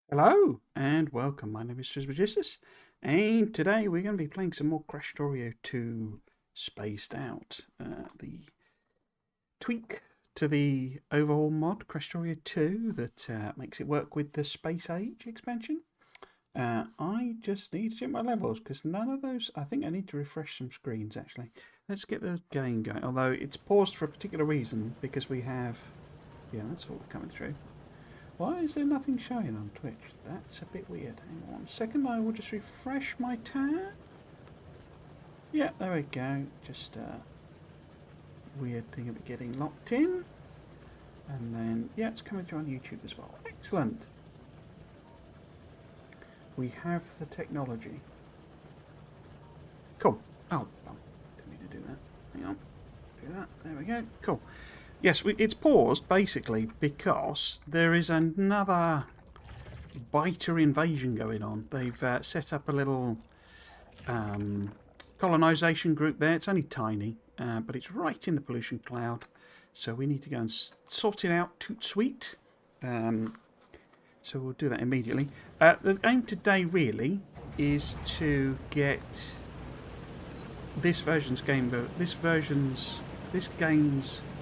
Hello and welcome. My name is Trismegistus, and today we're going to be playing some more Krastorio 2 Spaced Out. The tweak to the overhaul mod, Krastorio 2, that makes it work with the Space Age expansion. I just need to check my levels because none of those. I think I need to refresh some screens actually. Let's get the game going. Although it's paused for a particular reason because we have. Yeah, that's all coming through. Why is there nothing showing on Twitch? That's a bit weird. Hang on 1 second, I will just refresh my tab. Yeah, there we go. Just a weird thing of it getting locked in. And then, yeah, it's coming through on YouTube as well. Excellent. We have the technology. Cool. Oh, didn't mean to do that. Hang on. Do that. There we go. Cool. Yes, it's paused basically because there is another biter invasion going on. They've set up a little colonisation group there. It's only tiny, but it's right in the pollution cloud. So we need to go and sort it out toot sweet. So we'll do that immediately. The aim today really is to get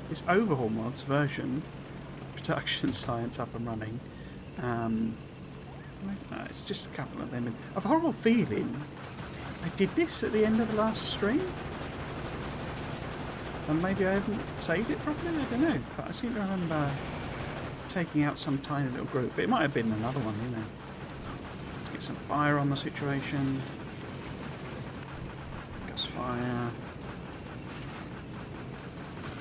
this overhaul mods version production science up and running. It's just a couple of them. I've a horrible feeling I did this at the end of the last stream, and maybe I haven't saved it properly. I don't know, but I seem to remember taking out some tiny little group. It might have been another one, you know. Let's get some fire on the situation. Gas fire.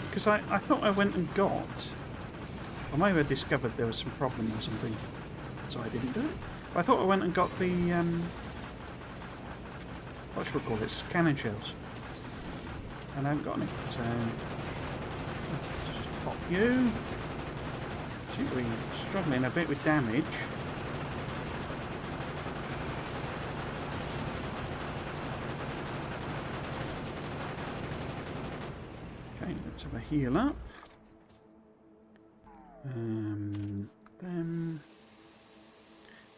Because I thought I went and got, or maybe I discovered there was some problem or something, so I didn't do it. But I thought I went and got the, what should we call this, cannon shells. And I haven't got any, so let's just pop you. Seem to be struggling a bit with damage. Okay, let's have a heal up. Then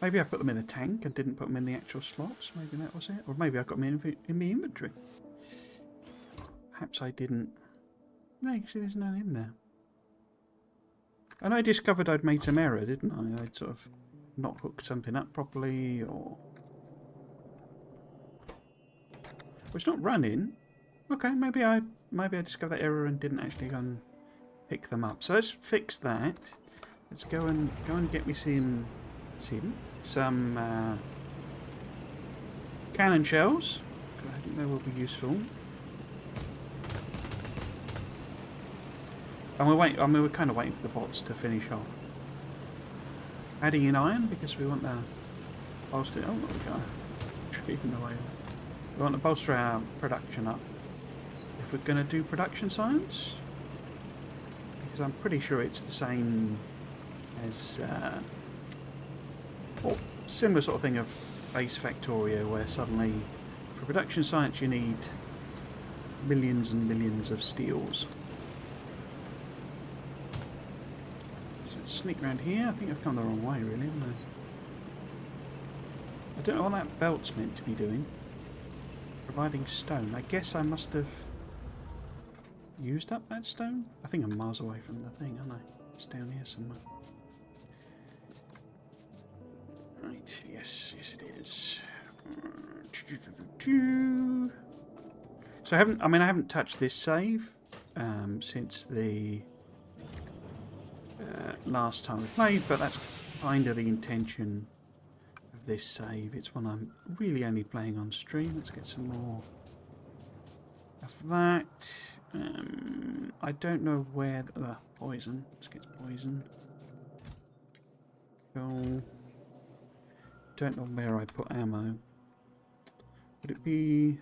maybe I put them in the tank and didn't put them in the actual slots. Maybe that was it, or maybe I got them in the inventory. Perhaps I didn't. No, you can see there's none in there. And I discovered I'd made some error, didn't I? I'd sort of not hooked something up properly, or well, it's not running. Okay, maybe I discovered that error and didn't actually go and pick them up. So let's fix that. Let's go and get me some cannon shells. I think they will be useful. And we're kind of waiting for the bots to finish off. Adding in iron because we want to bolster. Oh, there we go. Treating away. We want to bolster our production up. If we're going to do production science, because I'm pretty sure it's the same as, or similar sort of thing of base Factorio, where suddenly for production science you need millions and millions of steels. So let's sneak around here. I think I've come the wrong way, really, haven't I? I don't know what that belt's meant to be doing. Providing stone. I guess I must have used up that stone? I think I'm miles away from the thing, aren't I? It's down here somewhere. Right, yes it is. So I haven't touched this save since the last time we played, but that's kind of the intention of this save. It's one I'm really only playing on stream. Let's get some more of that. I don't know where the poison. Let's get poison. Cool. Don't know where I put ammo. Would it be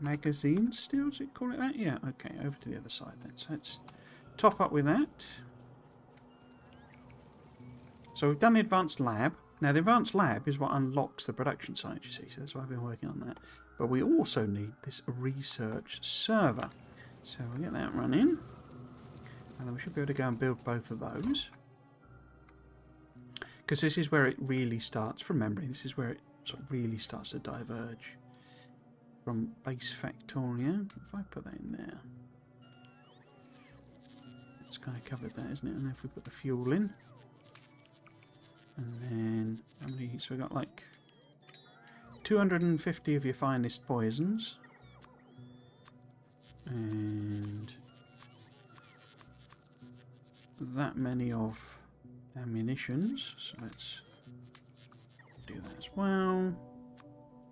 magazine still? Does it call it that? Yeah. Okay. Over to the other side then. So let's top up with that. So we've done the advanced lab. Now the advanced lab is what unlocks the production site, you see. So that's why I've been working on that. But we also need this research server. So we'll get that running. And then we should be able to go and build both of those. Because this is where it really starts, from memory, this is where it sort of really starts to diverge from base Factorio. If I put that in there, it's kind of covered that, isn't it? And if we put the fuel in, and then how many? So we got like 250 of your finest poisons, and that many of ammunitions. So let's do that as well.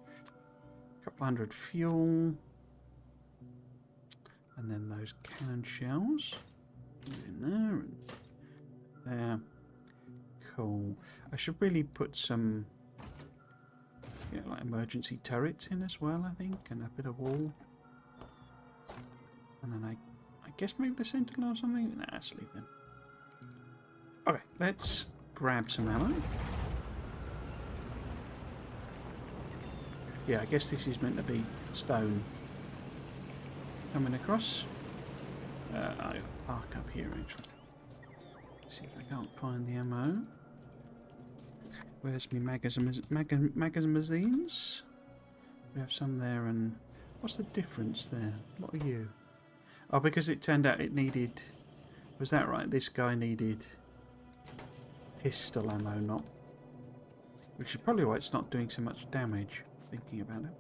A couple hundred fuel, and then those cannon shells in there and there. Cool. I should really put some, you know, like emergency turrets in as well, I think, and a bit of wall. And then I guess maybe the sentinel or something. Nah, let's leave them. Okay, let's grab some ammo. Yeah, I guess this is meant to be stone coming across. I'll park up here actually. See if I can't find the ammo. Where's my magazines? We have some there, and what's the difference there? What are you? Oh, because it turned out it needed. Was that right? This guy needed pistol ammo, not. Which is probably why it's not doing so much damage. Thinking about it.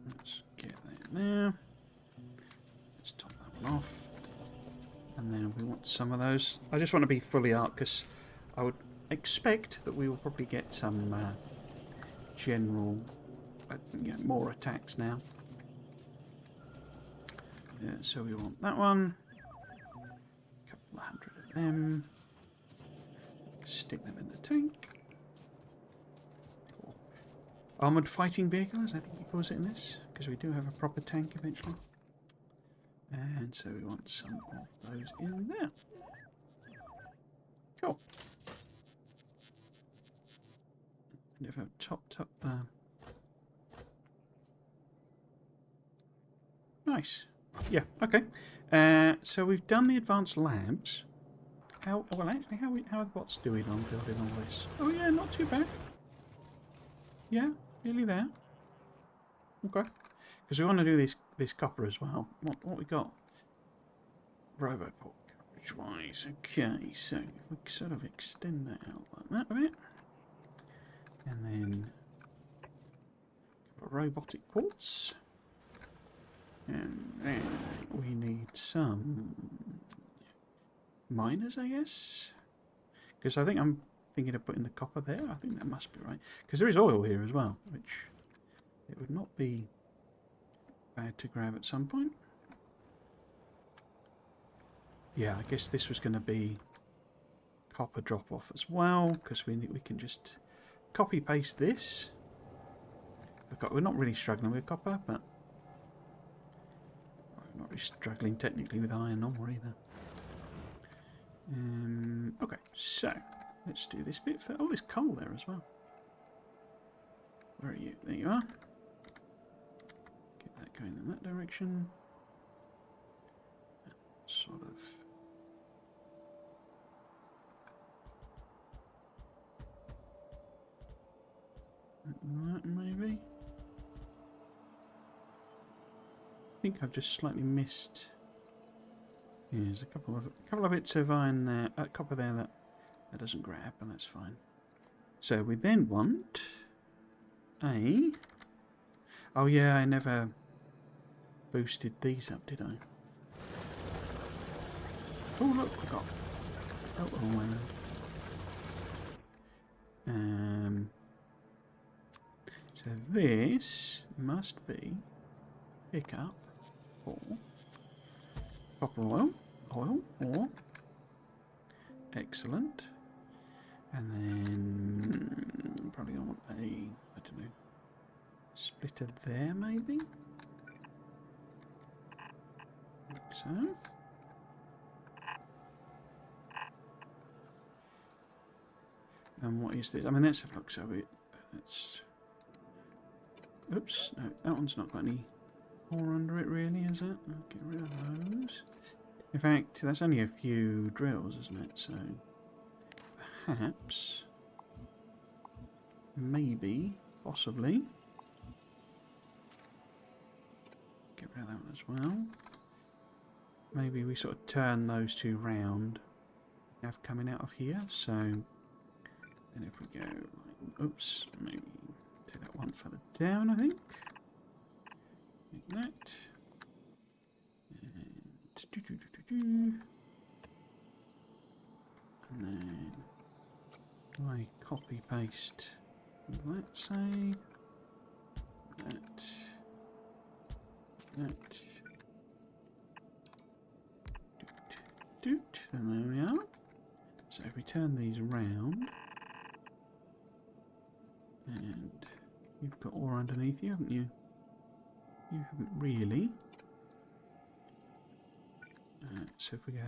Let's get that in there. Let's top that one off. And then we want some of those. I just want to be fully armed because I would expect that we will probably get some general, you know, more attacks now. So we want that one. A couple of hundred of them. Stick them in the tank. Cool. Armoured fighting vehicles, I think he calls it in this, because we do have a proper tank eventually. And so we want some of those in there. Cool. And if I've topped up the... Nice. Yeah, okay. So we've done the advanced labs. How are the bots doing on building all this? Oh yeah, not too bad. Yeah, nearly there. Okay. Because we want to do this copper as well. What we got? Roboport coverage wise. Okay, so if we sort of extend that out like that a bit. And then robotic quartz. And then we need some miners, I guess. Because I think I'm thinking of putting the copper there. I think that must be right. Because there is oil here as well, which it would not be bad to grab at some point. Yeah, I guess this was going to be copper drop off as well, because we can just copy paste this. We're not really struggling with copper, but we're not really struggling technically with iron ore either. Okay, so let's do this bit for. Oh, there's coal there as well. Where are you? There you are. Get that going in that direction. Sort of. That maybe. I think I've just slightly missed. Yeah, there's a couple of bits of iron there, copper there that doesn't grab, and that's fine. So we then want a. Oh yeah, I never boosted these up, did I? Oh look, I got. Oh my god. So this must be pick up for copper oil, ore. Excellent. And then probably gonna want a, I don't know, splitter there maybe. Like so. And what is this? I mean, let's have a look. So that's. Oops, no, that one's not got any ore under it, really, is it? I'll get rid of those. In fact, that's only a few drills, isn't it? So perhaps, maybe, possibly, get rid of that one as well. Maybe we sort of turn those two round. Have coming out of here. So, and if we go, like, oops, maybe take that one further down. I think. Like that. And then I copy paste that, say that, then there we are. So if we turn these around, and you've got ore underneath you, haven't you? You haven't really. So if we go,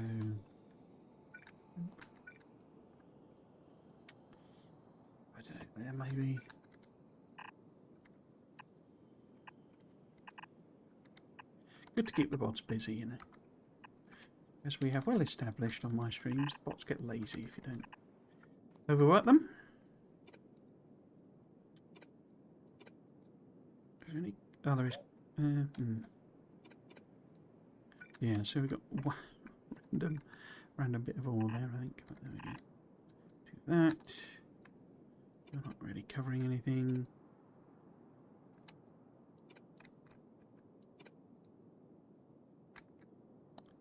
I don't know, there maybe. Good to keep the bots busy, you know. As we have well established on my streams, the bots get lazy if you don't overwork them. Is there any? Oh, there is. Yeah, so we've got one random bit of ore there, I think. But there we go. Do that. We're not really covering anything.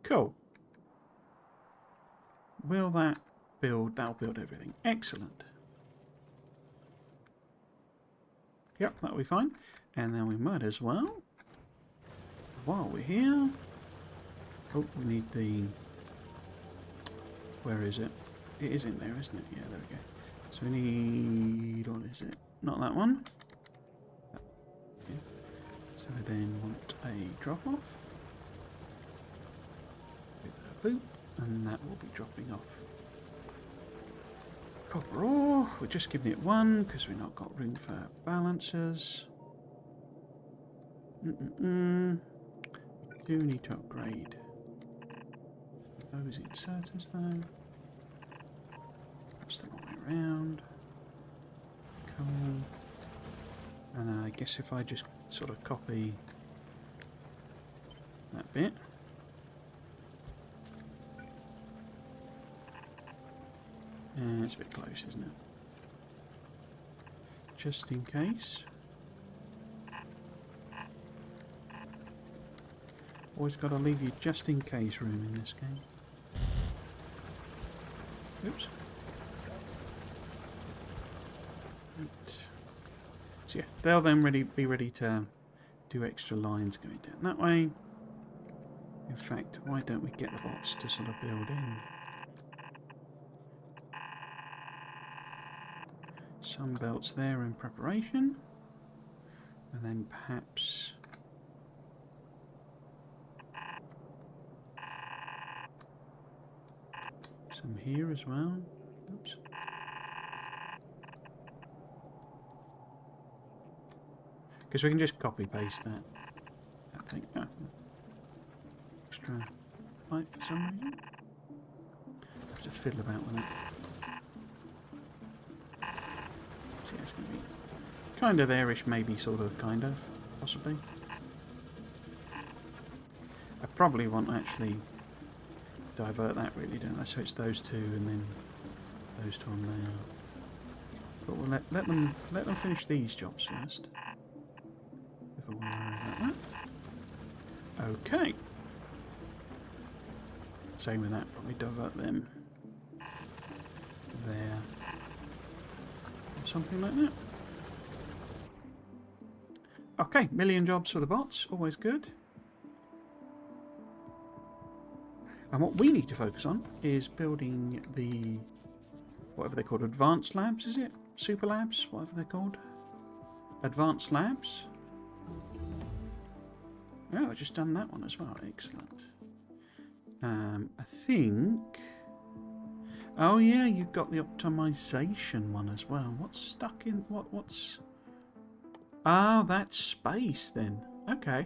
Cool. Will that build? That'll build everything. Excellent. Yep, that'll be fine. And then we might as well, while we're here. Oh, we need the. Where is it? It is in there, isn't it? Yeah, there we go. So we need. What is it? Not that one. Okay. So we then want a drop off with a loop, and that will be dropping off copper ore. We're just giving it one because we've not got room for balancers. We do need to upgrade those inserters though. That's the wrong way around. Cool. And then I guess if I just sort of copy that bit. And it's a bit close, isn't it? Just in case. Always got to leave you just in case room in this game. Oops. Right. So yeah, they'll then be ready to do extra lines going down that way. In fact, why don't we get the bots to sort of build in some belts there in preparation, and then perhaps some here as well. Oops. Because we can just copy paste that thing. Oh. Extra pipe for some reason. Have to fiddle about with it. So yeah, it's going to be kind of there-ish, maybe, sort of, kind of, possibly. I probably want to actually divert that, really, don't I? So it's those two and then those two on there. But we'll let them finish these jobs first. If I want to worry about that. Okay. Same with that, probably divert them there. Or something like that. Okay, million jobs for the bots, always good. And what we need to focus on is building the, whatever they're called, advanced labs, is it? Super labs, whatever they're called. Advanced labs. Oh, I've just done that one as well, excellent. I think... Oh yeah, you've got the optimization one as well. What's stuck in... What's... Oh, that's space then. Okay.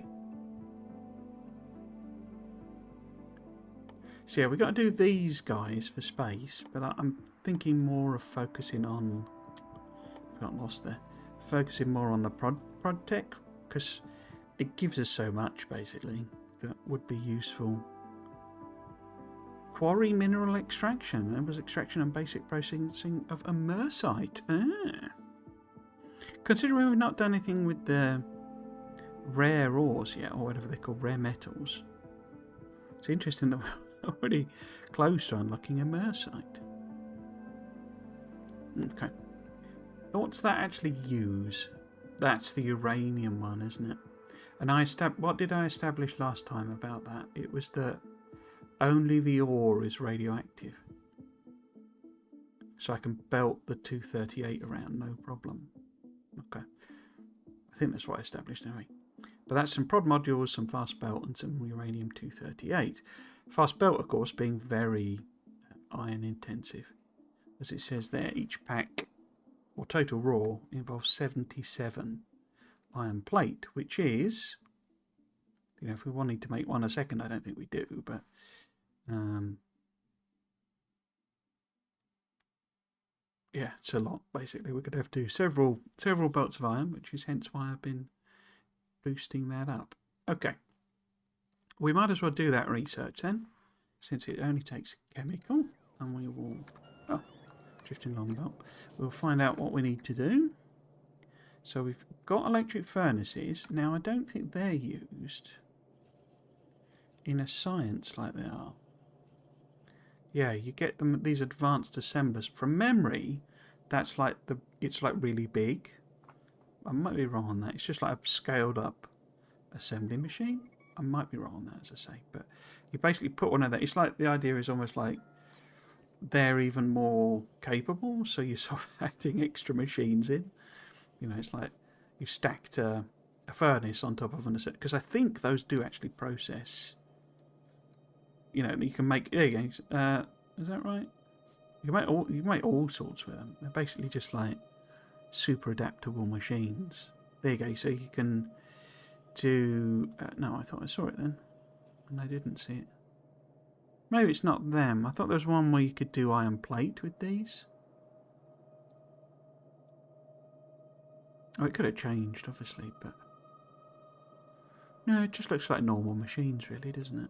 So yeah, we've got to do these guys for space, but I'm thinking more of focusing on. Got lost there. Focusing more on the prod tech, because it gives us so much basically that would be useful. Quarry mineral extraction. That was extraction and basic processing of immersite. Considering we've not done anything with the rare ores yet, or whatever they're called, rare metals, it's interesting that we're already close to unlocking immersite. Okay. What's that actually use? That's the uranium one, isn't it? And what did I establish last time about that? It was that only the ore is radioactive. So I can belt the 238 around, no problem. Okay. I think that's what I established anyway. But that's some prod modules, some fast belt, and some uranium 238. Fast belt, of course, being very iron intensive. As it says there, each pack, or total raw, involves 77 iron plate, which is, you know, if we wanted to make one a second, I don't think we do, but yeah, it's a lot. Basically, we're going to have to do several belts of iron, which is hence why I've been boosting that up. Okay, we might as well do that research then, since it only takes chemical, and we will. Oh, drifting along the belt. We'll find out what we need to do. So we've got electric furnaces. Now I don't think they're used in a science like they are. Yeah, you get them, these advanced assemblers. From memory, that's like it's like really big. I might be wrong on that. It's just like a scaled up assembly machine. I might be wrong on that, as I say. But you basically put one of that. It's like the idea is almost like they're even more capable, so you're sort of adding extra machines in. You know, it's like you've stacked a furnace on top of an assembly, because I think those do actually process. You know, you can make. There you go. Is that right? You can make all sorts with them. They're basically just like super adaptable machines. There you go. So you can do. No, I thought I saw it then, and I didn't see it. Maybe it's not them. I thought there was one where you could do iron plate with these. Oh, it could have changed, obviously, but no, it just looks like normal machines, really, doesn't it?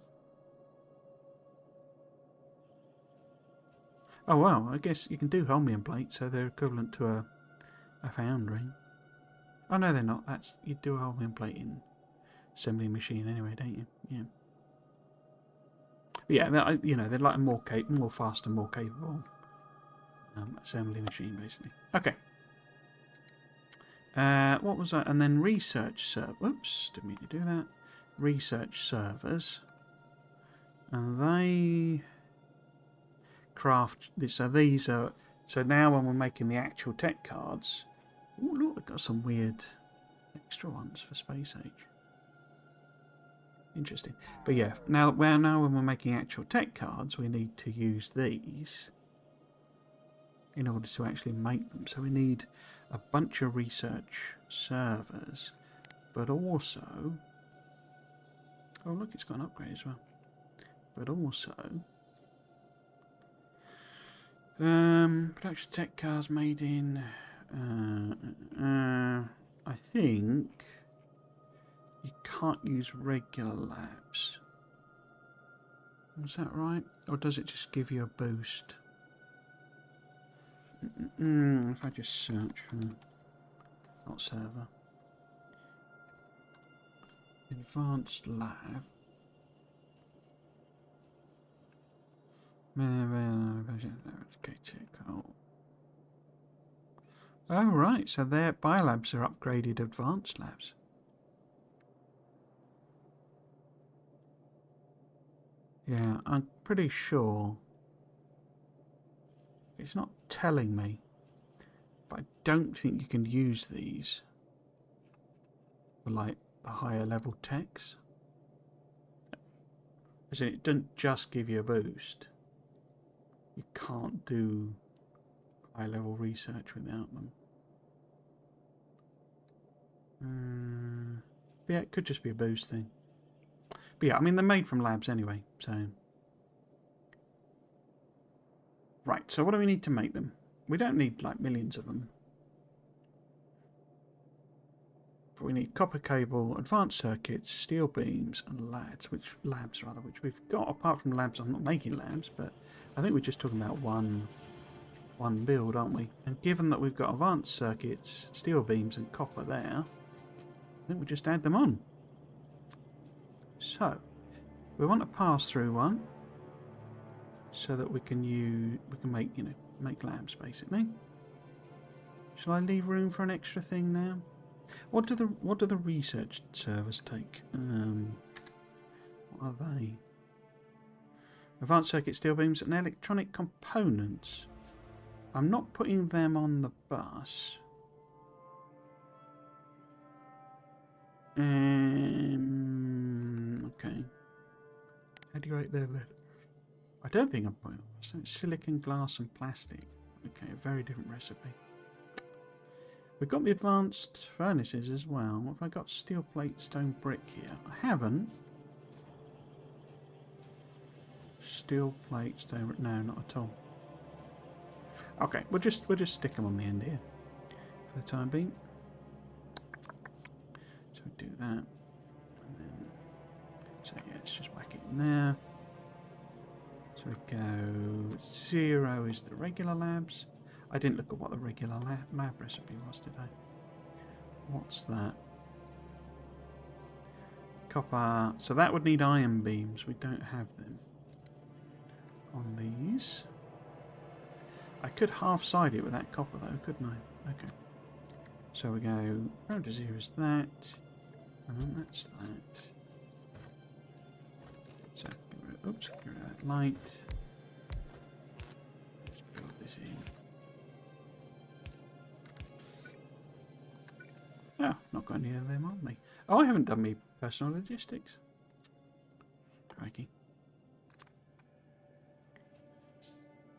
Oh well, I guess you can do holmium plate, so they're equivalent to a foundry. Oh no, they're not. That's you do a holmium plate in assembly machine anyway, don't you? Yeah. But yeah, you know, they're like a more fast and more capable assembly machine, basically. Okay. What was that? And then research server. Oops, didn't mean to do that. Research servers, and they craft. So these are. So now when we're making the actual tech cards, oh look, we've got some weird extra ones for space age. Interesting. But yeah, now when we're making actual tech cards, we need to use these in order to actually make them. So we need a bunch of research servers, but also, oh look, it's got an upgrade as well. But also, production tech cards made in. I think you can't use regular labs. Is that right? Or does it just give you a boost? If I just search for not server, advanced lab. Oh right, so their biolabs are upgraded advanced labs. Yeah, I'm pretty sure. It's not telling me, but I don't think you can use these for like the higher level techs. As in, it doesn't just give you a boost. You can't do high level research without them. Yeah, it could just be a boost thing. But yeah, I mean, they're made from labs anyway, so. Right, so what do we need to make them? We don't need like millions of them. But we need copper cable, advanced circuits, steel beams, and labs, which we've got. Apart from labs, I'm not making labs, but I think we're just talking about one build, aren't we? And given that we've got advanced circuits, steel beams, and copper there, I think we just add them on. So we want to pass through one, so that we can make labs basically. Shall I leave room for an extra thing now? What do the research servers take? What are they? Advanced circuit, steel beams, and electronic components. I'm not putting them on the bus. Okay. How do you rate there then? I don't think I'm putting so silicon, glass, and plastic. Okay, a very different recipe. We've got the advanced furnaces as well. What have I got? Steel plate, stone brick here. I haven't. Steel plate, stone brick. No, not at all. Okay, we'll just stick them on the end here for the time being. So we do that, and then so yeah, let's just whack it in there. So we go 0 is the regular labs. I didn't look at what the regular lab recipe was today. What's that? Copper. So that would need iron beams. We don't have them on these. I could half-side it with that copper though, couldn't I? Okay. So we go round to 0 is that. And then that's that. So, oops, get rid of that light. Let's build this in. Oh, not got any of them on me. Oh, I haven't done me personal logistics. Crikey.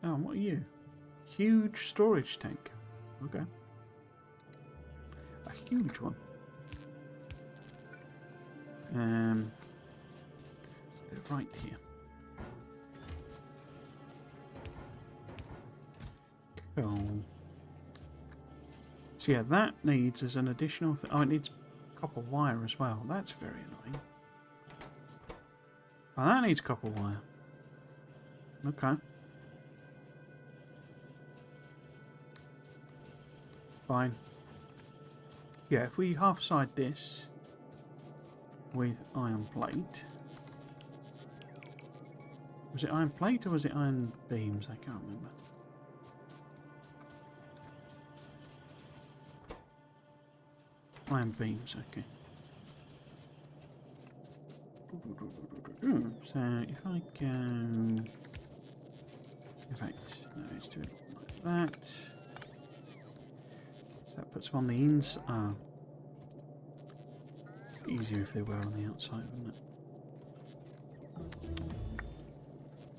Oh, and what are you? Huge storage tank. Okay. A huge one. They're right here. Cool. So yeah, that needs as an additional thing. Oh, it needs copper wire as well. That's very annoying. Oh, that needs copper wire. Okay. Fine. Yeah, if we half-side this with iron plate. Was it iron plate or was it iron beams? I can't remember. Iron beams, okay. So if I go... In fact, no, let's do it like that. So that puts them on the inside. Easier if they were on the outside, wouldn't it?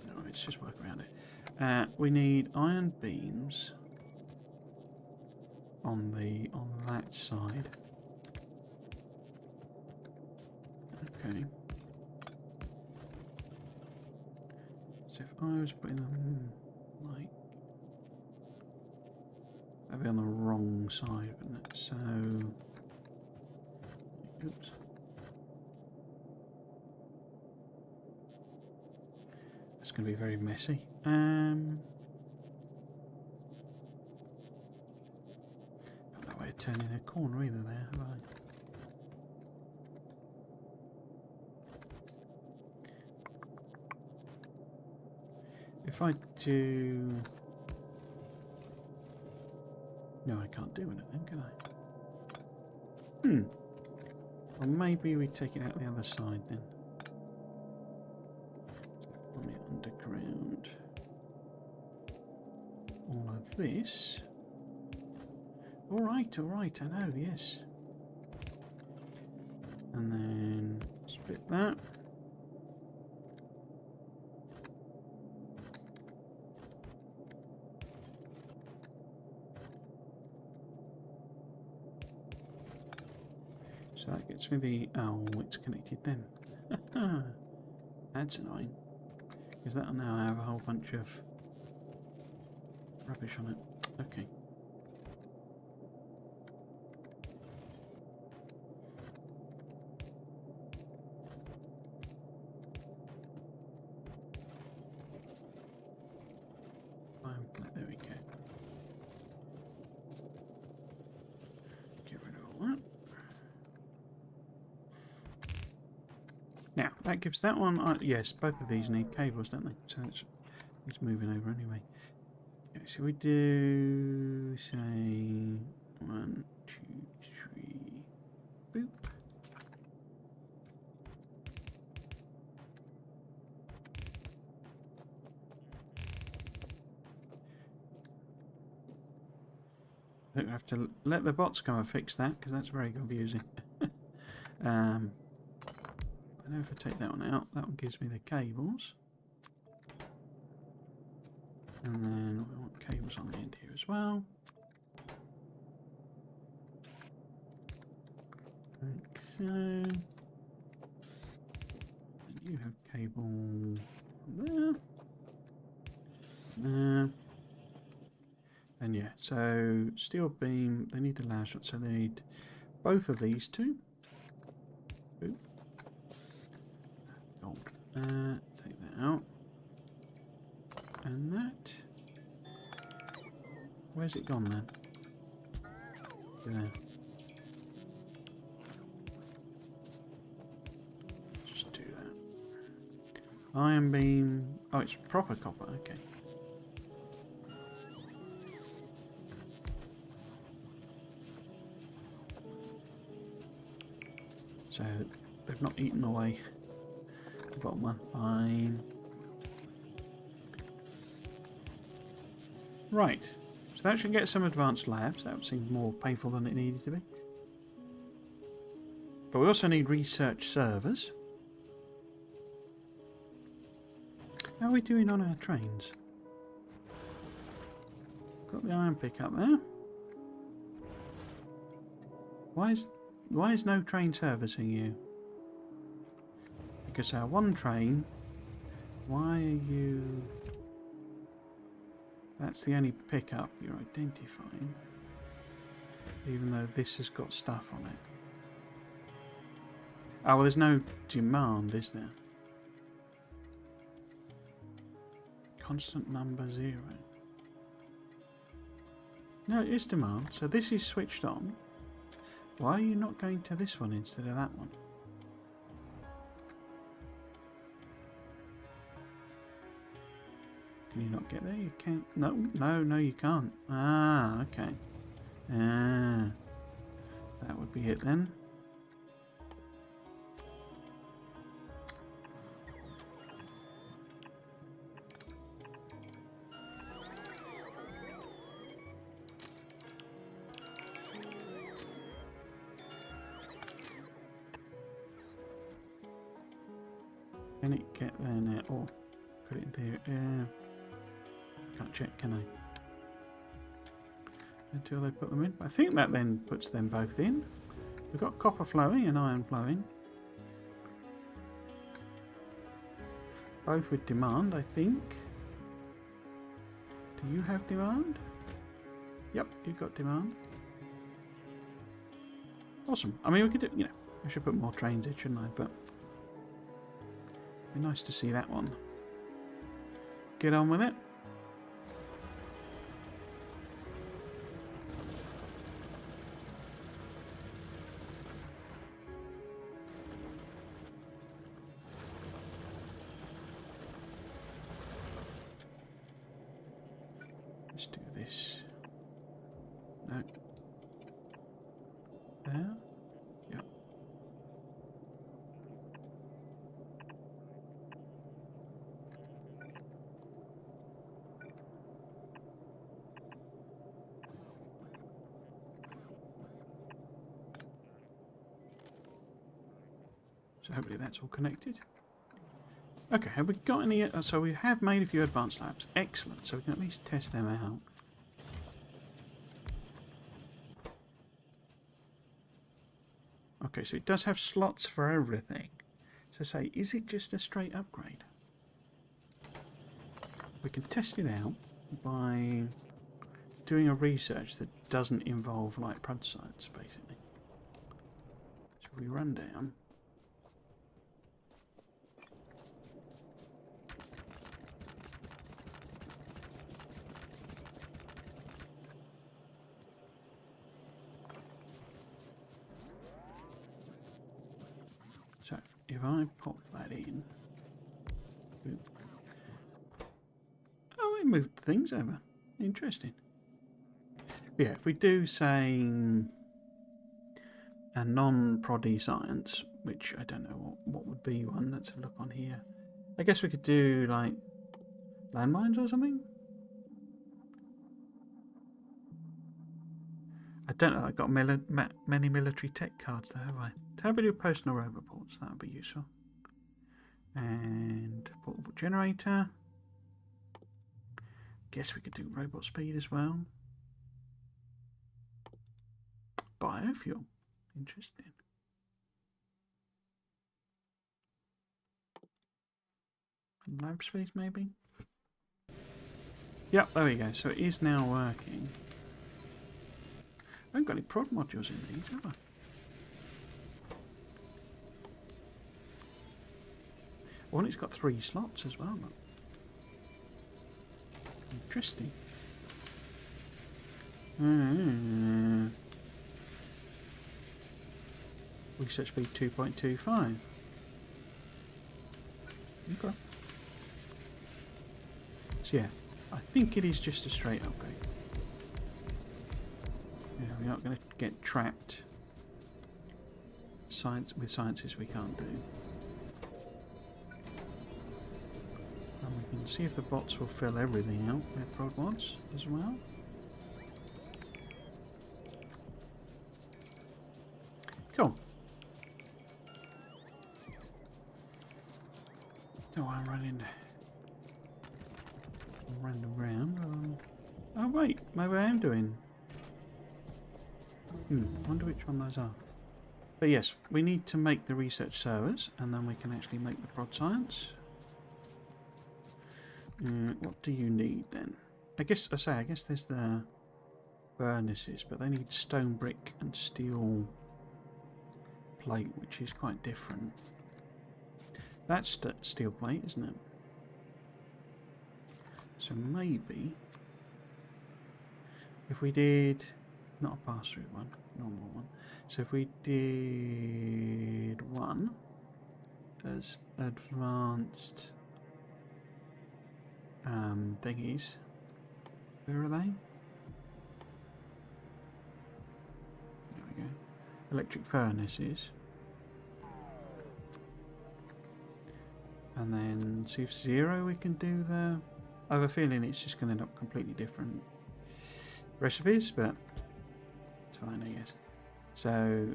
No, let's just work around it. We need iron beams on that side. Okay. So if I was putting them like that'd be on the wrong side, wouldn't it? So oops. It's going to be very messy. Got no way of turning a corner either there, have I? If I do... No, I can't do anything, can I? Well, maybe we take it out the other side then. On the underground. All of this. Alright, I know, yes. And then split that. So that gets me the... Oh, it's connected then. That's annoying. Because that'll now have a whole bunch of rubbish on it. Okay. There we go. Get rid of all that. Now, that gives that one... yes, both of these need cables, don't they? So it's moving over anyway. Okay, so we do, say, 1, 2, 3, boop. I think we have to let the bots come and fix that, because that's very confusing. I know if I take that one out, that one gives me the cables. And then we want cables on the end here as well. Like so. And you have cable there. There. And yeah, so steel beam, they need the last one, so they need both of these two. Oop. Oh, take that out. And that. Where's it gone then? There. Just do that. Iron beam. Oh, it's proper copper, okay. So they've not eaten away the bottom one. Fine. Right. So that should get some advanced labs. That seemed more painful than it needed to be. But we also need research servers. How are we doing on our trains? Got the iron pick up there. Why is no train servicing you? Because our one train... Why are you... That's the only pickup you're identifying. Even though this has got stuff on it. Oh, well, there's no demand, is there? Constant number 0. No, it is demand. So this is switched on. Why are you not going to this one instead of that one? Can you not get there? You can't. No, you can't. Ah, okay. Ah, that would be it then. Can it get there now? Or put it in there? Can't check, can I? Until they put them in. I think that then puts them both in. We've got copper flowing and iron flowing. Both with demand, I think. Do you have demand? Yep, you've got demand. Awesome. I mean, we could do, you know, I should put more trains in, shouldn't I? But it'd be nice to see that one. Get on with it. Let's do this. No. There? Yep. So hopefully that's all connected. Okay, have we got any... so we have made a few advanced labs. Excellent. So we can at least test them out. Okay, so it does have slots for everything. So say, is it just a straight upgrade? We can test it out by doing a research that doesn't involve like prod sites, basically. So if we run down. So if I pop that in, oh, it moved things over. Interesting. Yeah, if we do say a non-proddy science, which I don't know what would be one. Let's have a look on here. I guess we could do like landmines or something. I don't know. I got many military tech cards there, have I? How about do personal robot ports? That would be useful. And portable generator. Guess we could do robot speed as well. Biofuel. Interesting. Lab space maybe? Yep, there we go. So it is now working. I haven't got any prod modules in these, have I? Well, it's got 3 slots as well. Look. Interesting. Research speed 2.25. Okay. So yeah, I think it is just a straight upgrade. Yeah, we're not going to get trapped with sciences we can't do. And we can see if the bots will fill everything out, their prod mods as well. Cool. Oh, I'm running around. Oh wait, maybe I am doing. Wonder which one those are. But yes, we need to make the research servers, and then we can actually make the prod science. What do you need then? I guess there's the furnaces, but they need stone brick and steel plate, which is quite different. That's steel plate, isn't it? So maybe if we did not a pass-through one, normal one. So if we did one as advanced thingies, where are they? There we go. Electric furnaces. And then see if 0 we can do the... I have a feeling it's just going to end up completely different recipes, but it's fine, I guess. So,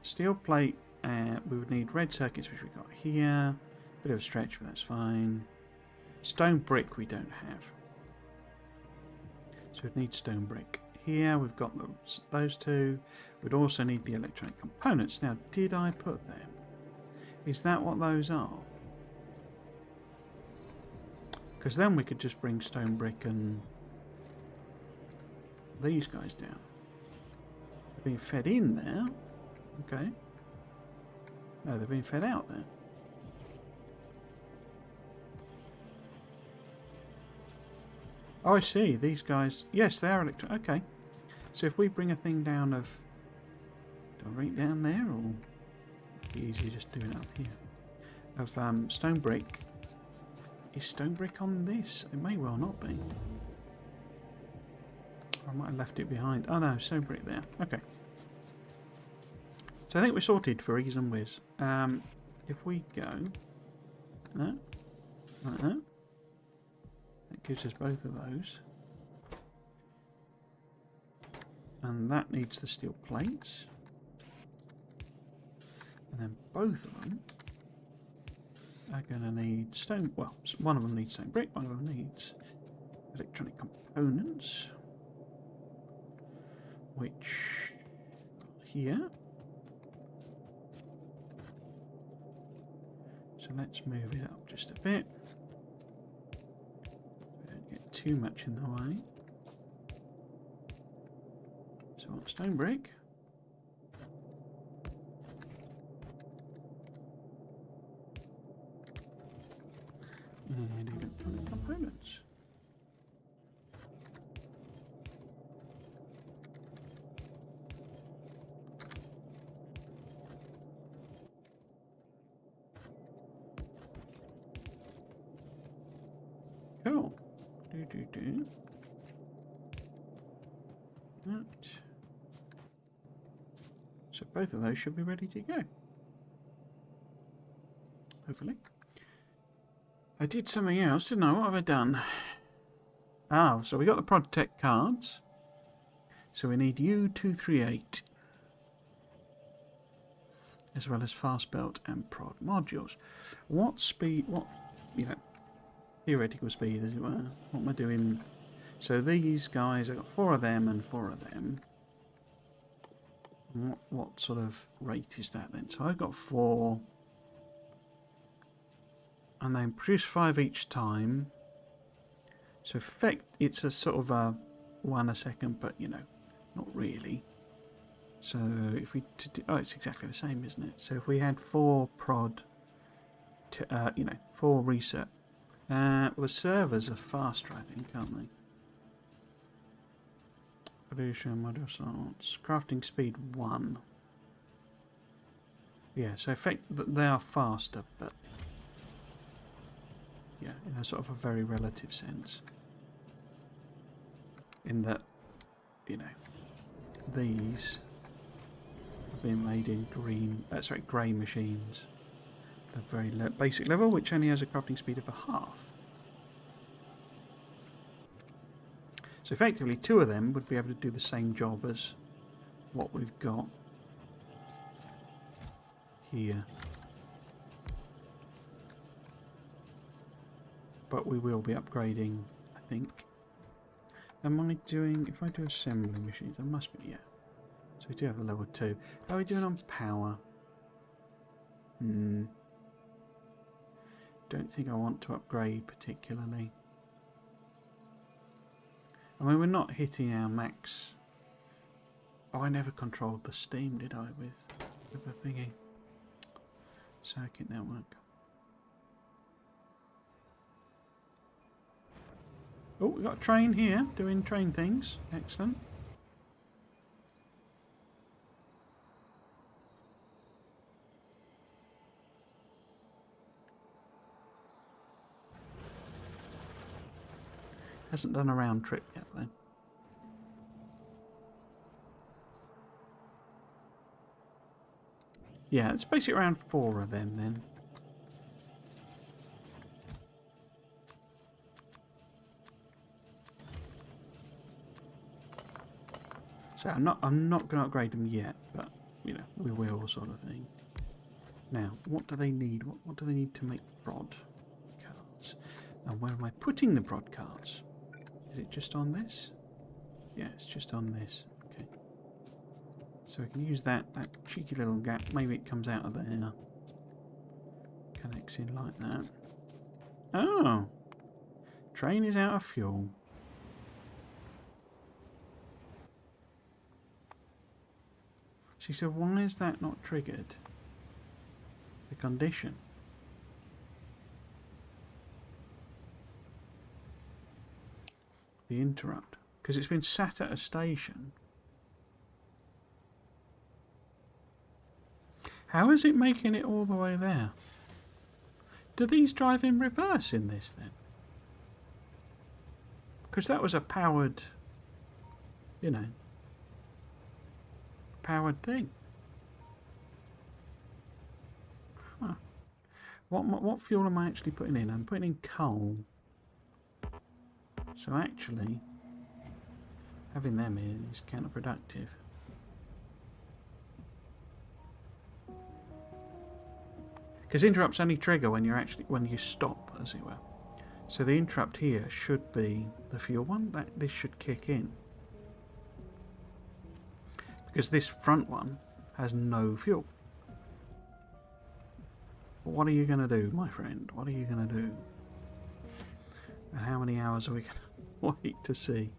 steel plate, we would need red circuits, which we've got here. Bit of a stretch, but that's fine. Stone brick we don't have. So we'd need stone brick. Here we've got those two. We'd also need the electronic components. Now, did I put them? Is that what those are? Because then we could just bring stone brick and these guys down. They're being fed in there. Okay. No, they're being fed out there. Oh, I see. These guys... Yes, they are electric. Okay. So if we bring a thing down of... Do I bring it down there, or... It'd be easier just doing it up here. Of stone brick. Is stone brick on this? It may well not be. Or I might have left it behind. Oh no, stone brick there. Okay. So I think we're sorted for ease and whiz. If we go... No. Like that. That gives us both of those. And that needs the steel plates. And then both of them are going to need stone... Well, one of them needs stone brick, one of them needs electronic components. Which... here. So let's move it up just a bit. We don't get too much in the way. So what, stone brick? And electronic components. Cool. Do. That. So both of those should be ready to go. Hopefully. I did something else, didn't I? What have I done? Oh, so we got the Protect cards. So we need U238. As well as fast belt and prod modules. What speed, theoretical speed as it were. What am I doing? So these guys, I've got 4 of them and 4 of them. What sort of rate is that then? So I've got 4. And they produce 5 each time. So it's a sort of a 1 a second, but not really. So if we it's exactly the same, isn't it? So if we had 4 prod, 4 reset. Well, the servers are faster, I think, aren't they? Production module slots, crafting speed 1. Yeah, so they are faster, but yeah, in a sort of a very relative sense. In that, these have been made in grey machines. The very basic level, which only has a crafting speed of a half. So effectively 2 of them would be able to do the same job as what we've got here. But we will be upgrading, I think. Am I doing, if I do assembly machines, I must be, yeah. So we do have a level 2. How are we doing on power? Don't think I want to upgrade particularly. I mean, we're not hitting our max. Oh, I never controlled the steam, did I, with the thingy? Circuit network. Oh, we've got a train here, doing train things. Excellent. Hasn't done a round trip yet, though. Yeah, it's basically around 4 of them, then. So I'm not going to upgrade them yet, but we will, sort of thing. Now, what do they need? What do they need to make prod cards? And where am I putting the prod cards? Is it just on this? Yeah, it's just on this. Okay. So we can use that cheeky little gap. Maybe it comes out of there. Connects in like that. Oh! Train is out of fuel. See, so why is that not triggered? The condition. The interrupt. Because it's been sat at a station. How is it making it all the way there? Do these drive in reverse in this then? Because that was a powered, powered thing. Huh. What fuel am I actually putting in? I'm putting in coal. So actually, having them in is counterproductive. Because interrupts only trigger when you stop, as it were. So the interrupt here should be the fuel one. This should kick in. Because this front one has no fuel. But what are you going to do, my friend? What are you going to do? And how many hours are we going to wait to see?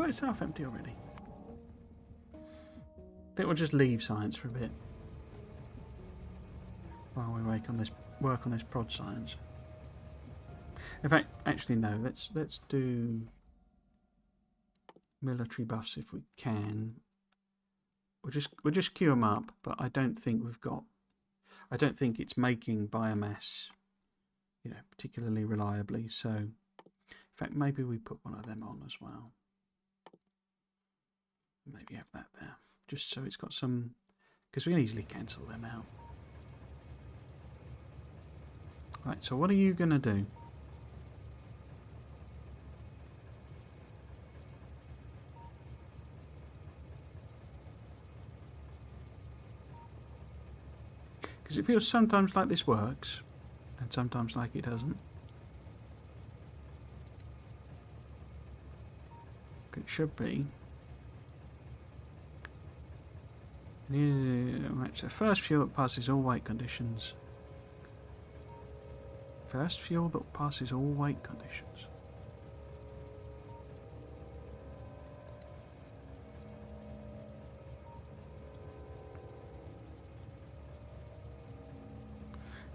it's half empty already. I think we'll just leave science for a bit while we work on this prod science. In fact, actually no. Let's do military buffs if we can. We'll just queue them up, but I don't think we've got. I don't think it's making biomass, you know, particularly reliably. So, in fact, maybe we put one of them on as well. Maybe have that there, just so it's got some, because we can easily cancel them out. Right. So, what are you going to do? Because it feels sometimes like this works, and sometimes like it doesn't. It should be. Match the first fuel that passes all weight conditions. First fuel that passes all weight conditions.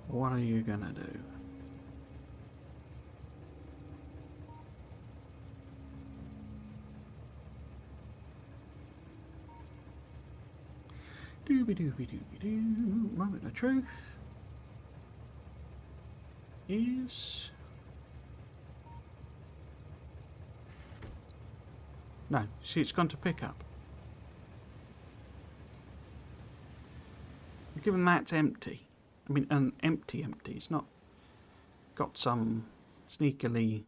What are you gonna do? Dooby dooby dooby doo. Moment of truth is no. See, it's gone to pickup. Given that's empty. I mean, an empty. It's not got some sneakily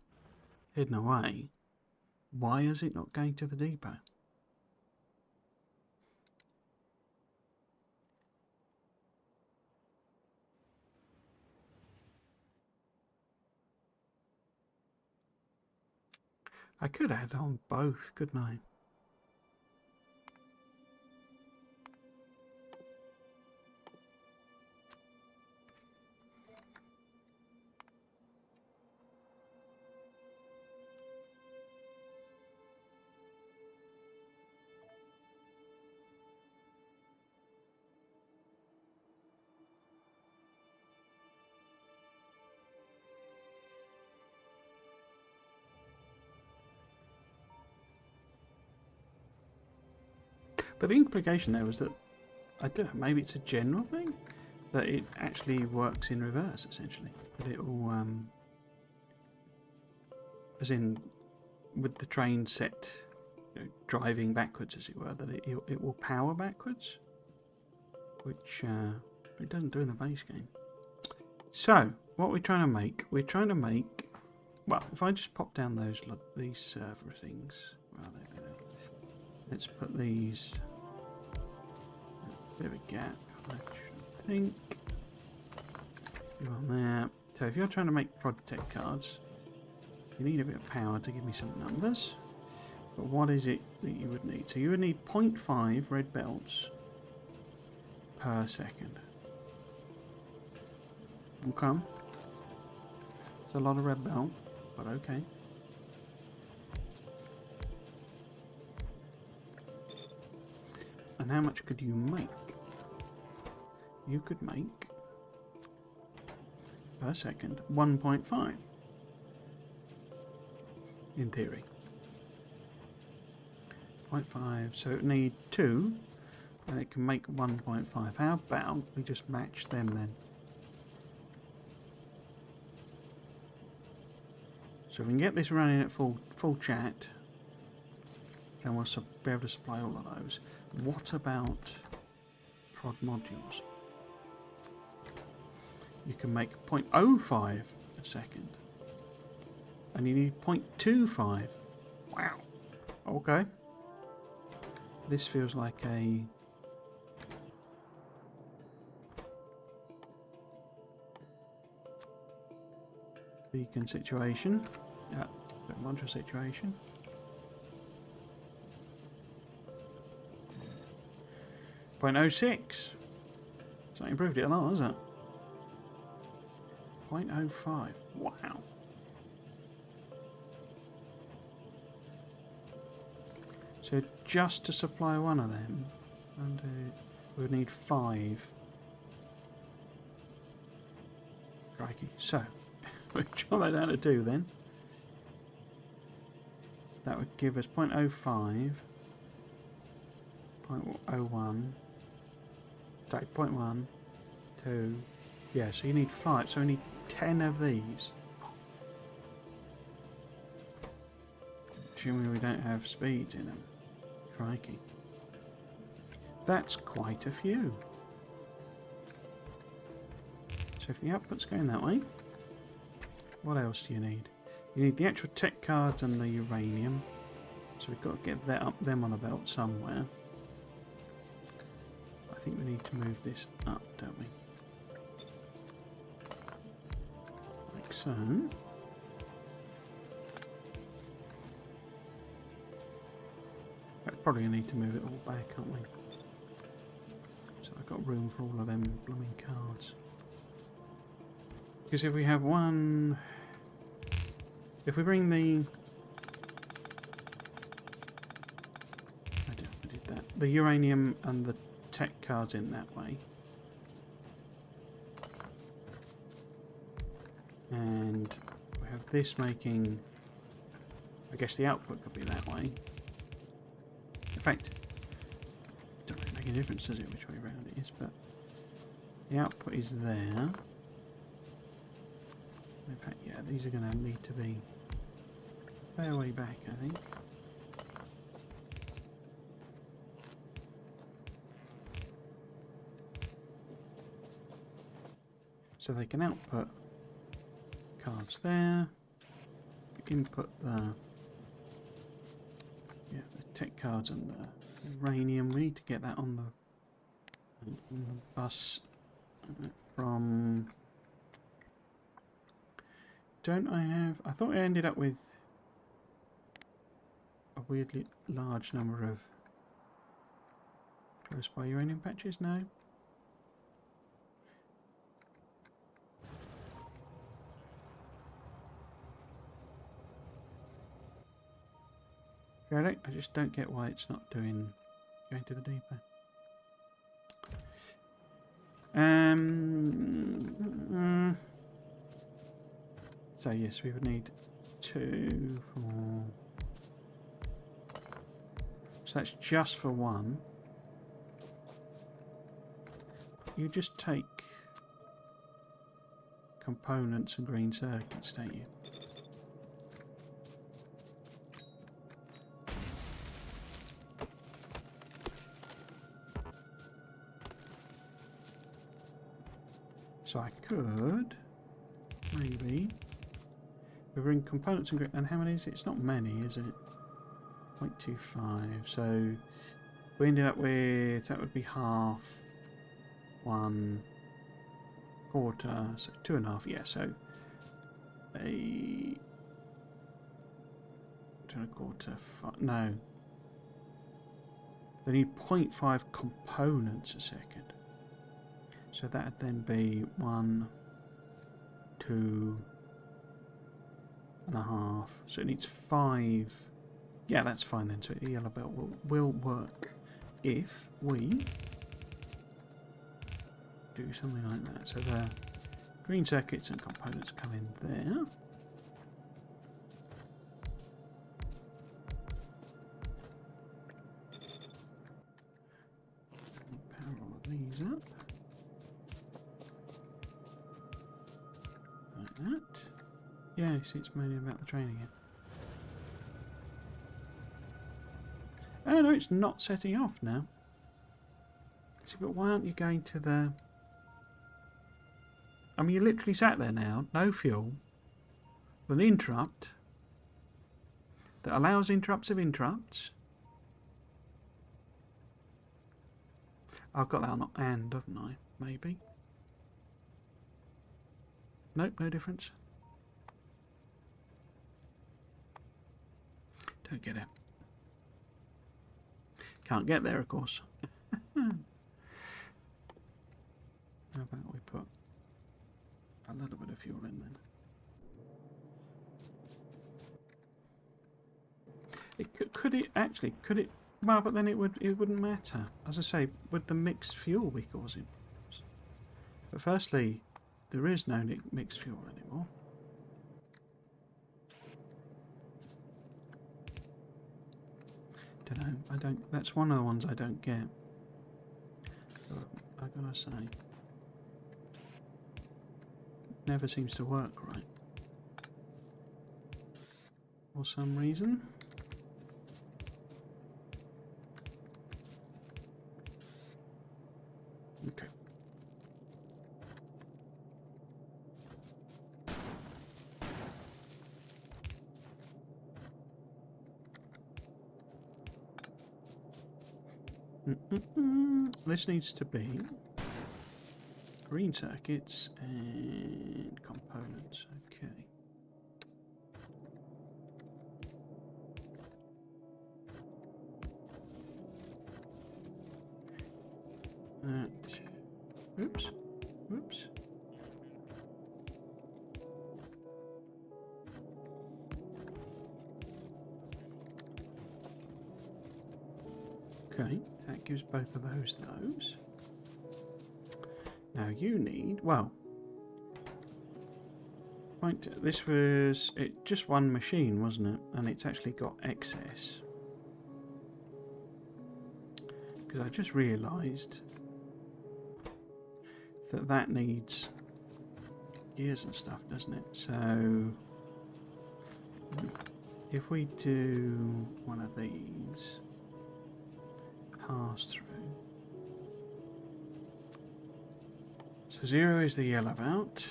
hidden away. Why is it not going to the depot? I could add on both, couldn't I? But the implication there was that, I don't know, maybe it's a general thing, that it actually works in reverse, essentially. That it will, as in, with the train set, you know, driving backwards, as it were, that it will power backwards, which it doesn't do in the base game. So, what we're trying to make, well, if I just pop down these server things, well, let's put these. Bit of a gap, I think. You on there. So if you're trying to make Project cards, you need a bit of power to give me some numbers. But what is it that you would need? So you would need 0.5 red belts per second. Okay. It's a lot of red belt, but okay. And how much could you make? You could make, per second, 1.5. In theory. 0.5, so it would need 2, and it can make 1.5. How about we just match them then? So if we can get this running at full chat, then we'll be able to supply all of those. What about prod modules? You can make 0.05 a second. And you need 0.25. Wow. Okay. This feels like a beacon situation. Yeah, a bit mantra situation. 0.06. It's not improved it a lot, has it? 0.05. Wow. So just to supply one of them, and we would need 5. Crikey. So, we'll chop that down to 2 then. That would give us 0.05, 0.01, 0.1, 2. Yeah, so you need 5. So we need 10 of these. Assuming we don't have speeds in them. Crikey. That's quite a few. So if the output's going that way, what else do you need? You need the actual tech cards and the uranium. So we've got to get them on the belt somewhere. I think we need to move this up, don't we? Like so. Probably need to move it all back, aren't we? So I've got room for all of them blooming cards. Because if we have one... If we bring the... I did that. The uranium and the tech cards in that way. And we have this making... I guess the output could be that way. In fact, it doesn't make a difference, does it, which way around it is, but the output is there. In fact, yeah, these are going to need to be a fair way back, I think. So they can output cards there, input the tech cards and the uranium. We need to get that on the bus from... Don't I have... I thought I ended up with a weirdly large number of close by uranium patches. No? I just don't get why it's not going to the depot. So yes, we would need 2, 4. So that's just for 1. You just take components and green circuits, don't you? So I could, maybe, we bring components and how many is it? It's not many, is it? 0.25, so we ended up with, that would be half, 1 quarter, so 2.5, yeah, so a 2.25, no. They need 0.5 components a second. So that'd then be 1, 2.5. So it needs 5. Yeah, that's fine then. So the yellow belt will work if we do something like that. So the green circuits and components come in there. Power all of these up. That. Yeah, you see, it's mainly about the training here. Oh no, it's not setting off now. See, but why aren't you going to the... I mean, you literally sat there now, no fuel, with an interrupt that allows interrupts of interrupts. I've got that on and, haven't I? Maybe. Nope, no difference. Don't get it. Can't get there, of course. How about we put a little bit of fuel in then? Could it actually? Could it? Well, but then it wouldn't matter. As I say, would the mixed fuel be causing problems? But firstly, there is no mixed fuel anymore. Don't know. I don't. That's one of the ones I don't get. I gotta say, never seems to work right. For some reason. Okay. This needs to be green circuits and components. Okay. Oops. Oops. Okay, that gives both of those. Now you need, well, right, this was just one machine, wasn't it? And it's actually got excess. Because I just realised that needs gears and stuff, doesn't it? So if we do one of these, pass through. So 0 is the yellow belt,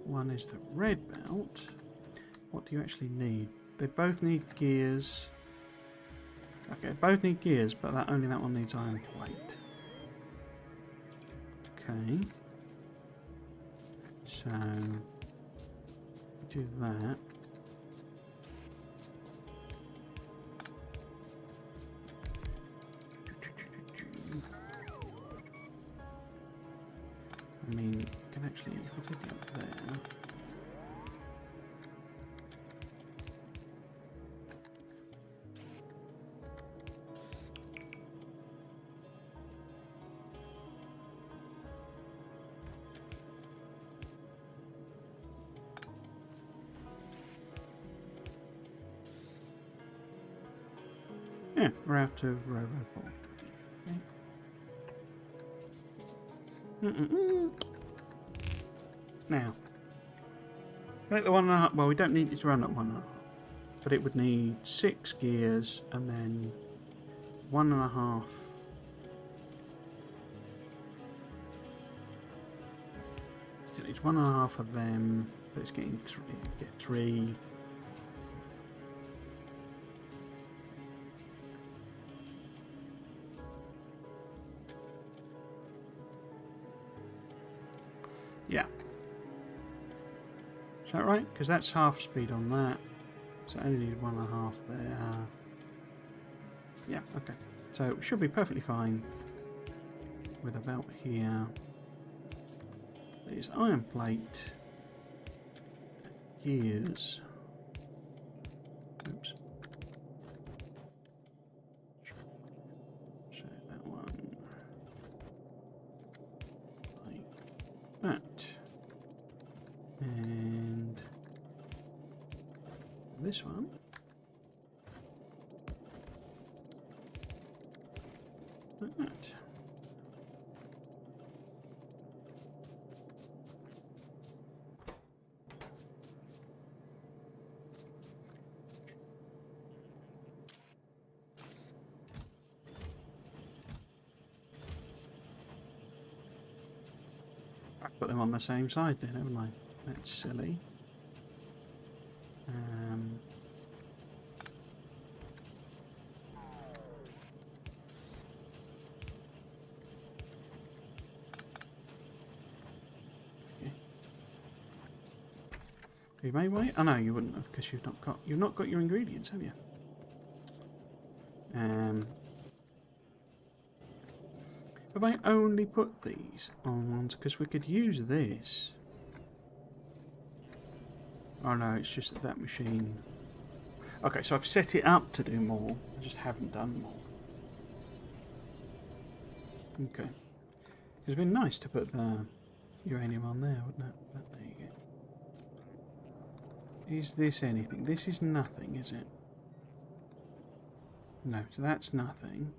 1 is the red belt. What do you actually need? They both need gears. Okay, both need gears, but only that one needs iron plate. Okay. So do that. I mean, you can actually, if we take it up there. Yeah, we're out of Roboport. Okay. Now, make the 1.5. Well, we don't need it to run at 1.5, but it would need 6 gears and then 1.5. It needs 1.5 of them, but it's getting 3. Get 3. Yeah. Is that right? Because that's half speed on that. So I only need 1.5 there. Yeah, okay. So it should be perfectly fine with a belt here. There's iron plate. Gears. Oops. So that one. Like that. And this one. Like that. I put them on the same side then, haven't I? That's silly. Okay. You may wait. Oh no, you wouldn't have, because you've not got your ingredients, have you? Have I only put these on ones? Because we could use this. Oh no, it's just that machine Okay, so I've set it up to do more. I just haven't done more. Okay. It's been nice to put the uranium on there, wouldn't it? But there you go. Is this anything? This is nothing, is it? No, so that's nothing.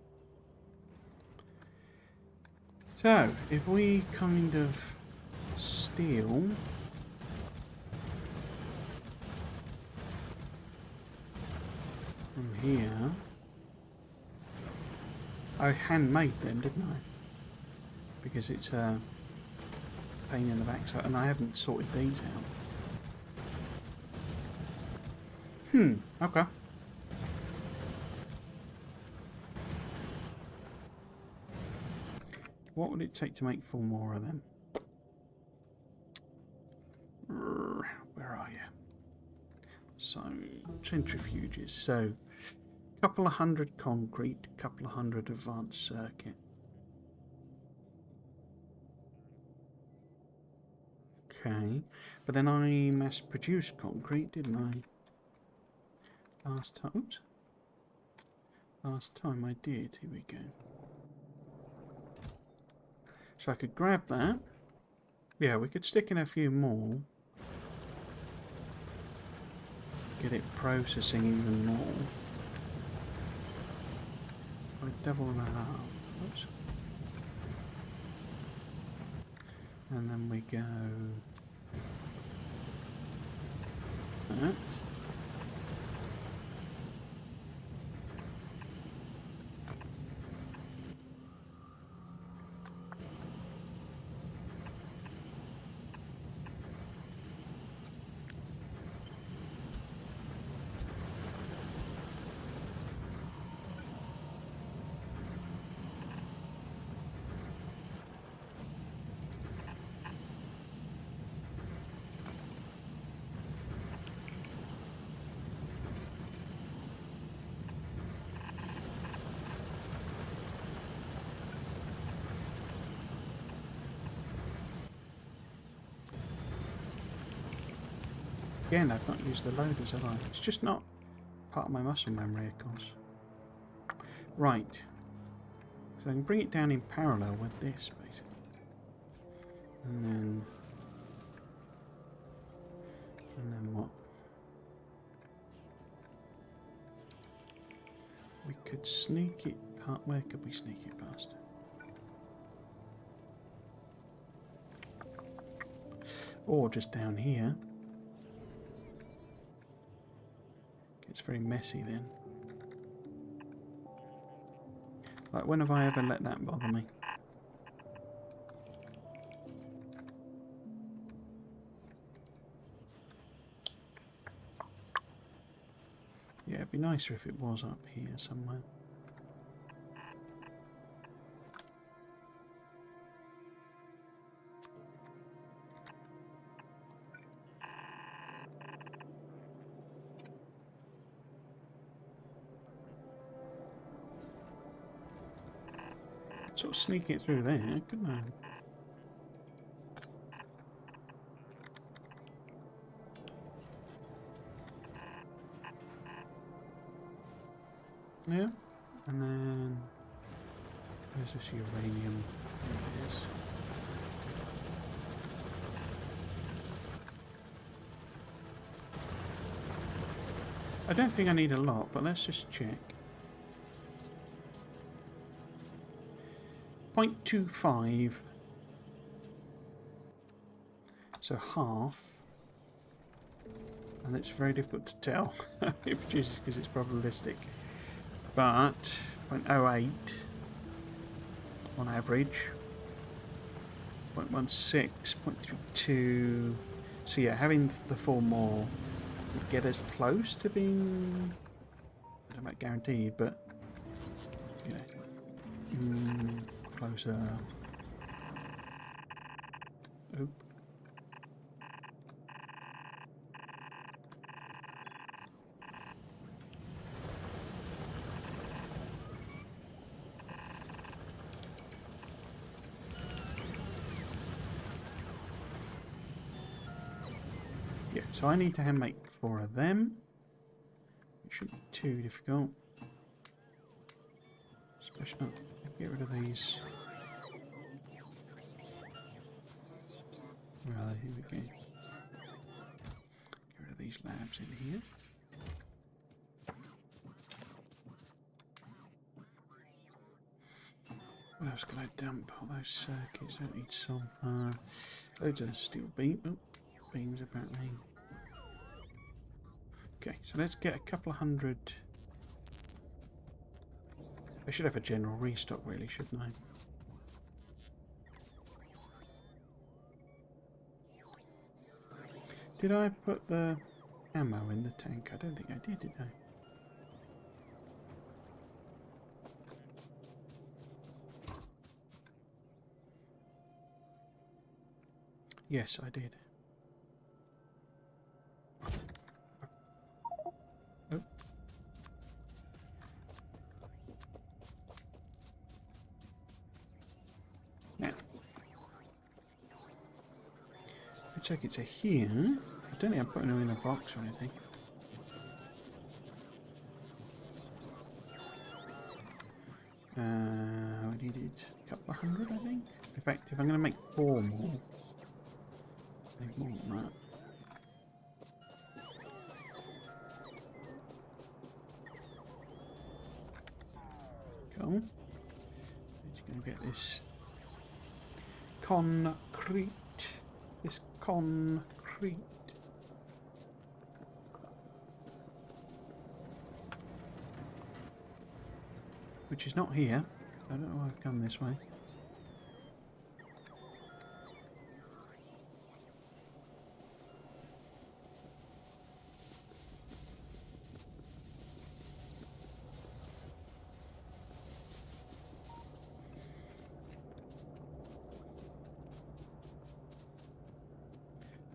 So, if we kind of steal... from here... I handmade them, didn't I? Because it's a pain in the backside, and I haven't sorted these out. Okay. What would it take to make 4 more of them? Where are you? So, centrifuges. So, a couple of hundred concrete, a couple of hundred advanced circuit. Okay, but then I mass-produced concrete, didn't I? Last time, oops. Last time I did. Here we go. So I could grab that. Yeah, we could stick in a few more. Get it processing even more. I double that up. Oops. And then we go... that. Again, I've not used the loaders, have I? It's just not part of my muscle memory, of course. Right. So I can bring it down in parallel with this, basically. And then what? We could sneak it past... Where could we sneak it past? Or just down here. It's very messy then. Like, when have I ever let that bother me? Yeah, it'd be nicer if it was up here somewhere. Sort of sneak it through there, couldn't I? Yeah, and then where's this uranium? There it is. I don't think I need a lot, but let's just check. 0.25. So half. And it's very difficult to tell it produces because it's probabilistic. But 0.08 on average. 0.16, 0.32. So yeah, having the 4 more would get us close to being, I don't know about guaranteed, but you know, closer. Oop. Yeah, so I need to hand make 4 of them. Which shouldn't be too difficult. Especially, get rid of these. Where are they? Here we go. Get rid of these labs in here. What else can I dump? All those circuits, I don't need sulfur. Loads of steel beams apparently. Okay, so let's get a couple of hundred. I should have a general restock really, shouldn't I? Did I put the ammo in the tank? I don't think I did I? Yes, I did. Oh. Now, I check it's a here. I don't think I'm putting them in a box or anything. We needed a couple of hundred, I think. In fact, if I'm going to make 4 more, I need more than that. Cool. Just going to get this concrete. This concrete. Which is not here. I don't know why I've come this way.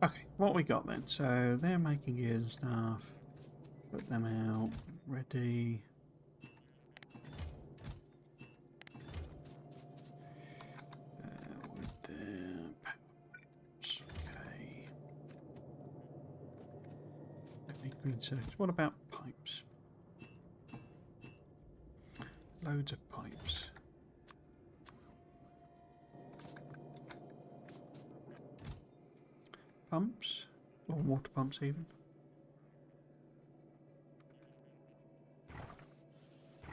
Okay, what we got then? So they're making gears and stuff. Put them out. Ready. With the patents. Okay. Green circuits. What about pipes? Loads of pipes. Pumps, or water pumps even.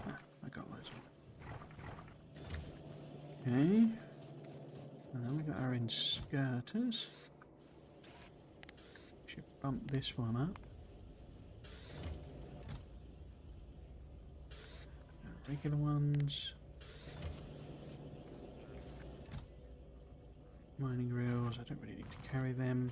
Ah, I got loads of them. Okay. And then we got our inserters. Should bump this one up. Regular ones. Mining reels, I don't really need to carry them.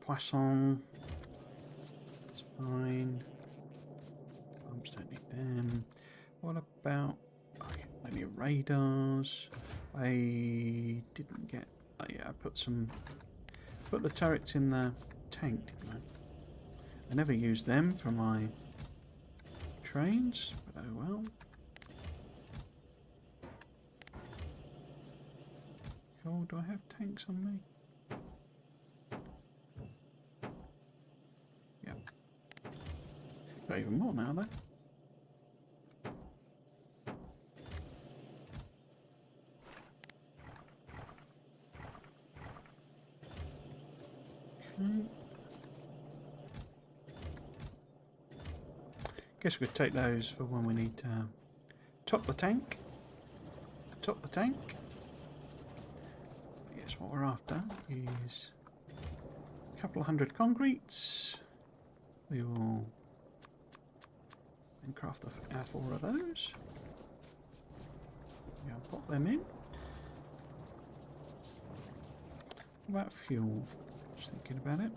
Poisson. That's fine. Pumps don't need them. What about maybe radars? I didn't get. Oh yeah, I put the turrets in the tank, didn't I? I never used them for my trains, but oh well. Cool, do I have tanks on me? Yeah. Got even more now though. Okay. Guess we could take those for when we need to top the tank. Top the tank. But yes, what we're after is a couple of hundred concretes. We will then craft our 4 of those. Yeah, pop them in. What about fuel? Just thinking about it.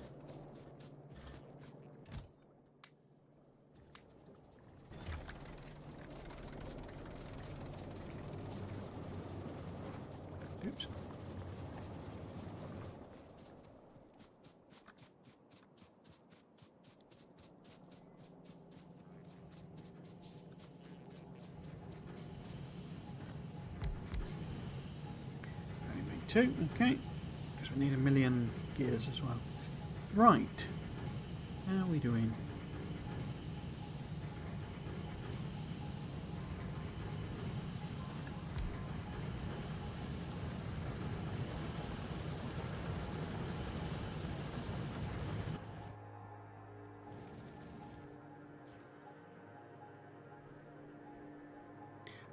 Oops. Only made 2. 32, okay. Because we need 1,000,000 gears as well. Right. How are we doing?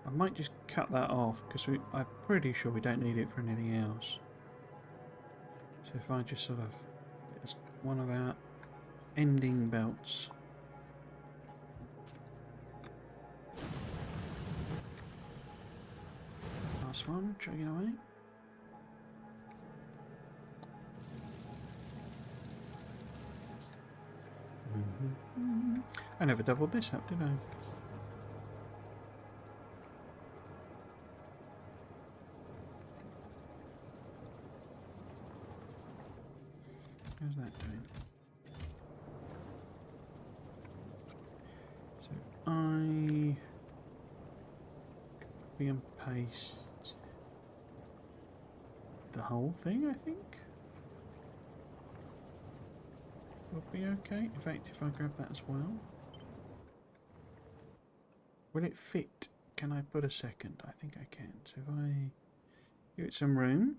I might just cut that off because I'm pretty sure we don't need it for anything else. So if I just sort of, there's one of our ending belts. Last one, chugging away. I never doubled this up, did I? How's that doing? So I copy and paste the whole thing, I think. Will be okay. In fact, if I grab that as well. Will it fit? Can I put a second? I think I can. So if I give it some room.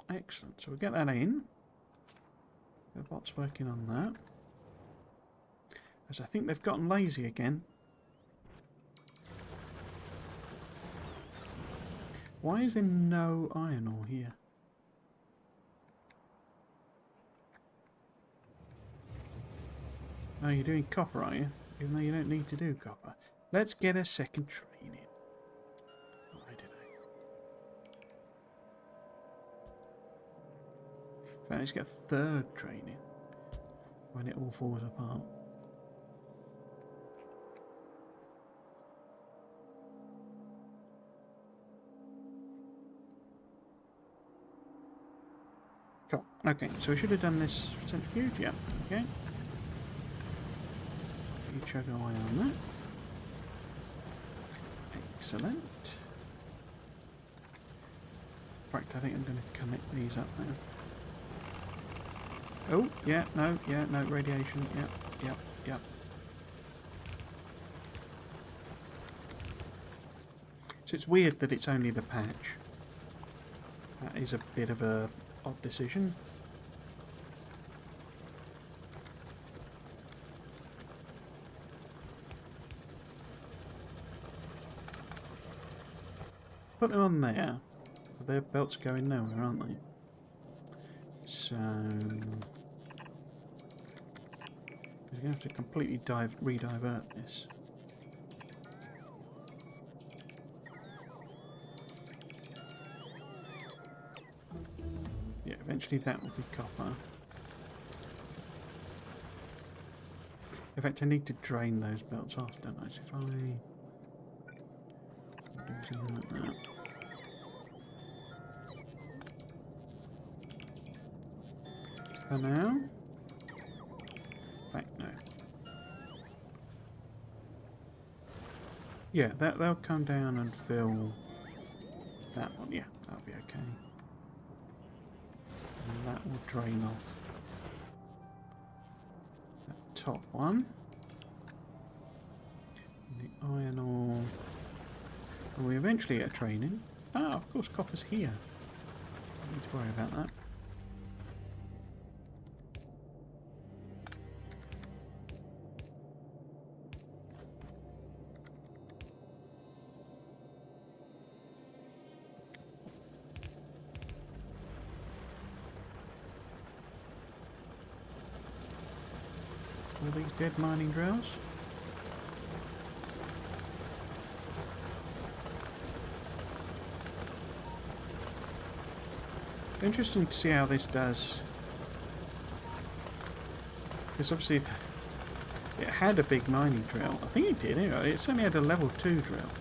Excellent. So we'll get that in. The bot's working on that. As I think they've gotten lazy again. Why is there no iron ore here? Oh, you're doing copper, are you? Even though you don't need to do copper. Let's get a second train in. Why did I? In fact, let's get a third train in. When it all falls apart. Cool. Okay, so we should have done this centrifuge, yeah. Okay. You chug away on that. Excellent. In fact, I think I'm going to connect these up now. Oh, yeah, no, radiation, yep. So it's weird that it's only the patch. That is a bit of a odd decision. Put them on there. Their belts are going nowhere, aren't they? So we're going to have to completely re-divert this. Yeah, eventually that will be copper. In fact, I need to drain those belts off, don't I? So if I do something like that. For now. In fact, no. Yeah, they'll come down and fill that one. Yeah, that'll be okay. And that will drain off that top one. And the iron ore. And we eventually get a train in. Ah, of course, copper's here. Don't need to worry about that. All these dead mining drills. Interesting to see how this does. Because obviously it had a big mining drill. I think it did anyway. It certainly had a level 2 drill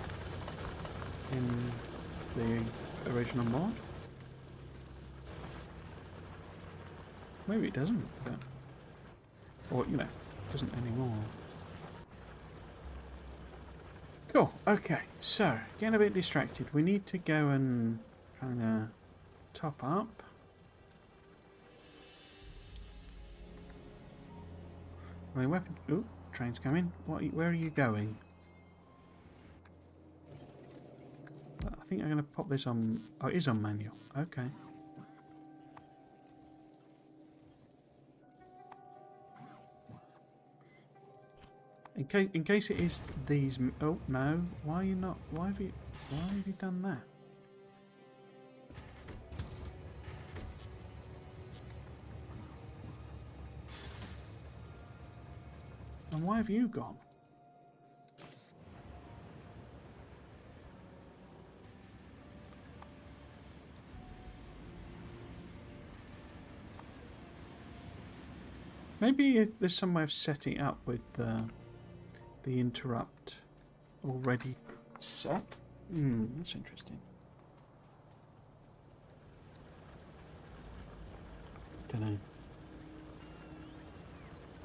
in the original mod. Maybe it doesn't, but... Or, you know, doesn't anymore. Cool. Okay, so getting a bit distracted. We need to go and kind of top up. My weapon. Oh, train's coming. Where are you going? I think I'm going to pop this on. Oh, it is on manual. Okay. In case it is these. Oh no! Why are you not? Why have you done that? And why have you gone? Maybe there's some way of setting it up with the interrupt already set. That's interesting. Don't know.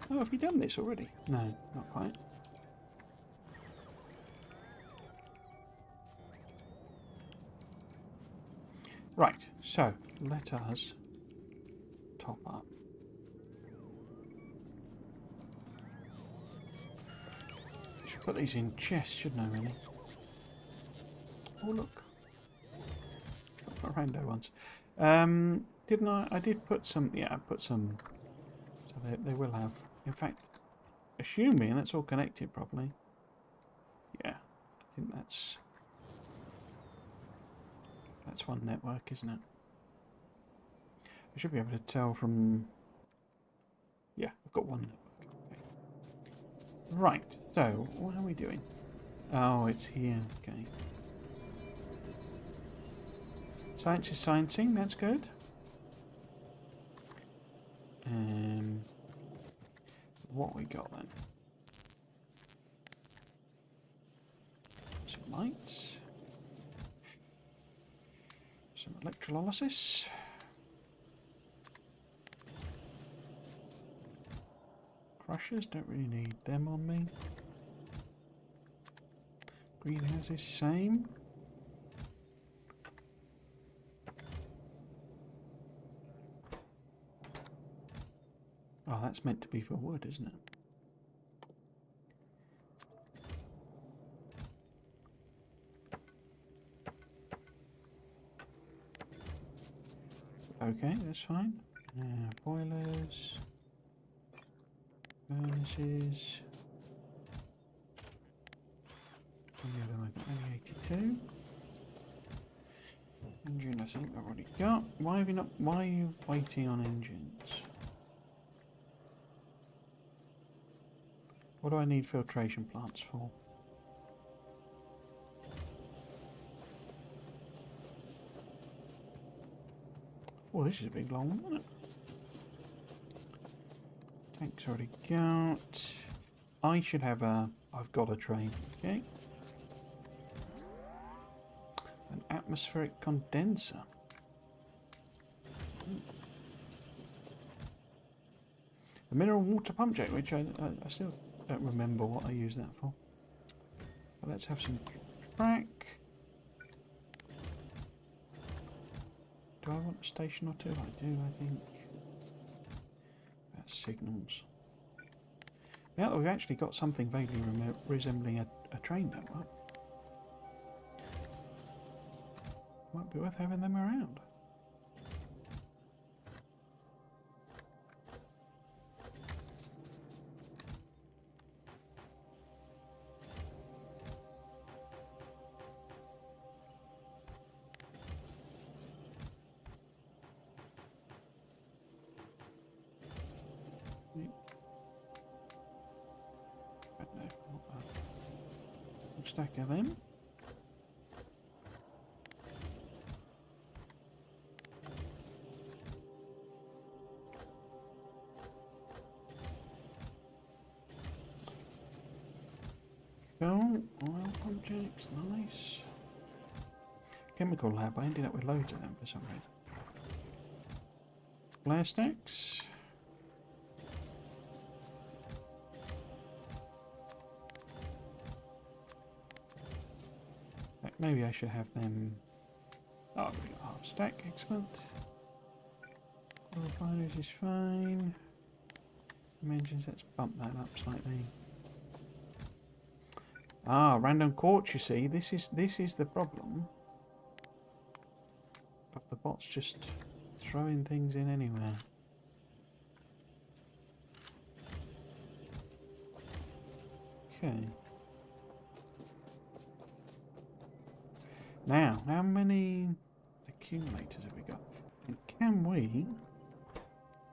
Oh, have you done this already? No, not quite. Right, so let us top up. I should put these in chests, shouldn't I, really? Oh, look. Got rando ones. Didn't I? I did put some. Yeah, I put some. So they will have. In fact, assuming that's all connected properly. Yeah, I think that's one network, isn't it? I should be able to tell from. Yeah, I've got one network. Okay. Right. So what are we doing? Oh, it's here. Okay. Science is sciencing, that's good. What we got then? Some lights. Some electrolysis. Crushers, don't really need them on me. Greenhouses, same. Oh, that's meant to be for wood, isn't it? Okay, that's fine. Boilers. Furnaces. And the other one, only 82. Engine, I think I've already got. Why have you not? Why are you waiting on engines? What do I need filtration plants for? Oh, this is a big long one, isn't it? Tank's already got. I should have a. I've got a train. Okay. An atmospheric condenser. The mineral water pump jack, which I still don't remember what I use that for. But let's have some track. Do I want a station or two? I do, I think. That's signals. Now that we've actually got something vaguely resembling a train network, might be worth having them around. Stack of them. Cool. Oil pump jacks, nice. Chemical lab, I ended up with loads of them for some reason. Flare stacks. Maybe I should have them. Oh, I've got half stack, excellent. Refineries is fine. Dimensions, let's bump that up slightly. Ah, random quartz, you see. This is the problem of the bots just throwing things in anywhere. Okay. Now, how many accumulators have we got? And can we,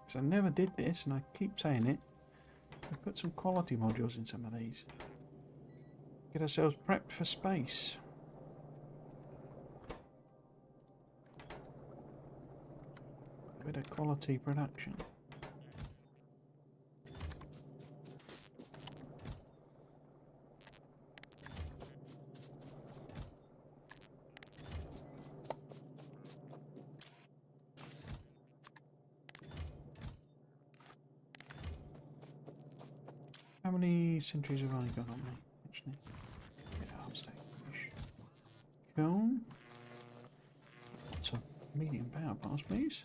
because I never did this and I keep saying it, we put some quality modules in some of these. Get ourselves prepped for space. A bit of quality production. How many centuries have I got on me, actually? Cool. Lots of medium power pass, please.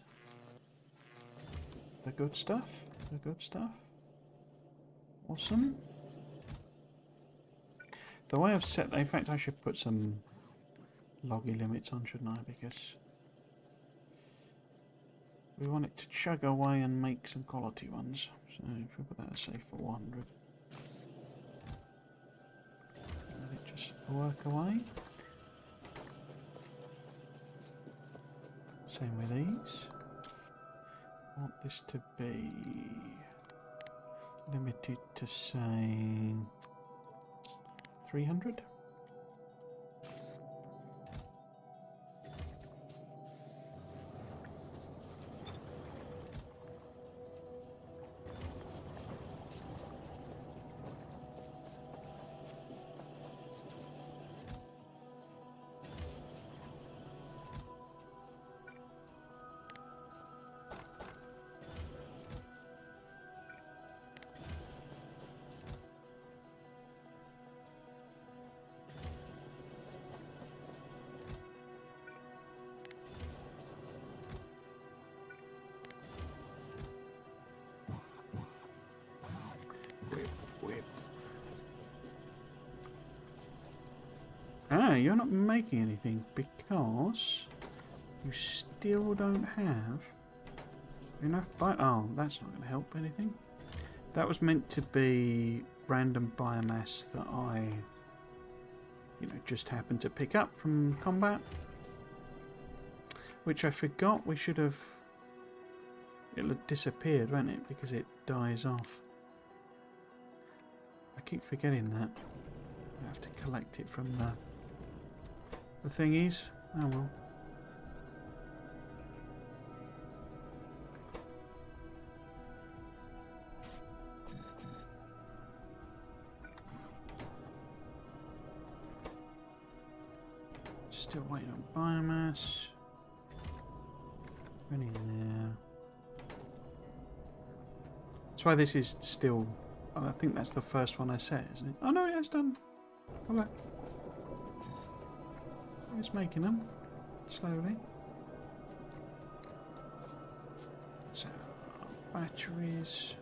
The good stuff. The good stuff. Awesome. The way I've set, in fact, I should put some loggy limits on, shouldn't I? Because we want it to chug away and make some quality ones. So if we put that, say, 400. Let it just work away. Same with these. I want this to be limited to, say, 300. Ah, you're not making anything because you still don't have enough oh, that's not going to help anything. That was meant to be random biomass that I, just happened to pick up from combat. Which I forgot we should have... It'll have disappeared, won't it? Because it dies off. I keep forgetting that. I have to collect it from the thingies. Oh well. Still waiting on biomass. Running there. That's why this is still... Oh, I think that's the first one I set, isn't it? Oh no, yeah, it's done. Okay. It's making them slowly. So batteries.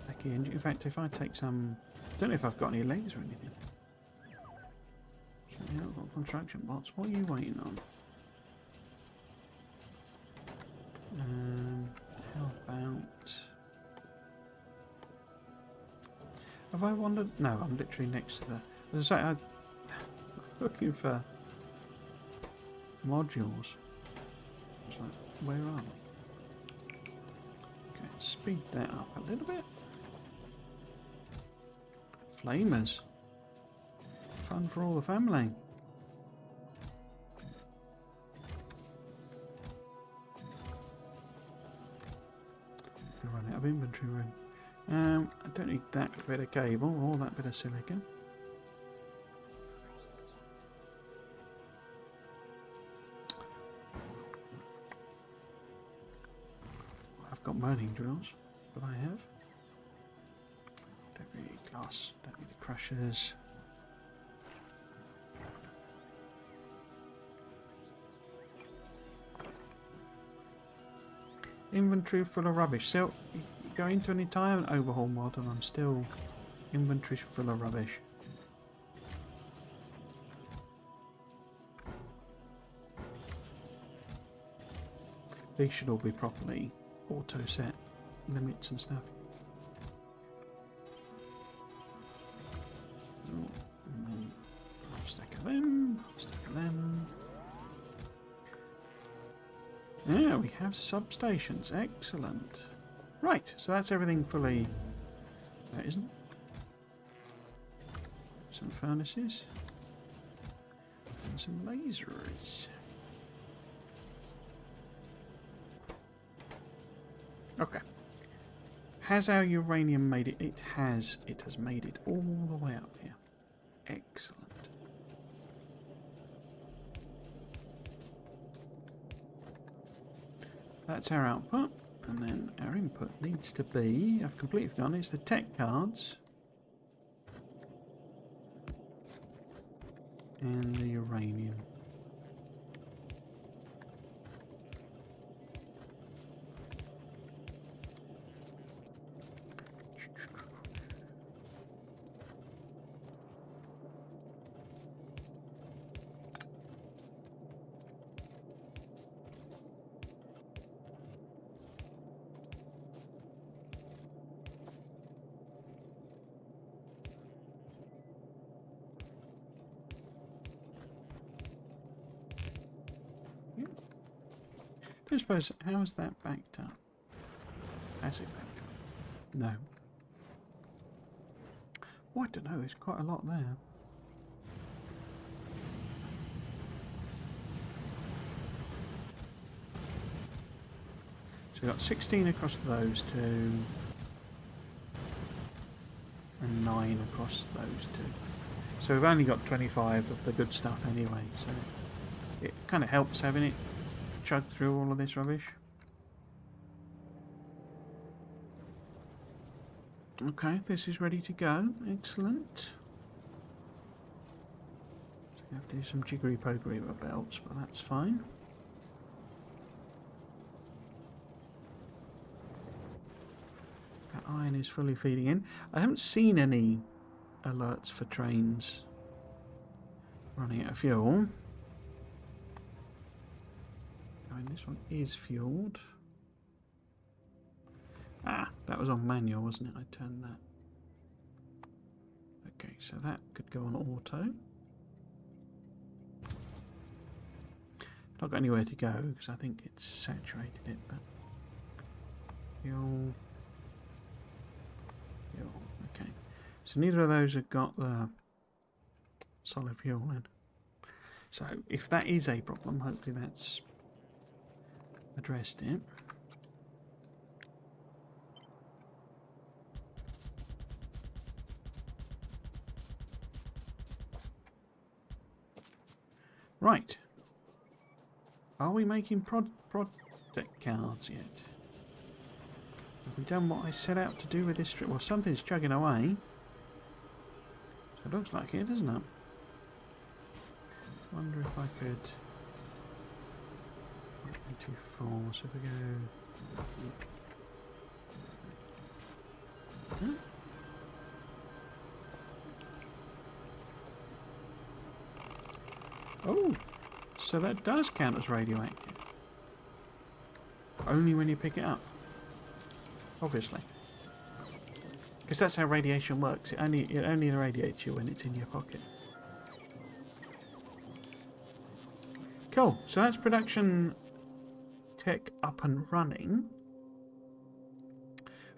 Back in. In fact, if I take some, I don't know if I've got any legs or anything. Yeah, I've got construction bots. What are you waiting on? How about? Have I wandered? No, I'm literally next to the. As I say, I'm looking for modules. It's like, where are they? Okay, speed that up a little bit. Flamers. Fun for all the family. We'll run out of inventory room. I don't need that bit of cable or that bit of silicon. I've got mining drills, but I have. Don't need glass, don't need the crushers. Inventory full of rubbish. Still, go into an entire overhaul mod and I'm still inventory full of rubbish. These should all be properly auto set limits and stuff. Oh, and then stack of them, stack of them. Yeah, we have substations. Excellent. Right, so that's everything fully... That isn't. Some furnaces. And some lasers. Okay. Has our uranium made it? It has. It has made it all the way up here. Excellent. That's our output. And then our input needs to be, I've completely forgotten, it's the tech cards. And the uranium. I suppose, how is that backed up? Has it backed up? No. Well, I don't know, there's quite a lot there. So we've got 16 across those two. And 9 across those two. So we've only got 25 of the good stuff anyway, so it kind of helps having it chug through all of this rubbish. Okay, this is ready to go. Excellent. So we have to do some jiggery pokery with our belts, but that's fine. That iron is fully feeding in. I haven't seen any alerts for trains running out of fuel. I mean, this one is fueled. Ah, that was on manual, wasn't it? I turned that. Okay, so that could go on auto. Not got anywhere to go because I think it's saturated it, but fuel. Fuel. Okay. So neither of those have got the solid fuel in. So if that is a problem, hopefully that's addressed it. Right. Are we making project cards yet? Have we done what I set out to do with this strip? Well, something's chugging away. So it looks like it, doesn't it? Wonder if I could... 24, so if we go... Huh? Oh, so that does count as radioactive. Only when you pick it up. Obviously. Because that's how radiation works. It only irradiates you when it's in your pocket. Cool. So that's production tech up and running.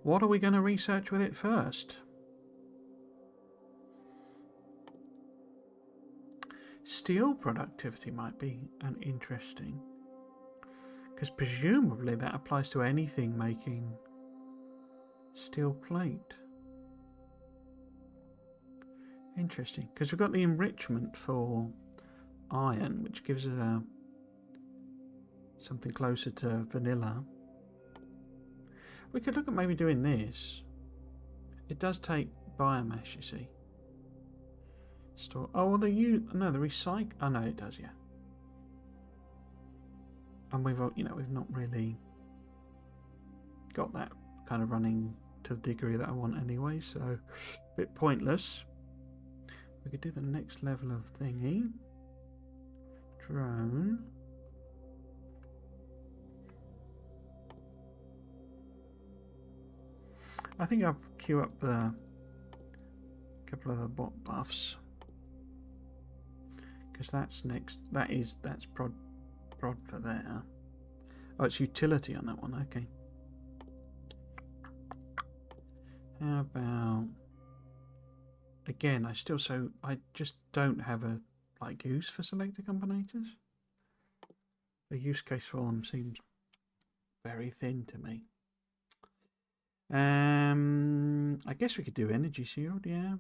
What are we going to research with it first? Steel productivity might be an interesting, because presumably that applies to anything making steel plate. Interesting, because we've got the enrichment for iron, which gives it a something closer to vanilla. We could look at maybe doing this. It does take biomass, you see. Store. Oh, well, the recycle. Oh no, it does, yeah. And we've not really got that kind of running to the degree that I want anyway, so a bit pointless. We could do the next level of thingy. Drone. I think I'll queue up the couple of the bot buffs, because that's next. That's prod for there. Oh, it's utility on that one. Okay. How about again? I just don't have a use for selector combinators. The use case for them seems very thin to me. I guess we could do energy shield, yeah.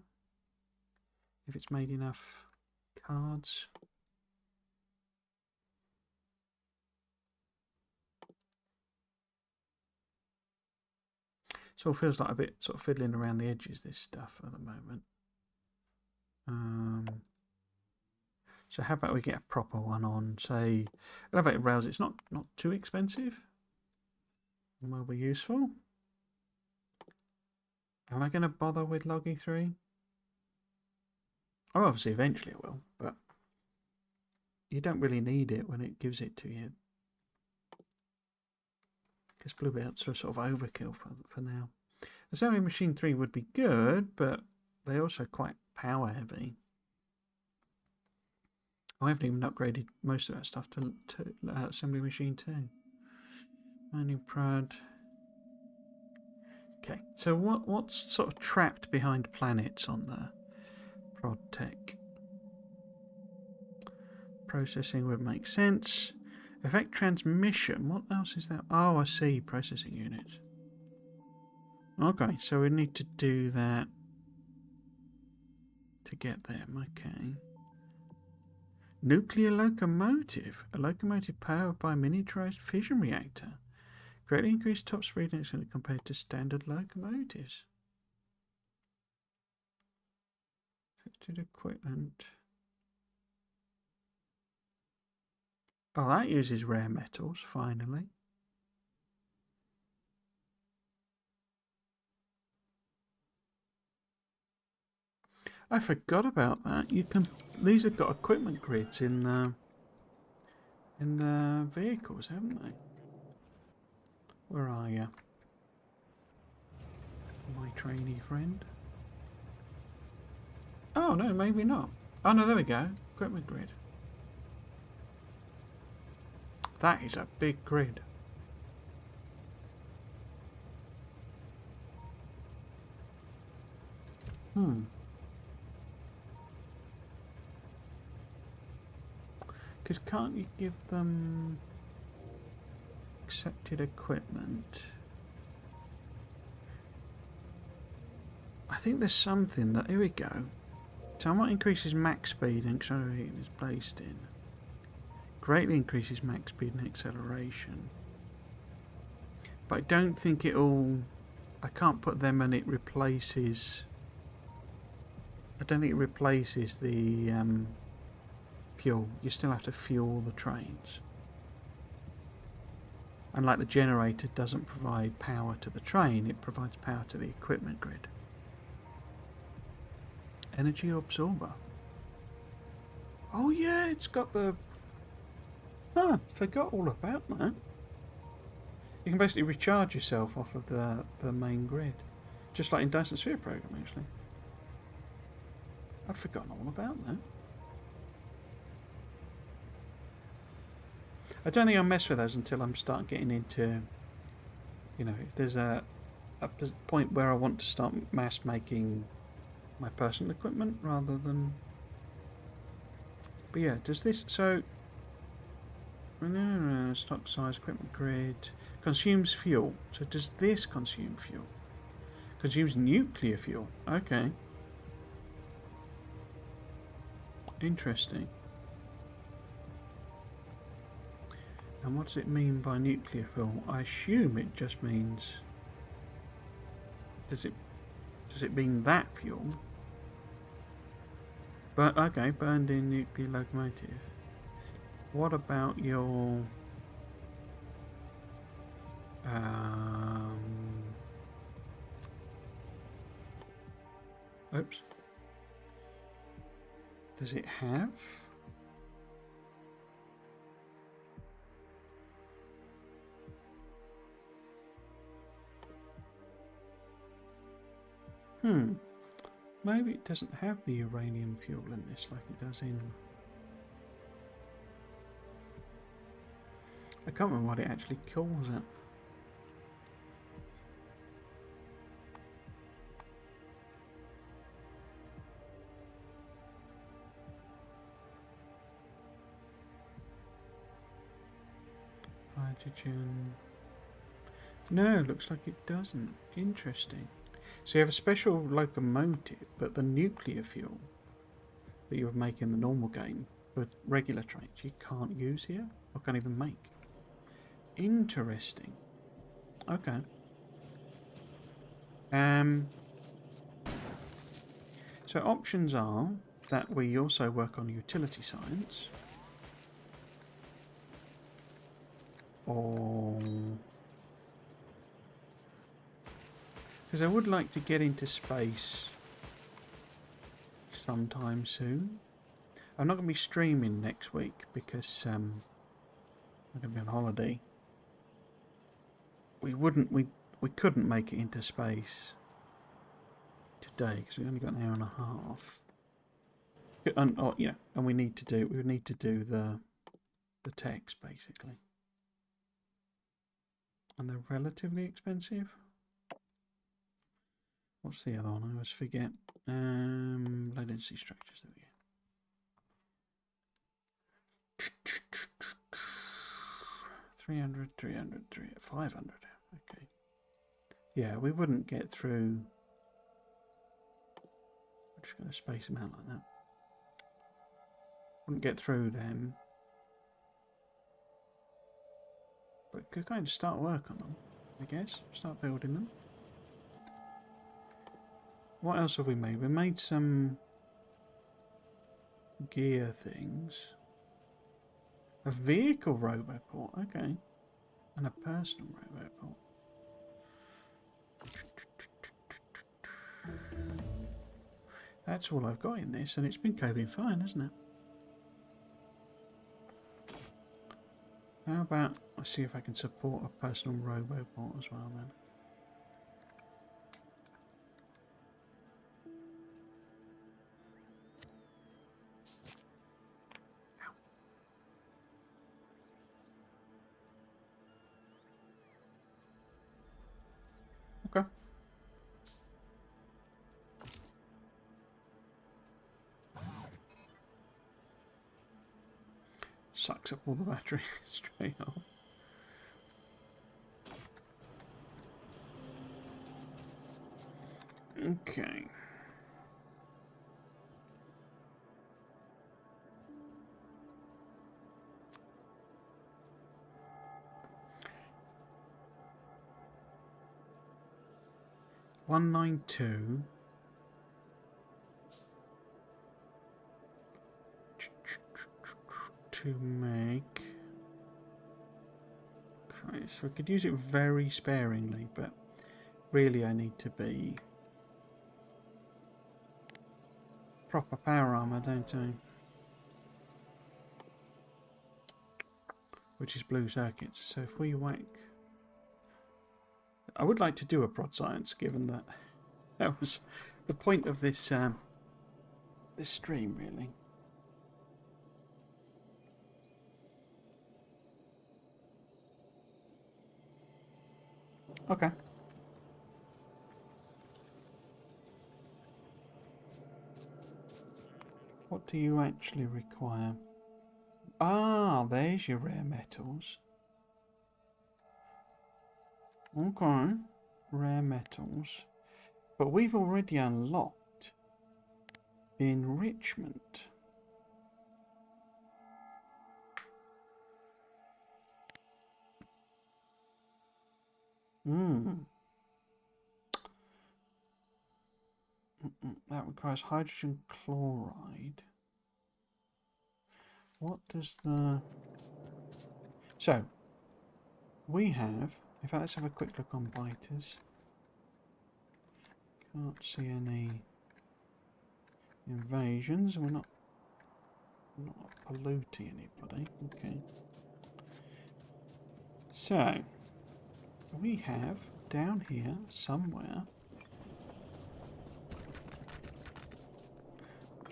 If it's made enough cards. So it feels like a bit sort of fiddling around the edges, this stuff at the moment. So how about we get a proper one on, say, elevated rails. It's not too expensive. It will be useful. Am I going to bother with Loggy 3? Oh, obviously, eventually I will, but you don't really need it when it gives it to you. Because Blue Belts are sort of overkill for now. Assembly Machine 3 would be good, but they're also quite power heavy. I haven't even upgraded most of that stuff to Assembly Machine 2. Mining Prod. Okay, so what's sort of trapped behind planets on the prod tech? Processing would make sense. Effect transmission, what else is that? Oh, I see, processing units. Okay, so we need to do that to get them, okay. Nuclear locomotive, a locomotive powered by a miniaturized fission reactor. Greatly increased top speed compared to standard locomotives. Fitted equipment. Oh, that uses rare metals, finally. I forgot about that. These have got equipment grids in the vehicles, haven't they? Where are you, my trainee friend? Oh no, maybe not. Oh no, there we go. Equipment grid. That is a big grid. Because can't you give them accepted equipment? I think there's something that... Here we go. Somewhat increases max speed and accelerating is placed in. Greatly increases max speed and acceleration. But I don't think it'll... I can't put them and it replaces... I don't think it replaces the fuel. You still have to fuel the trains. Unlike the generator doesn't provide power to the train, it provides power to the equipment grid. Energy absorber. Oh yeah, it's got the... Ah, forgot all about that. You can basically recharge yourself off of the main grid. Just like in Dyson Sphere program, actually. I'd forgotten all about that. I don't think I'll mess with those until I'm start getting into, you know, if there's a point where I want to start mass making my personal equipment rather than... But yeah, does this... So... Stock size, equipment grid... Consumes fuel. So does this consume fuel? Consumes nuclear fuel. Okay. Interesting. And what does it mean by nuclear fuel? I assume it just means... Does it mean that fuel? But okay, burned in nuclear locomotive. What about your Oops. Does it have? Maybe it doesn't have the uranium fuel in this like it does in... I can't remember what it actually calls it. Hydrogen... No, looks like it doesn't. Interesting. So you have a special locomotive, but the nuclear fuel that you would make in the normal game for regular trains you can't use here, or can't even make. Interesting. Okay. So options are that we also work on utility science, or... Because I would like to get into space sometime soon. I'm not going to be streaming next week because I'm going to be on holiday. We couldn't make it into space today because we only got an hour and a half. And and we would need to do the text basically, and they're relatively expensive. What's the other one? I always forget. Low density structures. There we go. 300, 500. Okay. Yeah, we wouldn't get through. I'm just going to space them out like that. Wouldn't get through them. But could kind of start work on them, I guess. Start building them. What else have we made? We made some gear things. A vehicle roboport, okay. And a personal roboport. That's all I've got in this, and it's been coping fine, hasn't it? How about I see if I can support a personal roboport as well then. Okay. Sucks up all the battery straight off. Okay. $192. To make. Okay, so I could use it very sparingly, but really I need to be proper power armor, don't I? Which is blue circuits. So if we whack, I would like to do a prod science, given that that was the point of this this stream, really. Okay. What do you actually require? Ah, there's your rare metals. Okay, rare metals. But we've already unlocked the enrichment. That requires hydrogen chloride. What does the... So, we have... In fact, let's have a quick look on biters. Can't see any... invasions. We're not polluting anybody. Okay. So we have down here somewhere.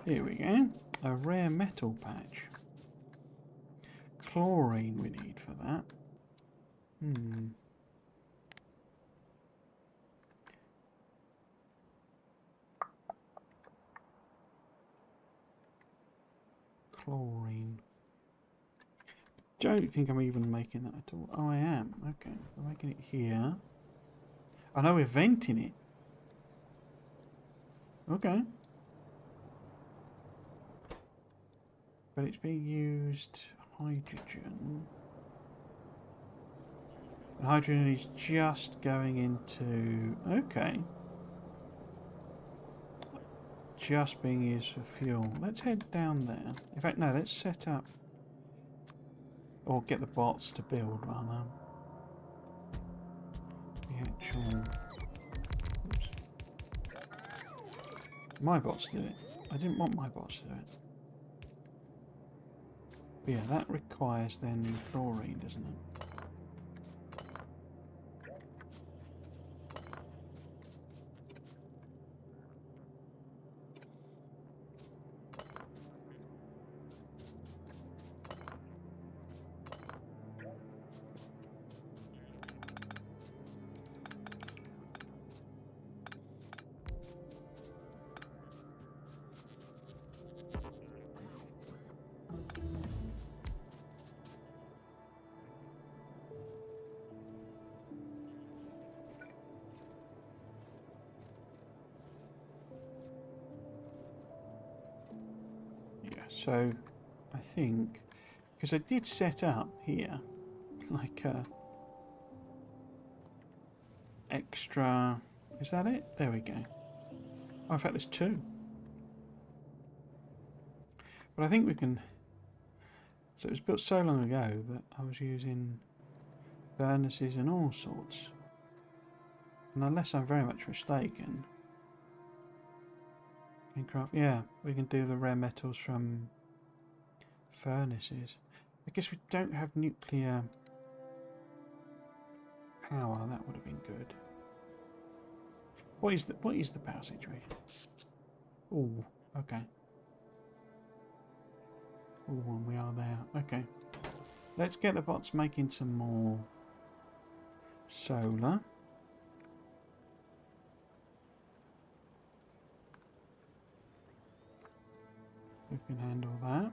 Here we go. A rare metal patch. Chlorine we need for that. Chlorine. Don't think I'm even making that at all. Oh, I am. Okay, we're making it here. I know we're venting it. Okay. But it's being used hydrogen. And hydrogen is just going into... Okay. Just being used for fuel. Let's head down there. In fact, no, let's set up... Or get the bots to build, rather. The actual... Oops. My bots did it. I didn't want my bots to do it. But yeah, that requires then chlorine, doesn't it? So, I think, because I did set up here, like extra, is that it? There we go. Oh, in fact there's two. But I think we can, so it was built so long ago that I was using furnaces and all sorts. And unless I'm very much mistaken, yeah, we can do the rare metals from furnaces. I guess we don't have nuclear power. That would have been good. What is the power situation? Oh, okay. Oh, and we are there. Okay. Let's get the bots making some more solar. We can handle that.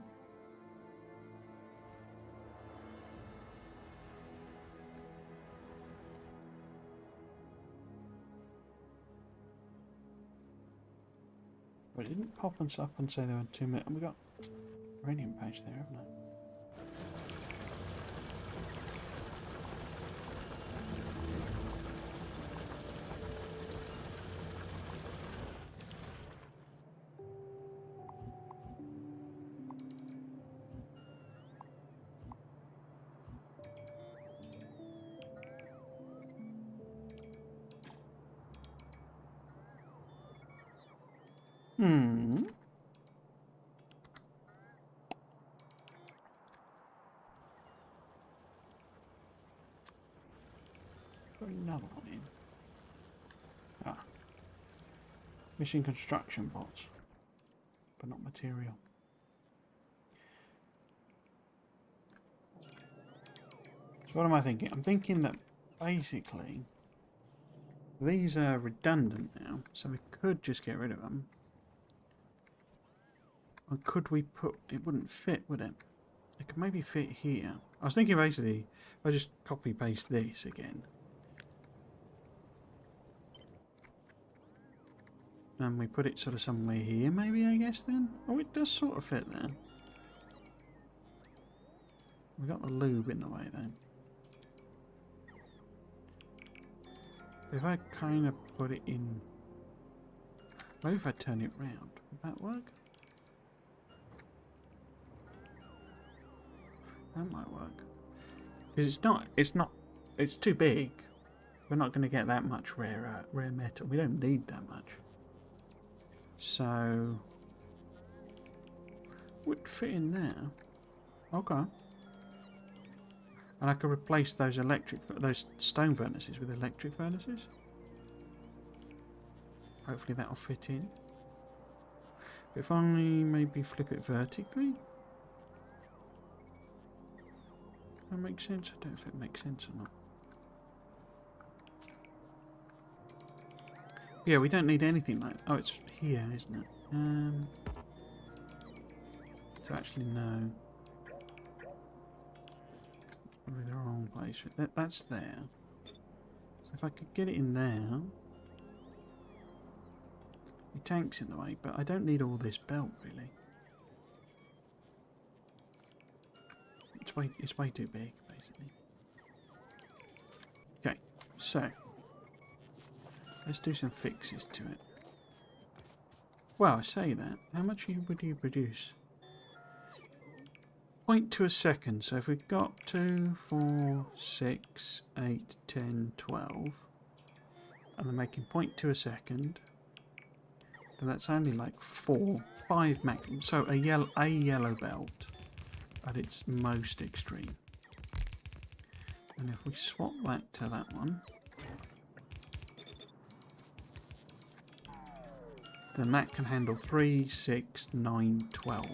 But it didn't pop us up and say there were 2 minutes. And we got uranium page there, haven't we? Got another one in. Ah. Missing construction bots. But not material. So what am I thinking? I'm thinking that basically these are redundant now, so we could just get rid of them. Or could we put... It wouldn't fit, would it? It could maybe fit here. I was thinking basically, if I just copy paste this again. And we put it sort of somewhere here, maybe, I guess, then? Oh, it does sort of fit there. We got the lube in the way, then. If I kind of put it in... Maybe if I turn it round, would that work? That might work. Because it's too big. We're not going to get that much rare metal. We don't need that much. So, would fit in there. Okay. And I could replace those stone furnaces with electric furnaces. Hopefully that'll fit in. If I maybe flip it vertically. Does that make sense? I don't know if it makes sense or not. Yeah, we don't need anything like... Oh, it's here, isn't it? So actually, no. Probably the wrong place. That's there. So if I could get it in there... The tank's in the way, but I don't need all this belt, really. It's way too big, basically. Okay, so... Let's do some fixes to it. Well, I say that. How much would you produce? 0.2 a second. So if we've got 2, 4, 6, 8, 10, 12, and they're making 0.2 a second, then that's only like 5 maximum. So a yellow belt at its most extreme. And if we swap that to that one, then that can handle 3, 6, 9, 12.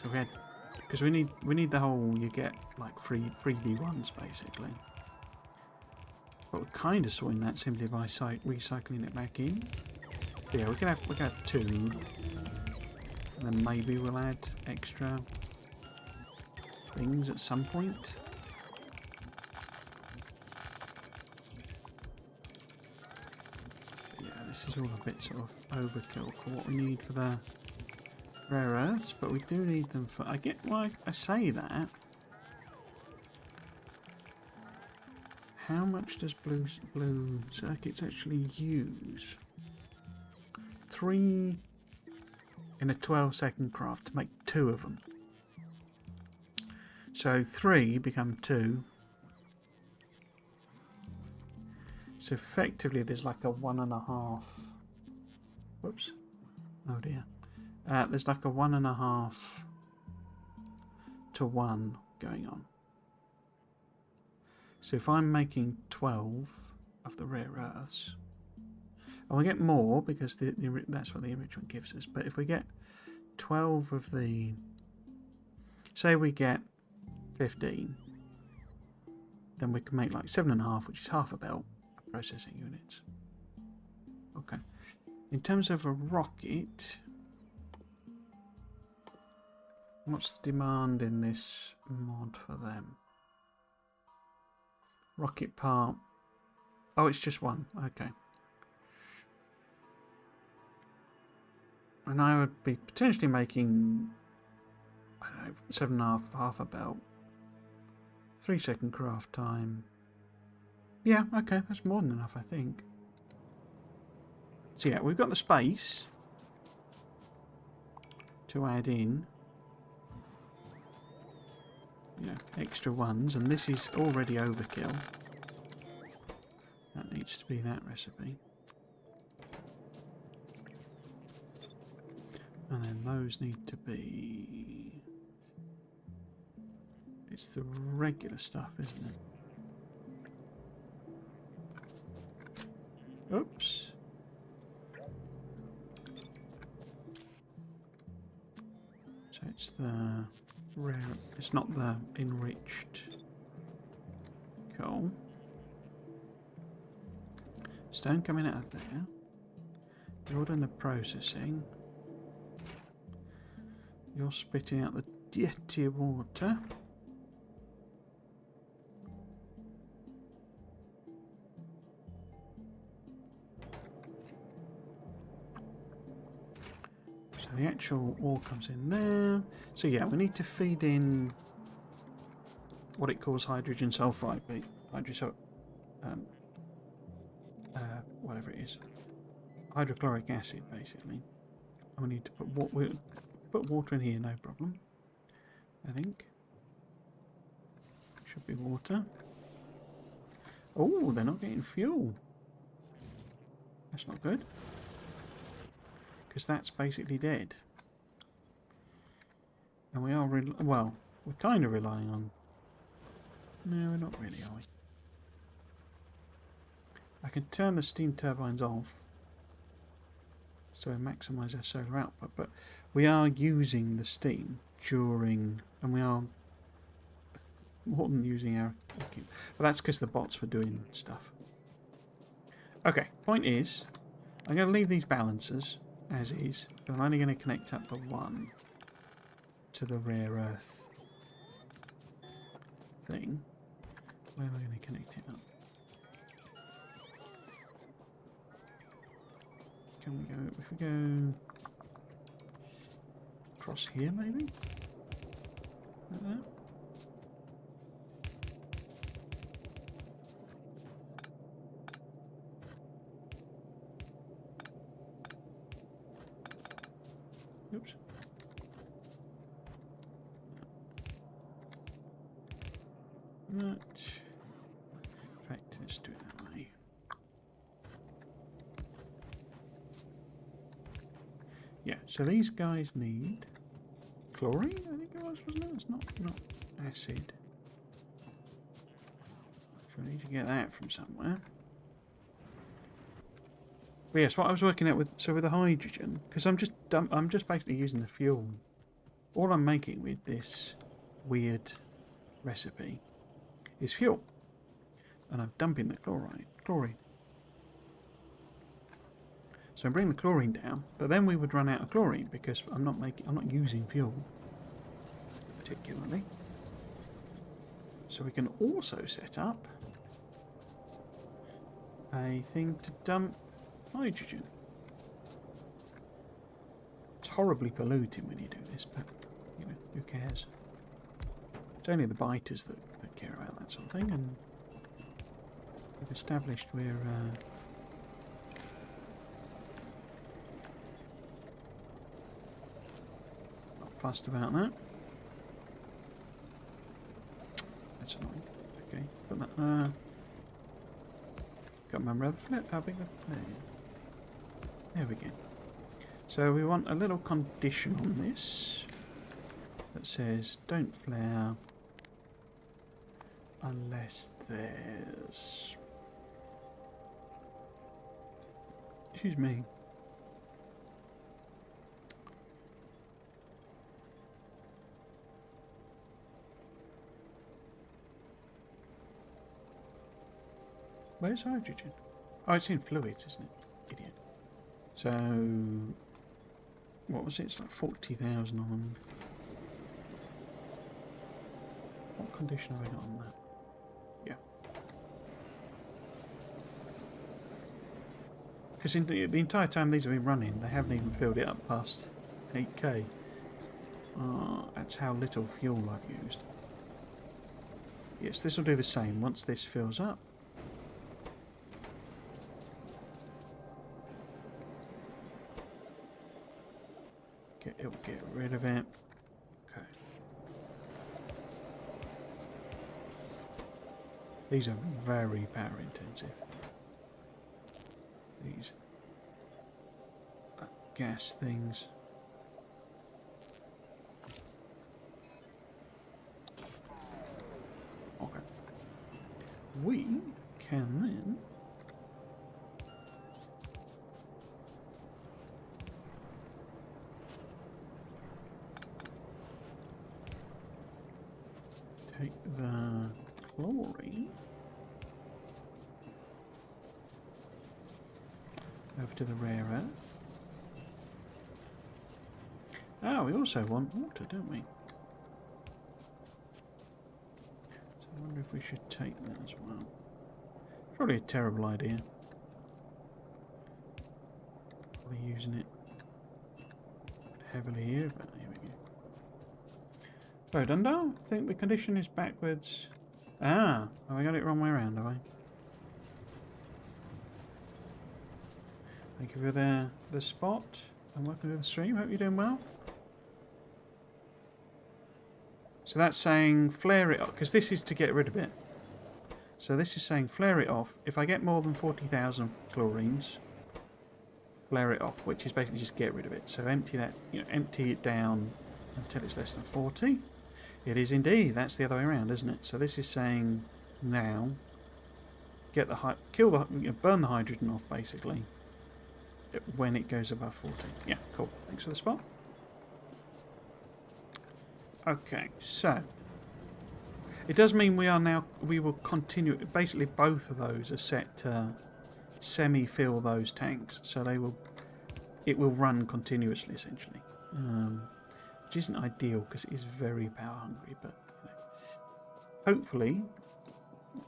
So we had, because we need the whole, you get like freebie ones basically. But we're kind of sorting that simply by recycling it back in. But yeah, we're gonna have 2, and then maybe we'll add extra things at some point. This is all a bit sort of overkill for what we need for the rare earths, but we do need them for... I get why I say that. How much does blue circuits actually use? 3 in a 12-second craft to make 2 of them. So 3 become 2. So effectively there's like a 1.5... Whoops. Oh dear. There's like a 1.5 to 1 going on. So if I'm making 12 of the rare earths, and we get more because that's what the enrichment gives us, but if we get 12 of the... Say we get 15, then we can make like 7.5, which is half a belt. Processing units. Okay. In terms of a rocket, what's the demand in this mod for them? Rocket part. Oh, it's just 1. Okay. And I would be potentially making, I don't know, 7.5, half a belt. 3-second craft time. Yeah, okay, that's more than enough, I think. So yeah, we've got the space to add in, you know, extra ones, and this is already overkill. That needs to be that recipe. And then those need to be... It's the regular stuff, isn't it? Oops. So it's the rare, it's not the enriched. Cool. Stone coming out of there. You're doing the processing. You're spitting out the dirty water. The actual ore comes in there. So yeah, we need to feed in what it calls hydrogen sulfide, whatever it is, hydrochloric acid, basically. And we need to put water in here, no problem. I think should be water. Oh, they're not getting fuel. That's not good. because that's basically dead. And we are, well, we're kind of relying on... No, we're not really, are we? I can turn the steam turbines off so we maximise our solar output, but we are using the steam during, and we are more than using our... But that's because the bots were doing stuff. Okay, point is, I'm going to leave these balancers as is, but I'm only going to connect up the one to the rare earth thing. Where am I going to connect it up? Can we go, if we go across here maybe? Like that? Oops. That. In fact, let's do it that way. Yeah, so these guys need chlorine, I think it was, wasn't it? It's not acid. So I need to get that from somewhere. But yes, what I was working out with, so with the hydrogen, because I'm just basically using the fuel. All I'm making with this weird recipe is fuel, and I'm dumping the chlorine. So I bring the chlorine down, but then we would run out of chlorine because I'm not using fuel particularly. So we can also set up a thing to dump hydrogen. It's horribly polluting when you do this, but you know, who cares? It's only the biters that care about that sort of thing, and we've established we're not fussed about that. That's annoying. Okay, put that. Can't remember the flip. How big the flip? There we go. So we want a little condition on this that says don't flare unless there's... Excuse me. Where's hydrogen? Oh, it's in fluids, isn't it? Idiot. So, what was it? It's like 40,000 on. What condition have I got on that? Yeah. Because in the entire time these have been running, they haven't even filled it up past 8k. That's how little fuel I've used. Yes, this will do the same once this fills up. It'll get rid of it. Okay. These are very power intensive. These gas things. Okay. We can then take the chlorine over to the rare earth. Oh, we also want water, don't we? So I wonder if we should take that as well. Probably a terrible idea. Probably using it heavily here, but here we go. Oh, Dundal? I think the condition is backwards. Ah, have I got it wrong way around, have I? Thank you for the spot. And welcome to the stream. Hope you're doing well. So that's saying flare it off, because this is to get rid of it. So this is saying flare it off. If I get more than 40,000 chlorines, blare it off, which is basically just get rid of it. So empty that, empty it down until it's less than 40. It is indeed. That's the other way around, isn't it? So this is saying now, get the burn the hydrogen off basically when it goes above 40. Yeah, cool. Thanks for the spot. Okay, so it does mean we will continue. Basically, both of those are set to semi-fill those tanks, so it will run continuously essentially, which isn't ideal because it is very power hungry. But hopefully,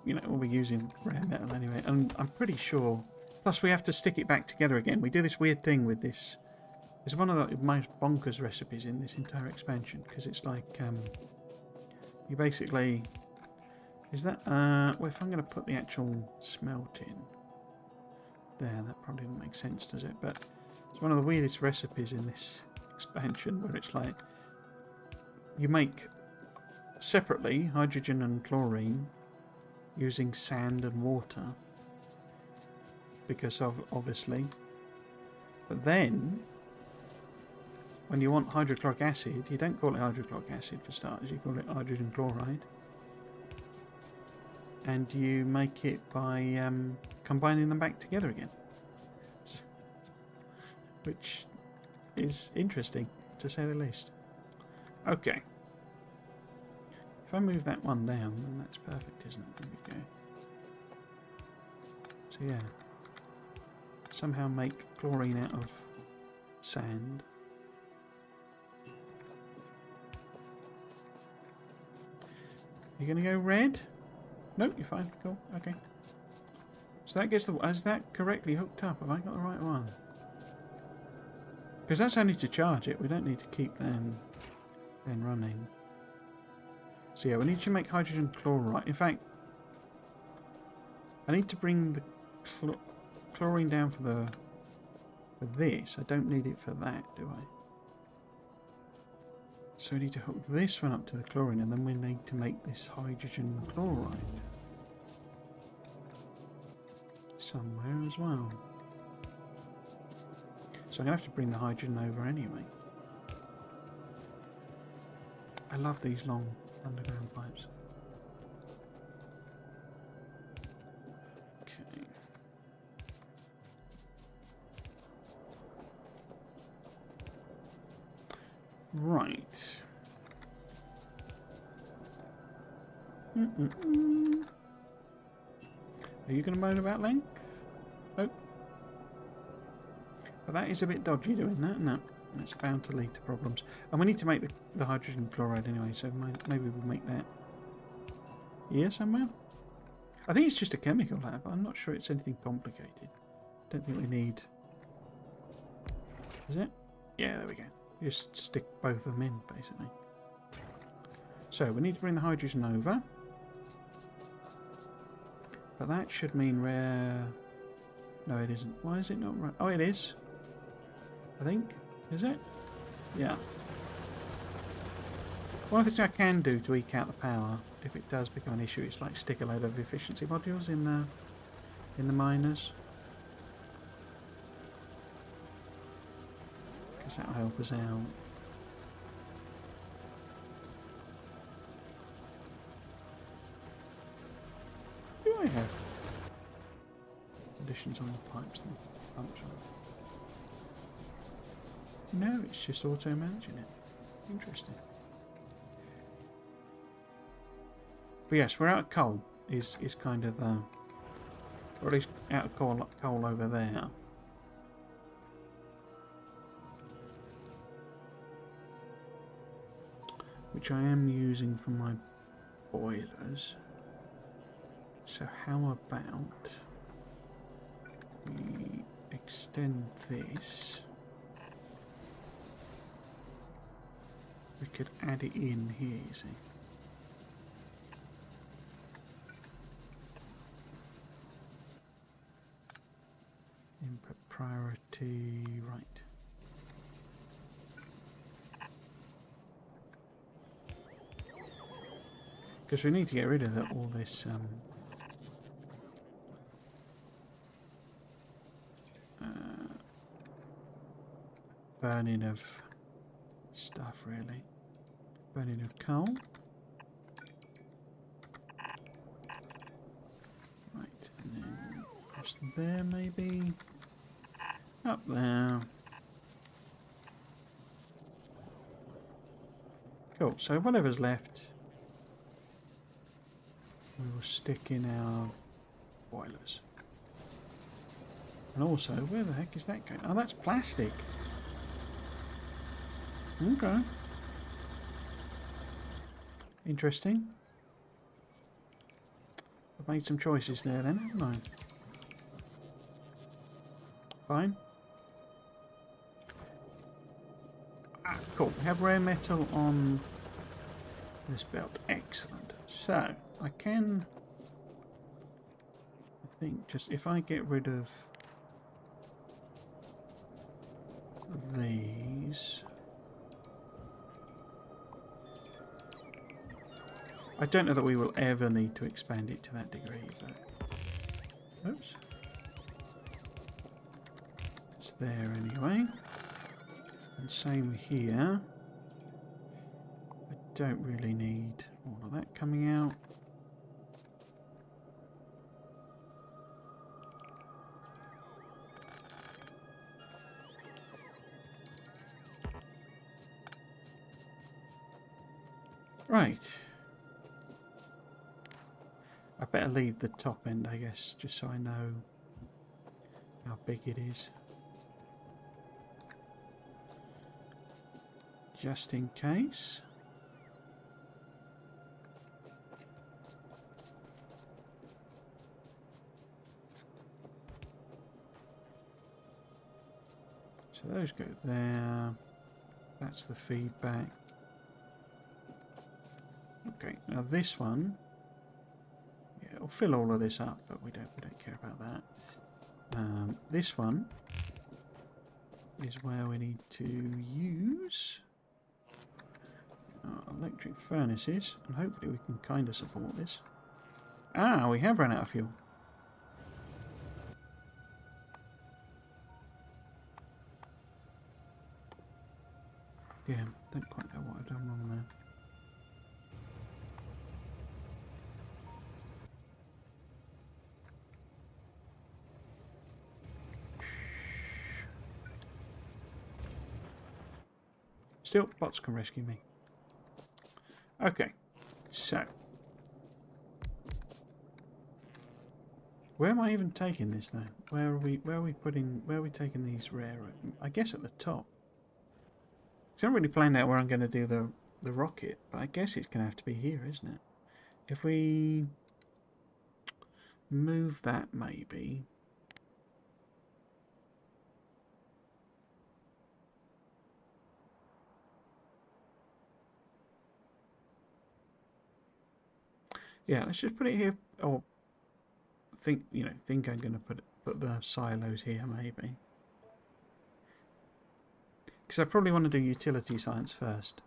we'll be using rare metal anyway, and I'm pretty sure. Plus, we have to stick it back together again. We do this weird thing with this. It's one of the most bonkers recipes in this entire expansion because it's like you basically is that well, if I'm going to put the actual smelt in there, that probably doesn't make sense, does it? But it's one of the weirdest recipes in this expansion where it's like you make separately hydrogen and chlorine using sand and water because of obviously, but then when you want hydrochloric acid, you don't call it hydrochloric acid for starters, you call it hydrogen chloride. And you make it by combining them back together again. Which is interesting, to say the least. Okay. If I move that one down, then that's perfect, isn't it? There we go. So yeah. Somehow make chlorine out of sand. You're going to go red? Nope, you're fine. Cool. Okay. So that gets is that correctly hooked up? Have I got the right one? Because that's only to charge it. We don't need to keep them then running. So yeah, we need to make hydrogen chloride. In fact, I need to bring the chlorine down for this. I don't need it for that, do I? So we need to hook this one up to the chlorine, and then we need to make this hydrogen chloride somewhere as well. So I'm going to have to bring the hydrogen over anyway. I love these long underground pipes. Okay. Right. Are you going to moan about length? Nope. But that is a bit dodgy doing that. No, that's bound to lead to problems. And we need to make the hydrogen chloride anyway, so maybe we'll make that here somewhere. I think it's just a chemical lab. I'm not sure it's anything complicated. Don't think we need... Is it? Yeah, there we go. Just stick both of them in, basically. So, we need to bring the hydrogen over. But that should mean rare... No, it isn't. Why is it not rare? Oh, it is. I think. Is it? Yeah. One of the things I can do to eke out the power, if it does become an issue, is like stick a load of efficiency modules in the miners. Because that'll help us out. Do I have additions on the pipes then? Function. No, it's just auto-managing it. Interesting. But yes, we're out of coal. Is kind of or at least out of coal over there. Which I am using for my boilers. So how about we extend this? We could add it in here, you see. Input priority, right. Because we need to get rid of all this burning of stuff, really. Burning of coal. Right, and then across there, maybe. Up there. Cool, so whatever's left, we will stick in our boilers. And also, where the heck is that going? Oh, that's plastic. Okay. Interesting. I've made some choices there then, haven't I? Fine. Ah, cool. We have rare metal on this belt. Excellent. So, I can... I think just if I get rid of these... I don't know that we will ever need to expand it to that degree, but... Oops. It's there anyway. And same here. I don't really need all of that coming out. Right. I better leave the top end, I guess, just so I know how big it is. Just in case. So those go there. That's the feedback. Okay, now this one, yeah, it'll fill all of this up, but we don't care about that. This one is where we need to use our electric furnaces, and hopefully we can kind of support this. Ah, we have run out of fuel. Yeah, don't quite know what I've done wrong there. Still, bots can rescue me. Okay, so where am I even taking this though? Where are we taking these rare? I guess at the top. I haven't really planned out where I'm going to do the rocket, but I guess it's going to have to be here, isn't it? If we move that, maybe. Yeah, let's just put it here. Or think I'm going to put the silos here, maybe. Because I probably want to do utility science first.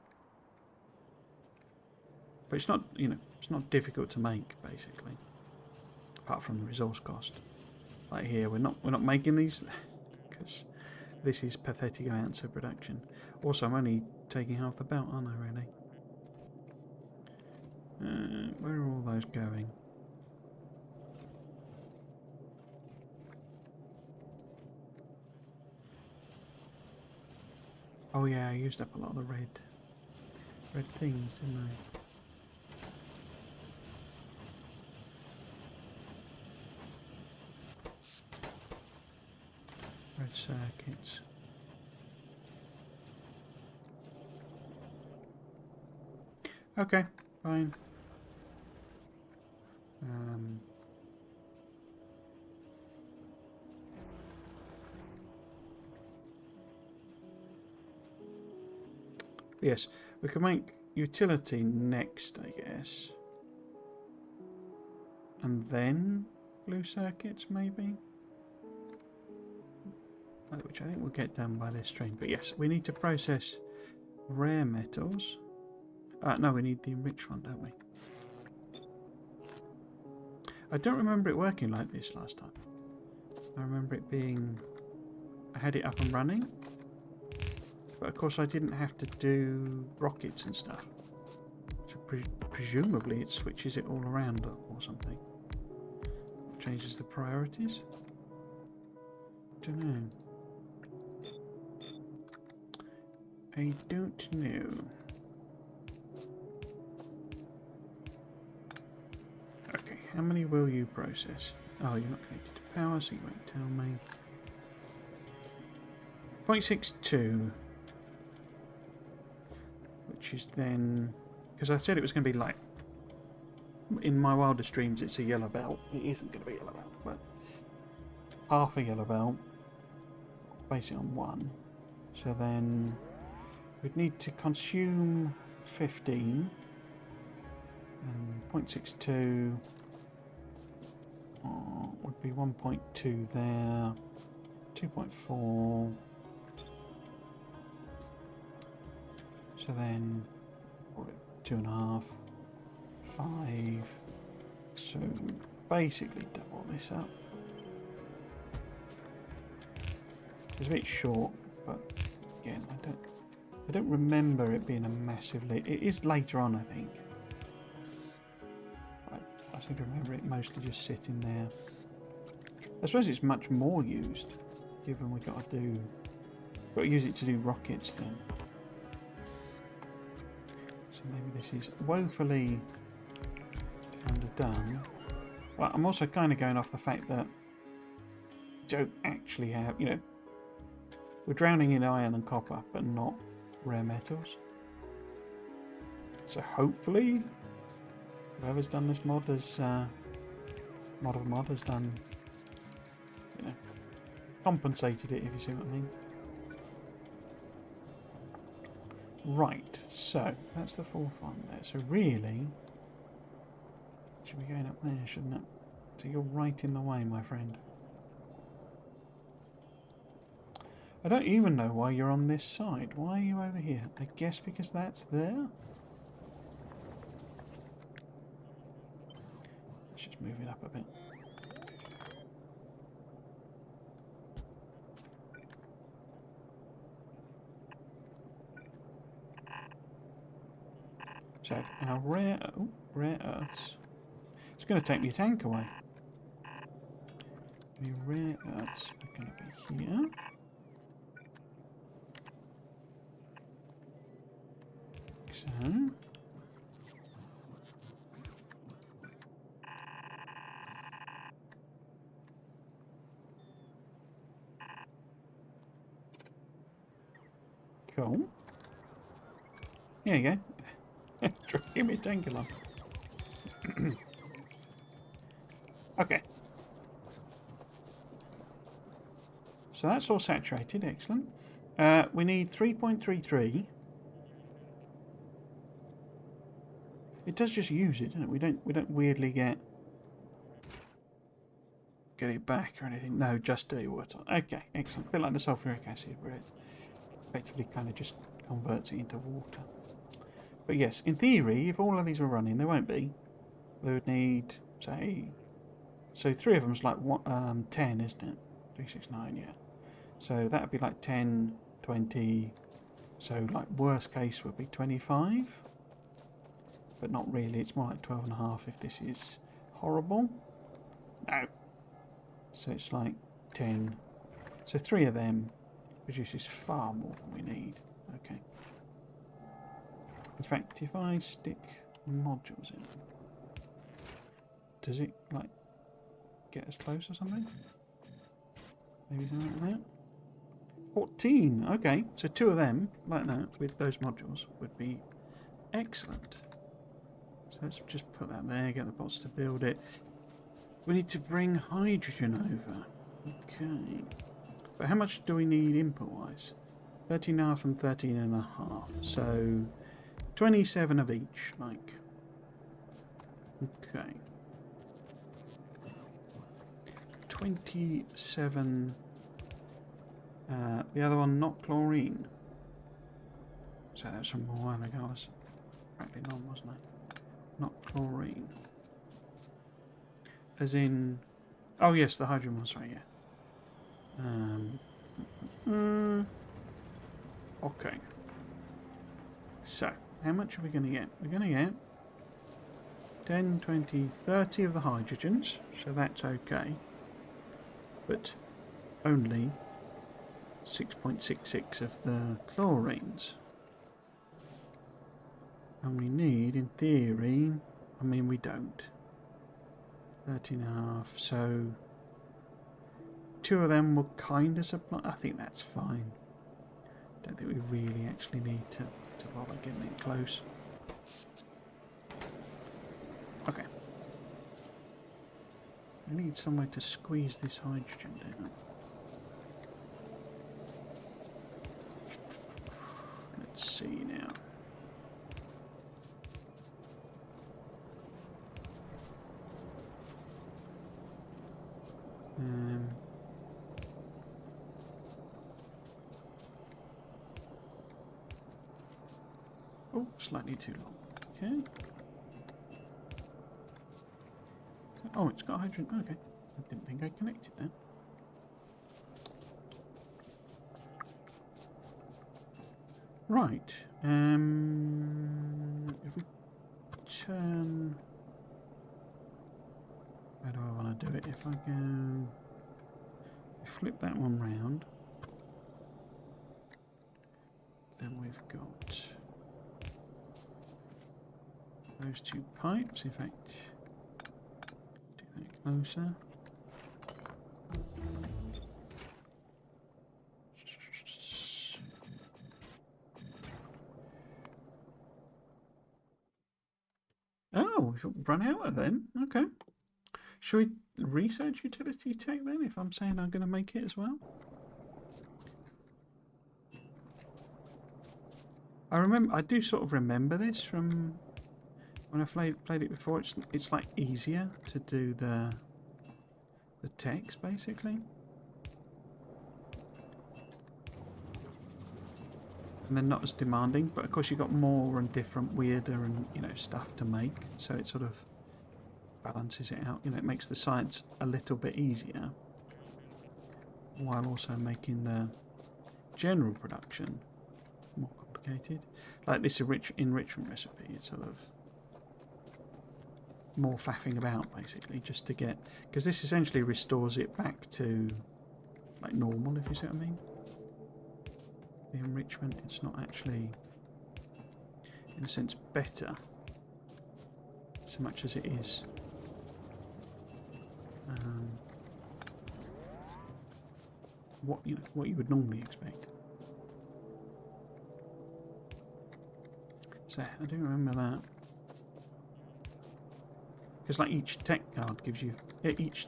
But it's not, it's not difficult to make, basically. Apart from the resource cost. Like here, we're not making these because this is pathetic amounts of production. Also, I'm only taking half the belt, aren't I, really? Where are all those going? Oh yeah, I used up a lot of the red things, didn't I? Red circuits. Okay, fine. Yes, we can make utility next, I guess. And then blue circuits, maybe? Which I think will get done by this stream. But yes, we need to process rare metals. No, we need the enriched one, don't we? I don't remember it working like this last time. I remember it being... I had it up and running. But of course I didn't have to do rockets and stuff. So presumably it switches it all around or something. Changes the priorities. Don't know. I don't know. Okay, how many will you process? Oh, you're not connected to power, so you won't tell me. 0.62. Which is then... Because I said it was going to be like... In my wildest dreams it's a yellow belt. It isn't going to be a yellow belt, but... Half a yellow belt. Base it on 1. So then... We'd need to consume 15. And 0.62... would be 1.2 there. 2.4... So then, 2.5, 5. So basically double this up. It's a bit short, but again, I don't remember it being a massive lead. It is later on, I think. I seem to remember it mostly just sitting there. I suppose it's much more used, given we've got to use it to do rockets then. So maybe this is woefully underdone. Well, I'm also kind of going off the fact that we don't actually have, you know, we're drowning in iron and copper, but not rare metals. So hopefully, whoever's done this mod has, mod of mod has done, you know, compensated it, if you see what I mean. Right, so that's the 4th one there. So really, should be going up there, shouldn't it? So you're right in the way, my friend. I don't even know why you're on this side. Why are you over here? I guess because that's there? Let's just move it up a bit. So our rare earths. It's going to take my tank away. The rare earths are going to be here. So. Cool. There you go. Give me a tank along. Okay. So that's all saturated. Excellent. We need 3.33. It does just use it, doesn't it? We don't weirdly get it back or anything. No, just dirty water. Okay, excellent. A bit like the sulfuric acid, where it effectively kind of just converts it into water. But yes, in theory, if all of these were running, they won't be. We would need, say, so 3 of them's like 10, isn't it? 3, 6, 9, yeah. So that would be like 10, 20. So like worst case would be 25. But not really. It's more like 12.5 if this is horrible. No. So it's like 10. So 3 of them produces far more than we need. Okay. In fact, if I stick modules in, does it like get us close or something? Maybe something like that. 14. Okay, so 2 of them like that with those modules would be excellent. So let's just put that there. Get the bots to build it. We need to bring hydrogen over. Okay. But how much do we need input-wise? 13.5 and 13.5. So 27 of each, like. Okay. 27. The other one, not chlorine. So that was from a while ago. I was practically on, wasn't I? Not chlorine. As in. Oh, yes, the hydrogen one, sorry, yeah. Okay. So, how much are we going to get? We're going to get 10, 20, 30 of the hydrogens, so that's okay. But only 6.66 of the chlorines. And we need, in theory, I mean we don't. 13.5, so 2 of them will kind of supply. I think that's fine. Don't think we really actually need to bother getting it close. Okay. We need somewhere to squeeze this hydrogen down. Let's see now. Oh, slightly too long. Okay. Oh, it's got hydrogen. Okay. I didn't think I connected that. Right. If we turn... Where do I want to do it? If I go... Flip that one round. Then we've got those 2 pipes. In fact, do that closer. Oh, we've run out of them. Okay. Should we research utility tech then, if I'm saying I'm going to make it as well? I do sort of remember this from when I played it before. It's like easier to do the text basically, and they're not as demanding. But of course you've got more and different, weirder and stuff to make, so it sort of balances it out. It makes the science a little bit easier, while also making the general production more complicated. Like this enrichment recipe, it's sort of more faffing about basically, just to get, because this essentially restores it back to like normal, if you see what I mean. The enrichment, it's not actually in a sense better so much as it is what you would normally expect. So I do remember that, because like each tech card gives you, each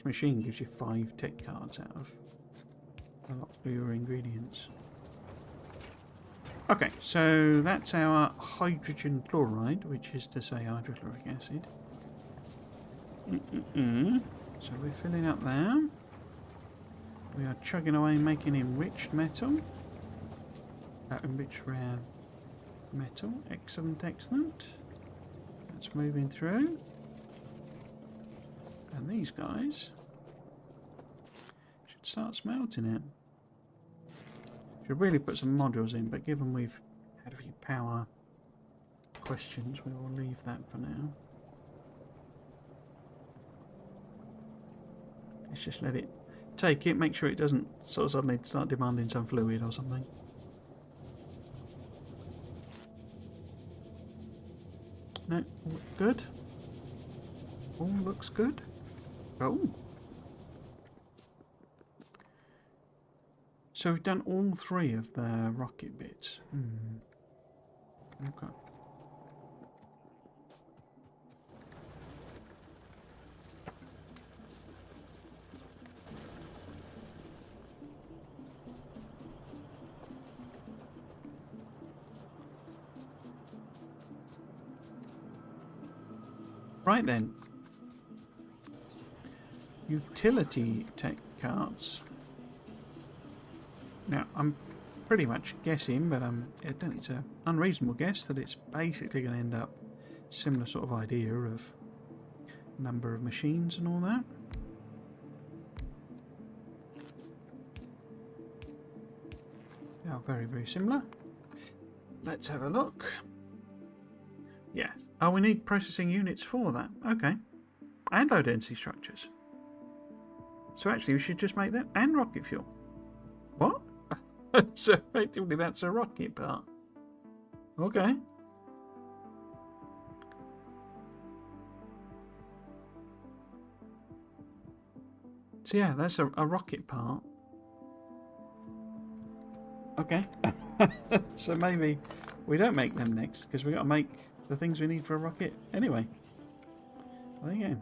machine gives you 5 tech cards out of a lot fewer ingredients. Okay, so that's our hydrogen chloride, which is to say hydrochloric acid. So we're filling up there. We are chugging away, making enriched metal. Enriched rare metal. Excellent, excellent. That's moving through. And these guys should start smelting it. Should really put some modules in, but given we've had a few power questions, we will leave that for now. Let's just let it take it, make sure it doesn't sort of suddenly start demanding some fluid or something. No, all looks good. All looks good. Oh. So we've done all 3 of the rocket bits. Okay. Right then. Utility tech cards. Now, I'm pretty much guessing, but I don't think it's an unreasonable guess, that it's basically going to end up similar sort of idea of number of machines and all that. They are very, very similar. Let's have a look. Yeah. Oh, we need processing units for that. Okay. And low density structures. So actually we should just make them and rocket fuel. What? So effectively that's a rocket part. Okay. So yeah, that's a rocket part. Okay. So maybe we don't make them next because we got to make the things we need for a rocket anyway. There you go.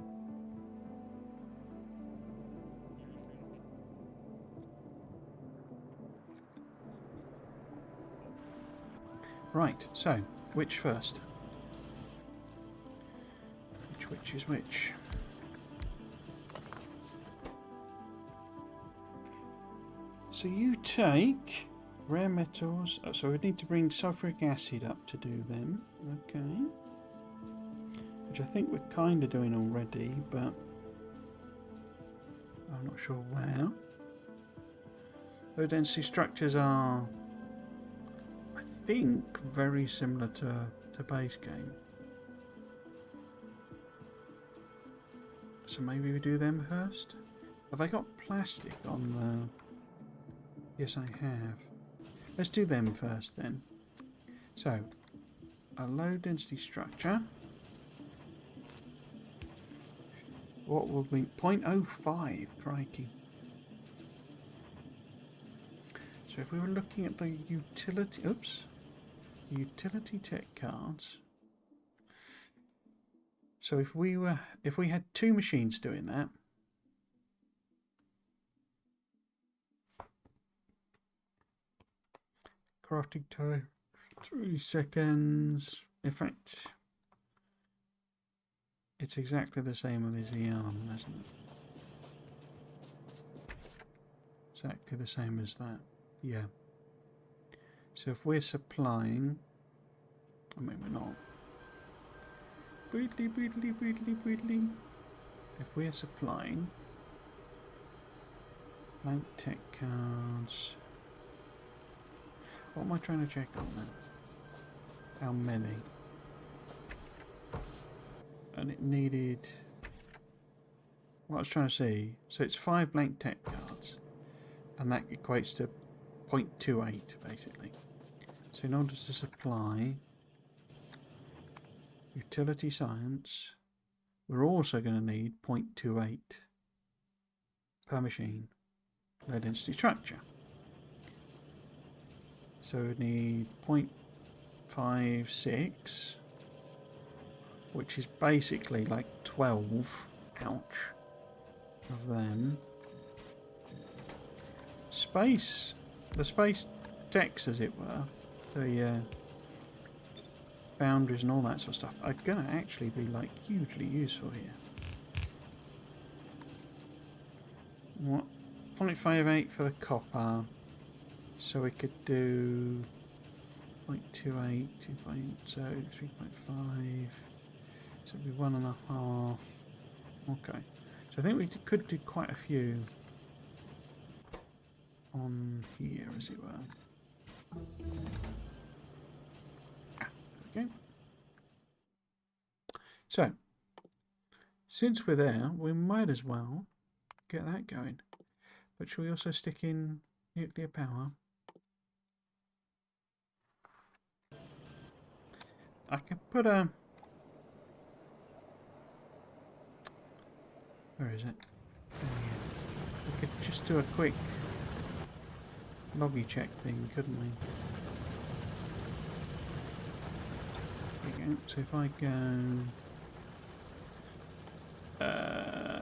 Right, so which first? Which is which? So you take rare metals. Oh, so we need to bring sulfuric acid up to do them. Okay. Which I think we're kind of doing already, but I'm not sure where. Low density structures are, I think, very similar to base game. So maybe we do them first? Have I got plastic on the... Yes, I have. Let's do them first then. So, a low density structure. What will be 0.05? Crikey. So if we were looking at the utility... Oops. Utility tech cards. So if we had two machines doing that, crafting time 3 seconds. In fact, it's exactly the same as the arm, isn't it? Exactly the same as that. Yeah. So if we're supplying, I mean we're not. Breedly. If we're supplying blank tech cards, what am I trying to check on then? How many? And it needed, what I was trying to see, so it's 5 blank tech cards, and that equates to 0.28 basically. So in order to supply utility science, we're also going to need 0.28 per machine low density structure. So we need 0.56, which is basically like 12, ouch, of them. Space, the space decks as it were, the boundaries and all that sort of stuff are going to actually be like hugely useful here. What? 0.58 for the copper, so we could do 0.28, 2.0, 3.5, so it'd be 1.5. Okay, so I think we could do quite a few on here, as it were. Okay. So, since we're there, we might as well get that going. But should we also stick in nuclear power? I can put a... Where is it? We could just do a quick loggy check thing, couldn't we? There you go. So if I go...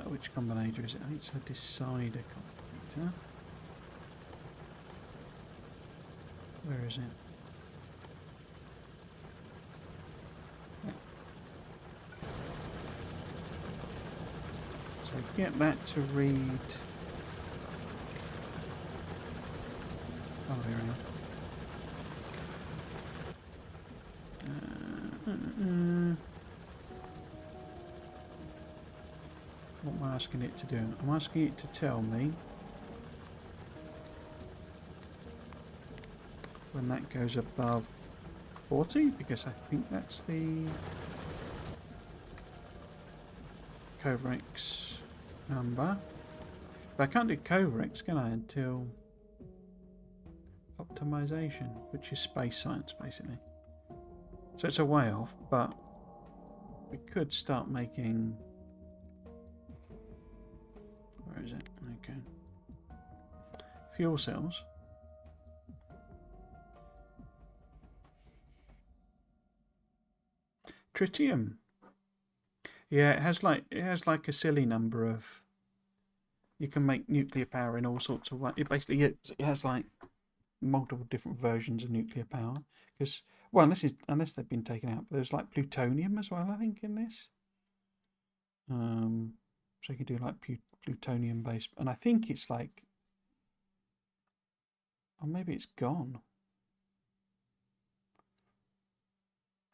which combinator is it? I think it's a decider combinator. Where is it? Yeah. So get that to read... Other way around. What am I asking it to do? I'm asking it to tell me when that goes above 40, because I think that's the Covrex number. But I can't do Covrex, can I, until optimization, which is space science, basically. So it's a way off, but we could start making... Where is it? Okay. Fuel cells. Tritium. Yeah, it has like a silly number of... You can make nuclear power in all sorts of ways. It basically it has like multiple different versions of nuclear power. Because, well, unless they've been taken out, but there's like plutonium as well, I think, in this. So you can do like plutonium based, and I think it's like, or maybe it's gone.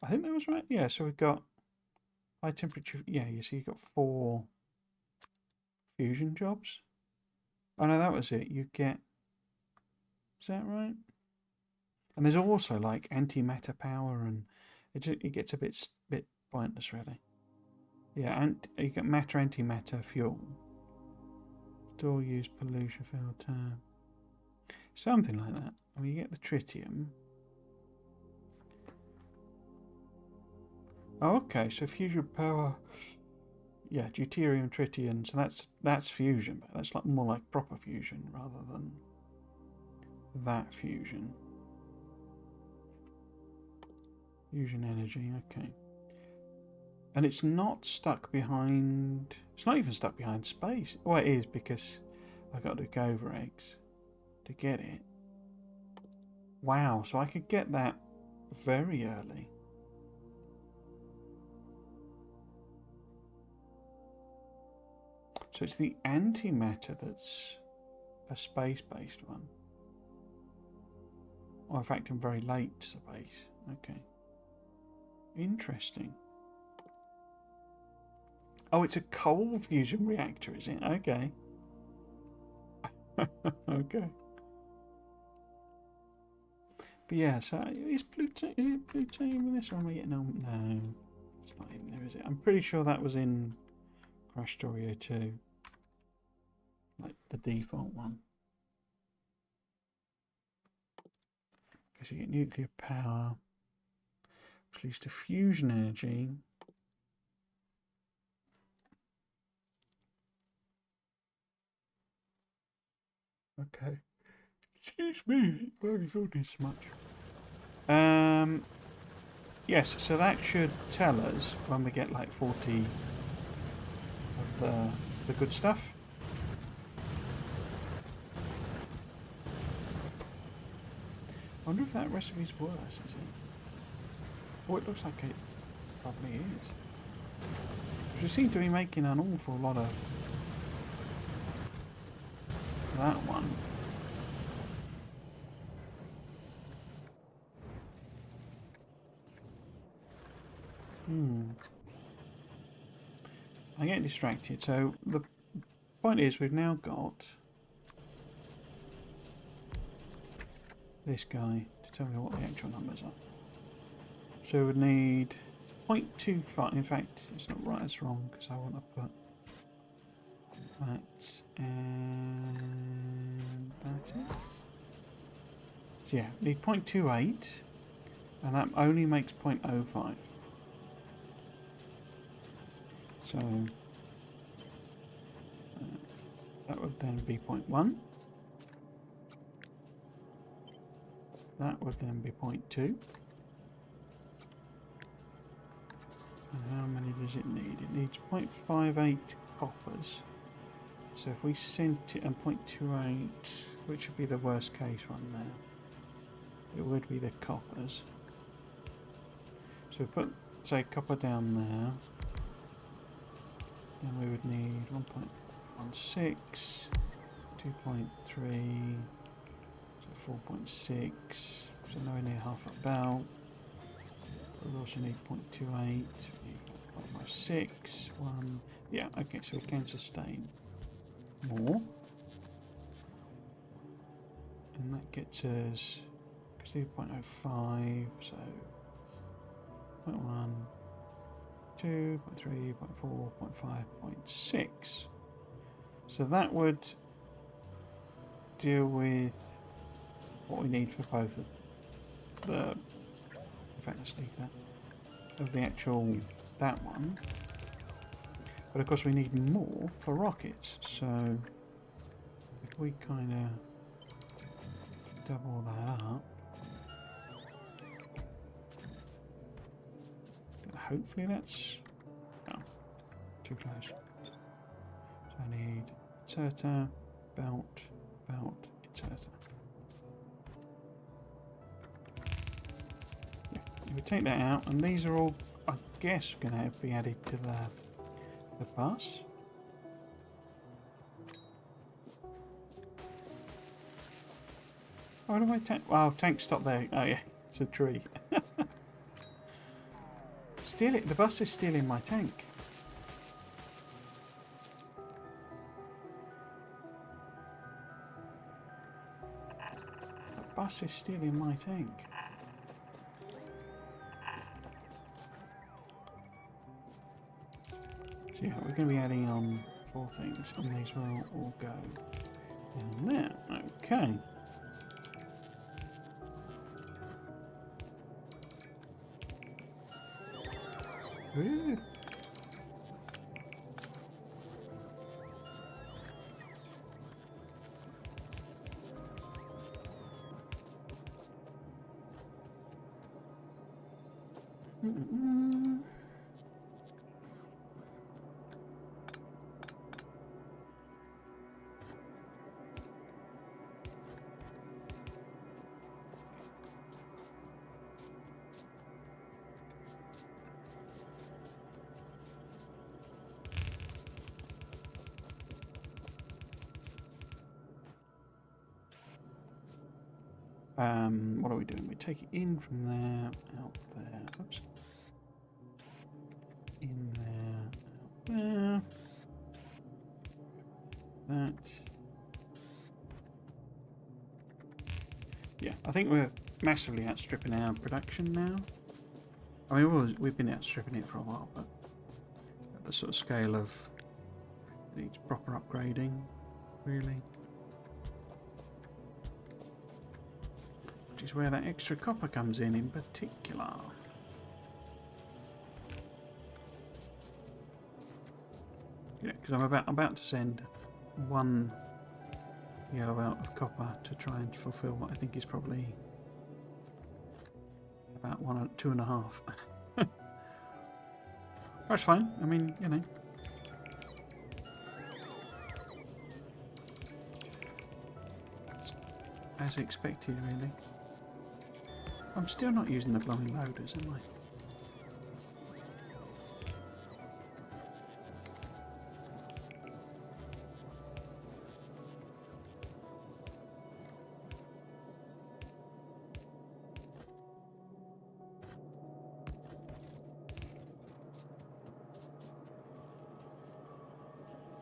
I think that was right. Yeah, so we've got high temperature. Yeah, you see, you've got 4 fusion jobs. Oh no, that was it. You get. Is that right? And there's also like antimatter power, and it gets a bit pointless, really. Yeah, and you get matter antimatter fuel. Store use pollution filter. Something like that. I mean, you get the tritium. Oh, okay. So fusion power. Yeah, deuterium, tritium. So that's fusion, but that's like more like proper fusion rather than that fusion. Fusion energy. Okay. And it's not stuck behind... It's not even stuck behind space. Well, it is, because I got to go over eggs to get it. Wow, so I could get that very early. So it's the antimatter that's a space-based one. Or in fact, in very late space. Okay. Interesting. Oh, it's a coal fusion reactor, is it? Okay. Okay. But yeah, so is it plutonium in this, or am I getting on? No, it's not in there, is it? I'm pretty sure that was in Krastorio 2. Like the default one. Because you get nuclear power, which leads to fusion energy. Okay. Excuse me, I haven't thought this much. Yes, so that should tell us when we get like 40 of the good stuff. I wonder if that recipe's worse, is it? Oh, it looks like it probably is. Because we seem to be making an awful lot of that one. I get distracted. So the point is, we've now got this guy to tell me what the actual numbers are. So we would need 0.25. In fact, it's not right, it's wrong, because I want to put that and that in. So yeah, need 0.28, and that only makes 0.05. So that would then be 0.1. That would then be 0.2. And how many does it need? It needs 0.58 coppers. So if we sent it at 0.28, which would be the worst case one there? It would be the coppers. So we put, say, copper down there. Then we would need 1.16, 2.3, so 4.6, so nowhere near half a bell. We also need 0.28, 0.56, 1. Yeah, okay, so we can sustain more. And that gets us, 0.05, so 0.1, 2, 0.3, 0.4, 0.5, 0.6. So that would deal with what we need for both of the, in fact let's leave that, of the actual, that one. But of course we need more for rockets, so if we kind of double that up, hopefully that's, oh, too close. So I need inserter, belt, inserter. Yeah, if we take that out, and these are all, I guess, going to be added to the bus. Why do I tank? Oh, tank stop there. Oh yeah, it's a tree. Steal it. The bus is stealing my tank. The bus is stealing my tank. So yeah, we're going to be adding on 4 things, and these will all go in there. Okay. Ooh. What are we doing? We take it in from there, out there. Oops. In there, out there. That. Yeah, I think we're massively outstripping our production now. I mean, we've been outstripping it for a while, but at the sort of scale of it needs proper upgrading, really. Which is where that extra copper comes in particular. Yeah, because I'm about to send 1 yellow out of copper to try and fulfill what I think is probably about 1 or 2.5. That's fine. I mean, you know. As expected, really. I'm still not using the glowing loaders, am I?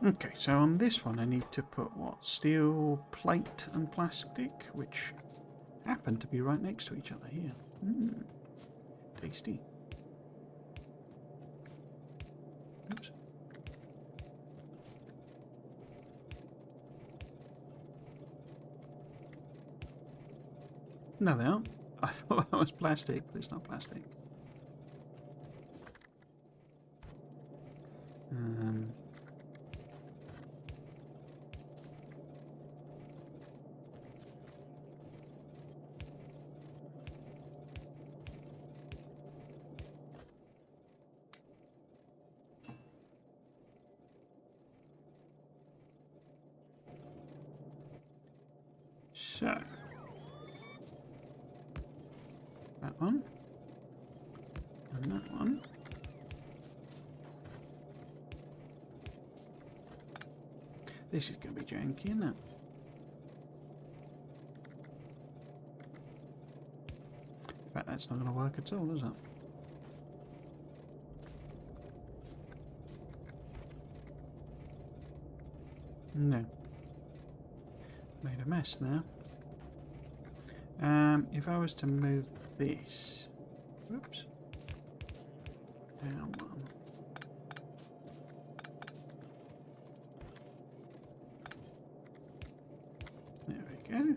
Okay, so on this one I need to put what? Steel plate and plastic, which happen to be right next to each other here. Tasty. Oops. No, they aren't. I thought that was plastic, but it's not plastic. So, that one, and that one. This is going to be janky, isn't it? In fact, that's not going to work at all, is it? No. Made a mess there. If I was to move this, whoops, down one. There we go.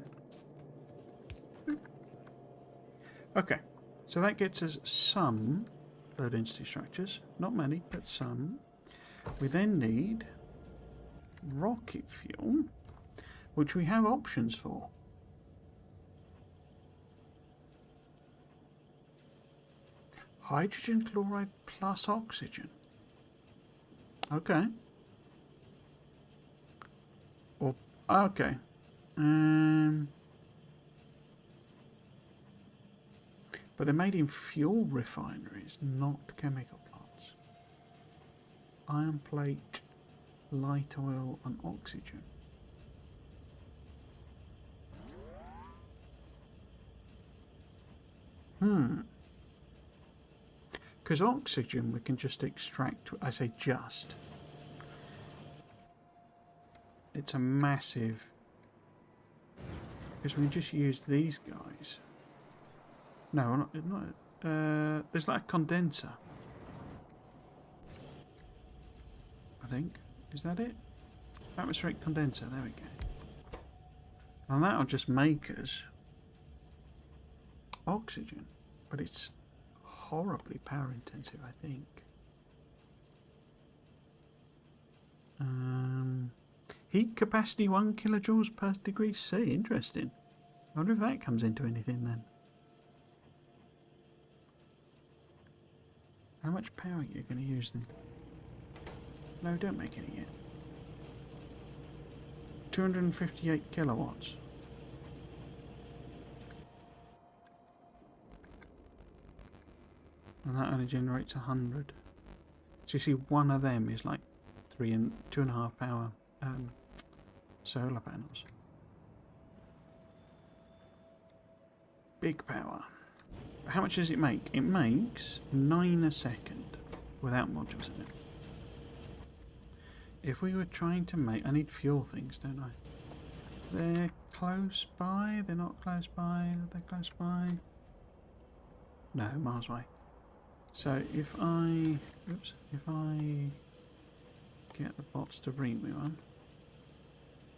Boop. Okay, so that gets us some low density structures. Not many, but some. We then need rocket fuel, which we have options for. Hydrogen chloride plus oxygen. Okay. Or okay. But they're made in fuel refineries, not chemical plants. Iron plate, light oil, and oxygen. Because oxygen we can just extract, I say just. It's a massive... Because we can just use these guys. No, not there's like a condenser. I think. Is that it? Atmospheric condenser, there we go. And that'll just make us oxygen. But it's horribly power intensive, I think. Heat capacity 1 kilojoules per degree C. Interesting. I wonder if that comes into anything then. How much power are you going to use then? No, don't make any yet. 258 kilowatts. And that only generates 100. So you see, one of them is like 2.5 power solar panels. Big power. How much does it make? It makes 9 a second without modules in it. If we were trying to make... I need fuel things, don't I? They're close by. They're not close by. They're close by. No, miles away. So if I... Oops. If I get the bots to bring me one.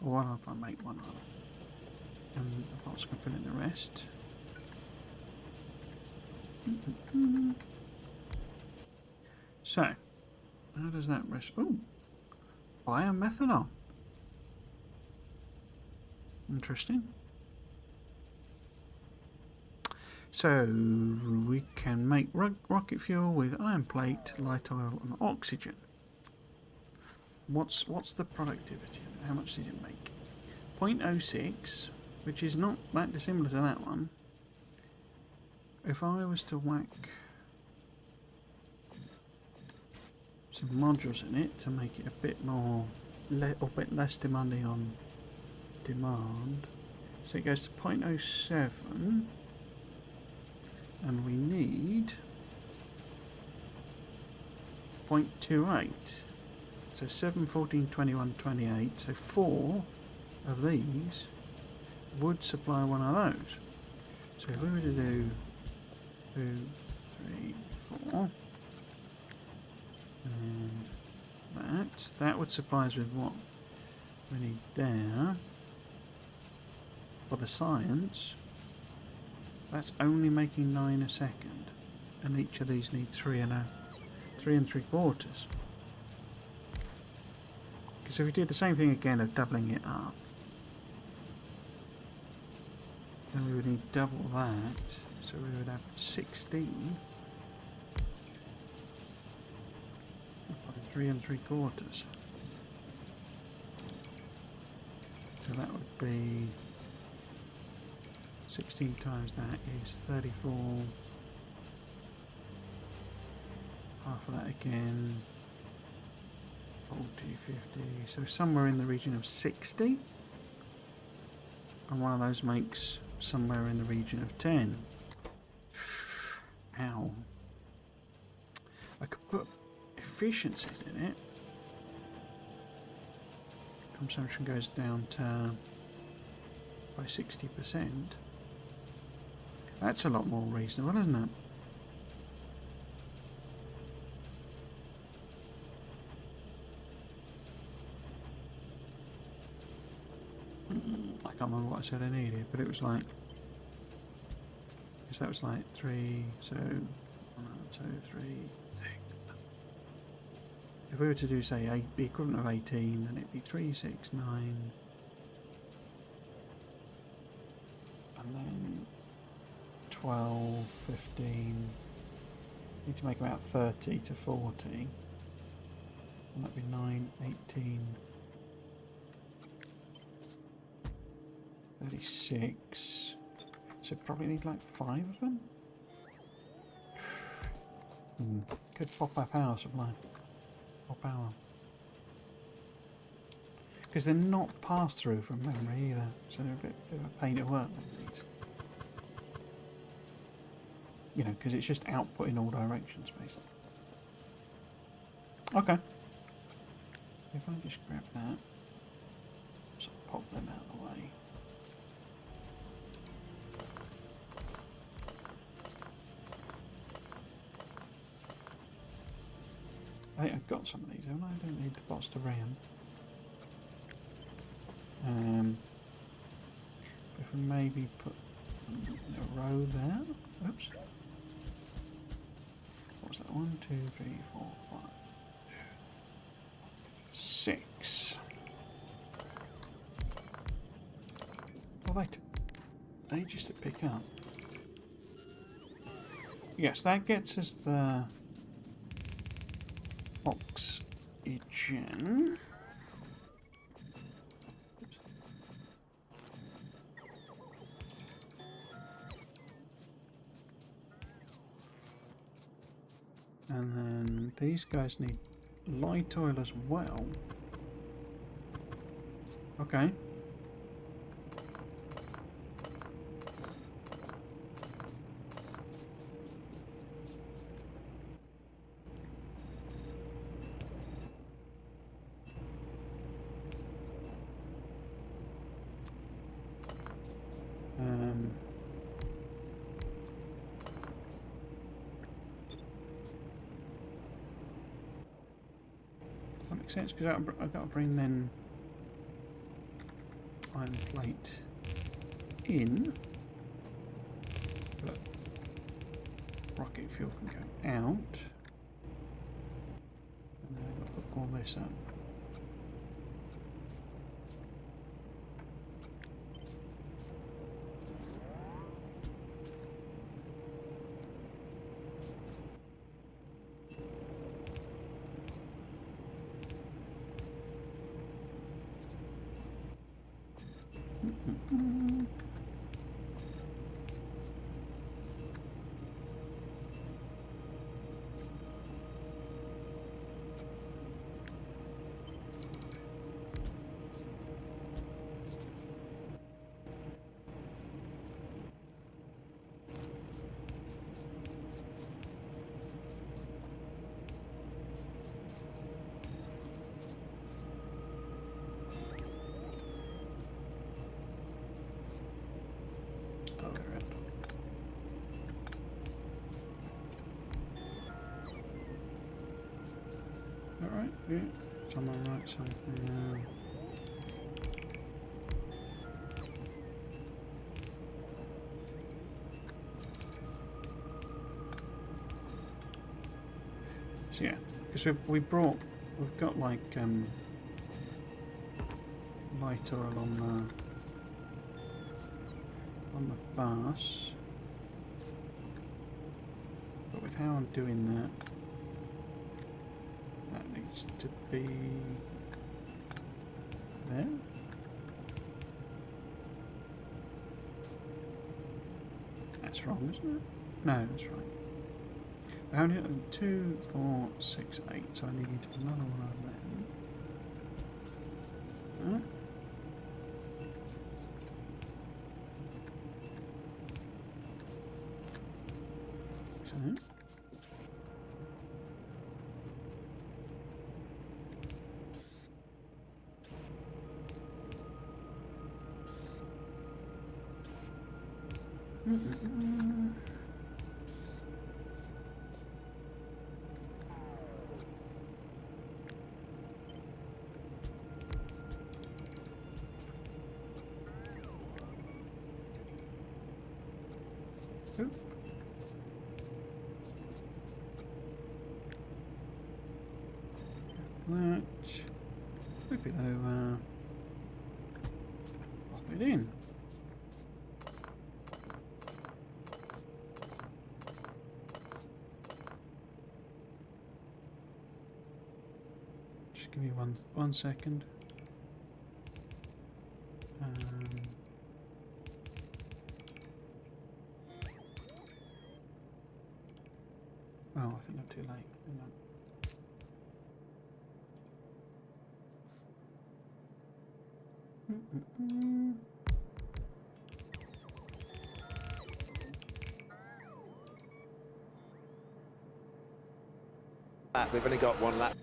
Or if I make one rather. And the bots can fill in the rest. So, how does that rest? Oh, biomethanol. Interesting. So we can make rocket fuel with iron plate, light oil, and oxygen. What's the productivity? How much did it make? 0.06, which is not that dissimilar to that one. If I was to whack some modules in it to make it a bit more, or a bit less demanding on demand, so it goes to 0.07, and we need 0.28. So 7, 14, 21, 28. So 4 of these would supply one of those. So if we were to do 2, 3, 4, and that would supply us with what we need there. For the science, that's only making 9 a second, and each of these need 3 and 3/4. Because if we did the same thing again of doubling it up, then we would need double that, so we would have 16. 3 3/4. So that would be 16 times that is 34. Half of that again. 40, 50. So somewhere in the region of 60. And one of those makes somewhere in the region of 10. Ow. I could put efficiencies in it. Consumption goes down to by 60%. That's a lot more reasonable, isn't it? I can't remember what I said I needed, but it was like... Because that was like 3, so... 1, 2, 3, 6... If we were to do, say, the equivalent of 18, then it'd be 3, 6, 9... And then 12, 15... Need to make about 30 to 40. And that'd be 9, 18... 36... So probably need like 5 of them? Could pop our power supply. Or power. Because they're not passed through from memory either, so they're a bit of a pain to work with these. You know, because it's just output in all directions, basically. Okay. If I just grab that, so pop them out of the way. I think I've got some of these, haven't I? I don't need the bots to ram. If we maybe put a row there. Oops. What's that? 1, 2, 3, 4, 5, 6. Oh, they took ages to pick up. Yes, that gets us the oxygen. And then these guys need light oil as well. Okay. That makes sense because I've got to bring then iron plate in, but rocket fuel can go out, and then I've got to hook all this up. Alright, yeah, it's on the right side now. So yeah, because we've got like light oil on the bus, but with how I'm doing that, that needs to be there. That's wrong, isn't it? No, that's right. How many? 2, 4, 6, 8. So I need another one of them. Right. So. Oop. That. Flip it over. Pop it in. Just give me one second. Oh, I think I'm too late. Hang on. We've only got one lap.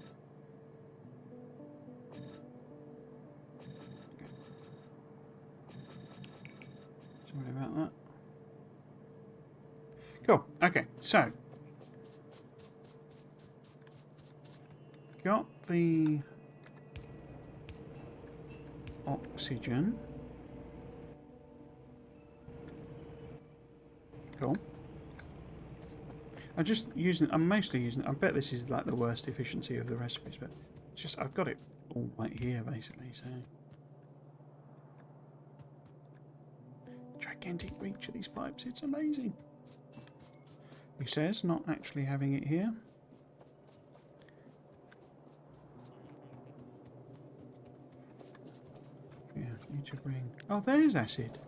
Sorry about that. Cool. Okay, so got the oxygen. Cool. I'm mostly using, I bet this is like the worst efficiency of the recipes, but it's just, I've got it all right here basically, so. Gigantic reach of these pipes, it's amazing. He says, not actually having it here. Yeah, need to bring, oh there's acid.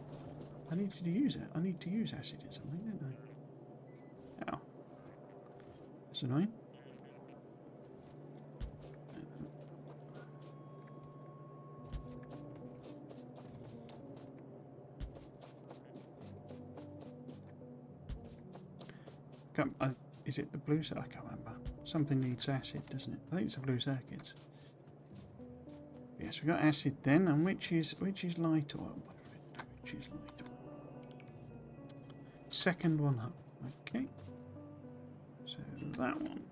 I need to use it. I need to use acid in something, don't I? Ow. That's annoying. Is it the blue circuit? I can't remember. Something needs acid, doesn't it? I think it's the blue circuits. Yes, we got acid then, and which is light oil, my friend? Which is light oil? Second one up. Okay. So that one.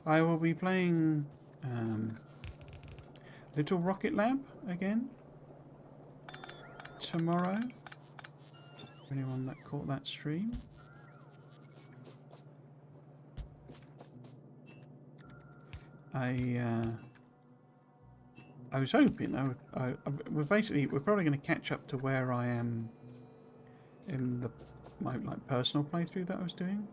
I will be playing Little Rocket Lab again tomorrow. For anyone that caught that stream. I was hoping we're probably going to catch up to where I am in my like personal playthrough that I was doing.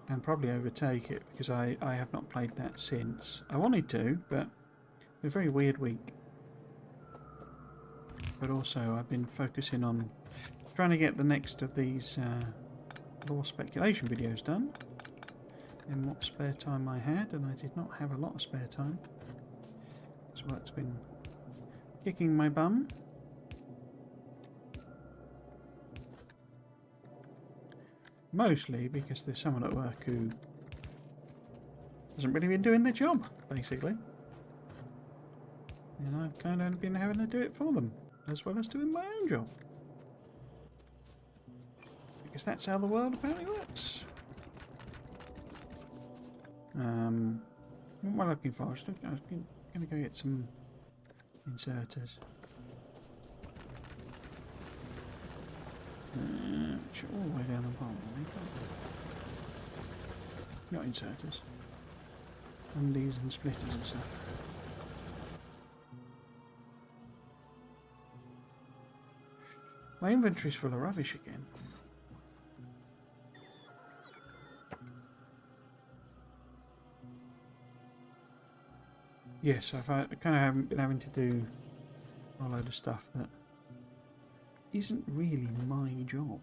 And probably overtake it because I have not played that since. I wanted to, but it was a very weird week. But also I've been focusing on trying to get the next of these lore speculation videos done in what spare time I had, and I did not have a lot of spare time. This work's been kicking my bum. Mostly because there's someone at work who hasn't really been doing their job, basically. And I've kind of been having to do it for them, as well as doing my own job. Because that's how the world apparently works. What am I looking for? I was going to go get some inserters. All the way down the bottom, not inserters. Undies and splitters and stuff. My inventory's full of rubbish again. Yes, I kind of haven't been having to do a load of stuff that isn't really my job.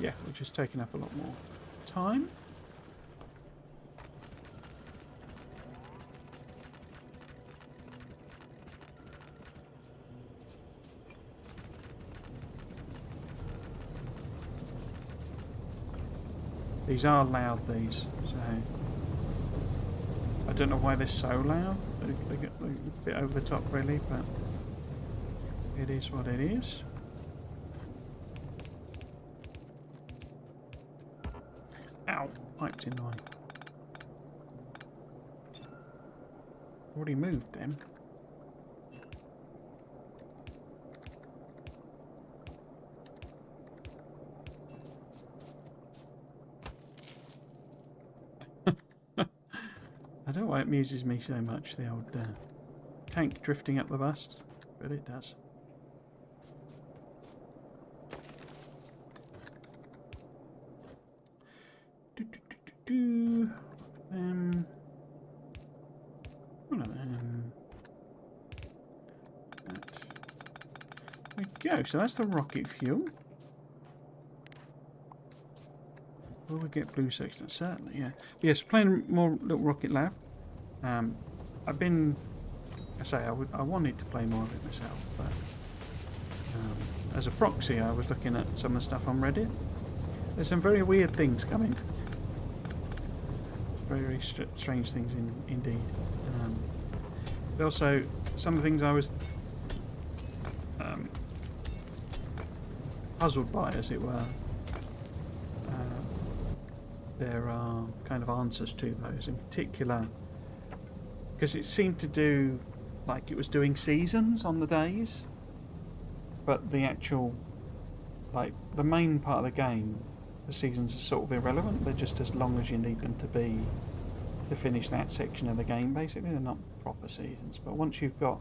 Yeah, which is taking up a lot more time. These are loud, these, so I don't know why they're so loud. They get a bit over the top, really, but it is what it is. Ow! Pipes in the way. Already moved them. I don't know why it amuses me so much, the old tank drifting up the bust, but it does. One of them. That. There we go. So that's the rocket fuel. Will we get blue sextant? Certainly, yeah. Yes, playing more Little Rocket Lab. I've been... I wanted to play more of it myself, but as a proxy I was looking at some of the stuff on Reddit. There's some very weird things coming. Very, very strange things indeed. But also, some of the things I was puzzled by, as it were. There are kind of answers to those, in particular, because it seemed to do like it was doing seasons on the days, but the actual, like, the main part of the game, the seasons are sort of irrelevant. They're just as long as you need them to be to finish that section of the game, basically. They're not proper seasons. But once you've got,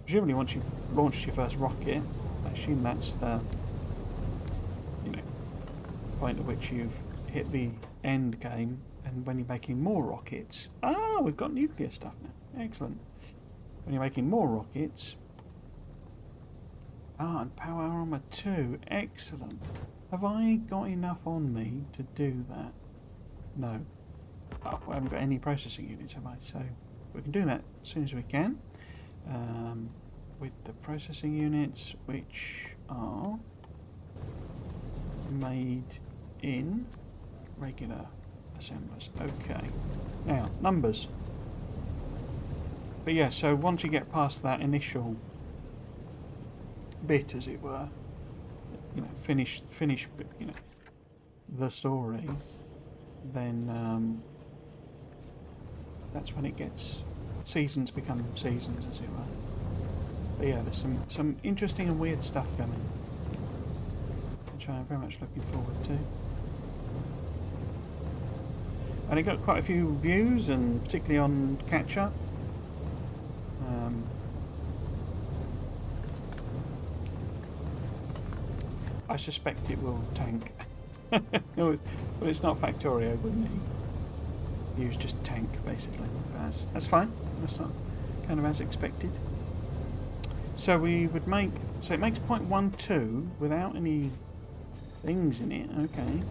presumably once you've launched your first rocket, I assume that's the, point at which you've hit the end game, and when you're making more rockets... Ah, we've got nuclear stuff now. Excellent. When you're making more rockets... Ah, and power armor 2. Excellent. Have I got enough on me to do that? No. Oh, I haven't got any processing units, have I? So we can do that as soon as we can. With the processing units, which are made in regular assemblers. Okay. Now, numbers. But yeah, so once you get past that initial bit, as it were, finish the story, then that's when it gets, seasons become seasons, as it were. But yeah, there's some interesting and weird stuff coming, which I'm very much looking forward to. And it got quite a few views, and particularly on Catch Up. I suspect it will tank. But it's not Factorio, wouldn't it? Use just tank, basically. That's fine. That's not kind of as expected. So we would make... So it makes 0.12 without any things in it. Okay.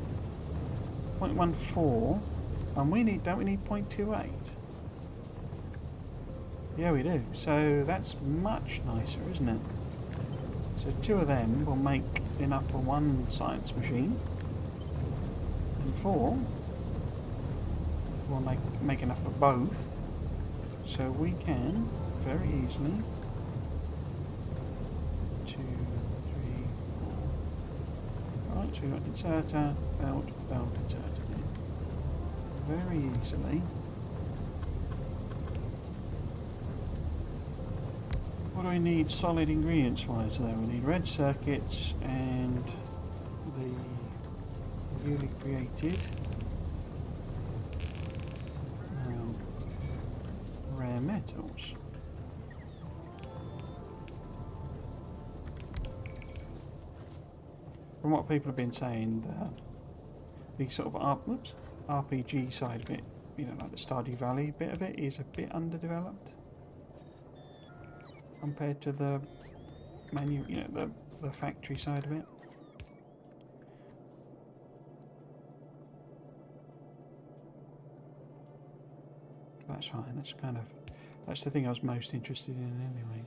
0.14. And we need... Don't we need 0.28? Yeah, we do. So that's much nicer, isn't it? So 2 of them will make enough for 1 science machine. And 4 will make enough for both. So we can very easily 2, 3, 4. Right, so we've got inserter, belt, inserter. Very easily. What do we need solid ingredients wise though? We need red circuits and the newly created rare metals. From what people have been saying, the sort of RPG side of it, like the Stardew Valley bit of it, is a bit underdeveloped compared to the the factory side of it. That's fine. That's the thing I was most interested in anyway.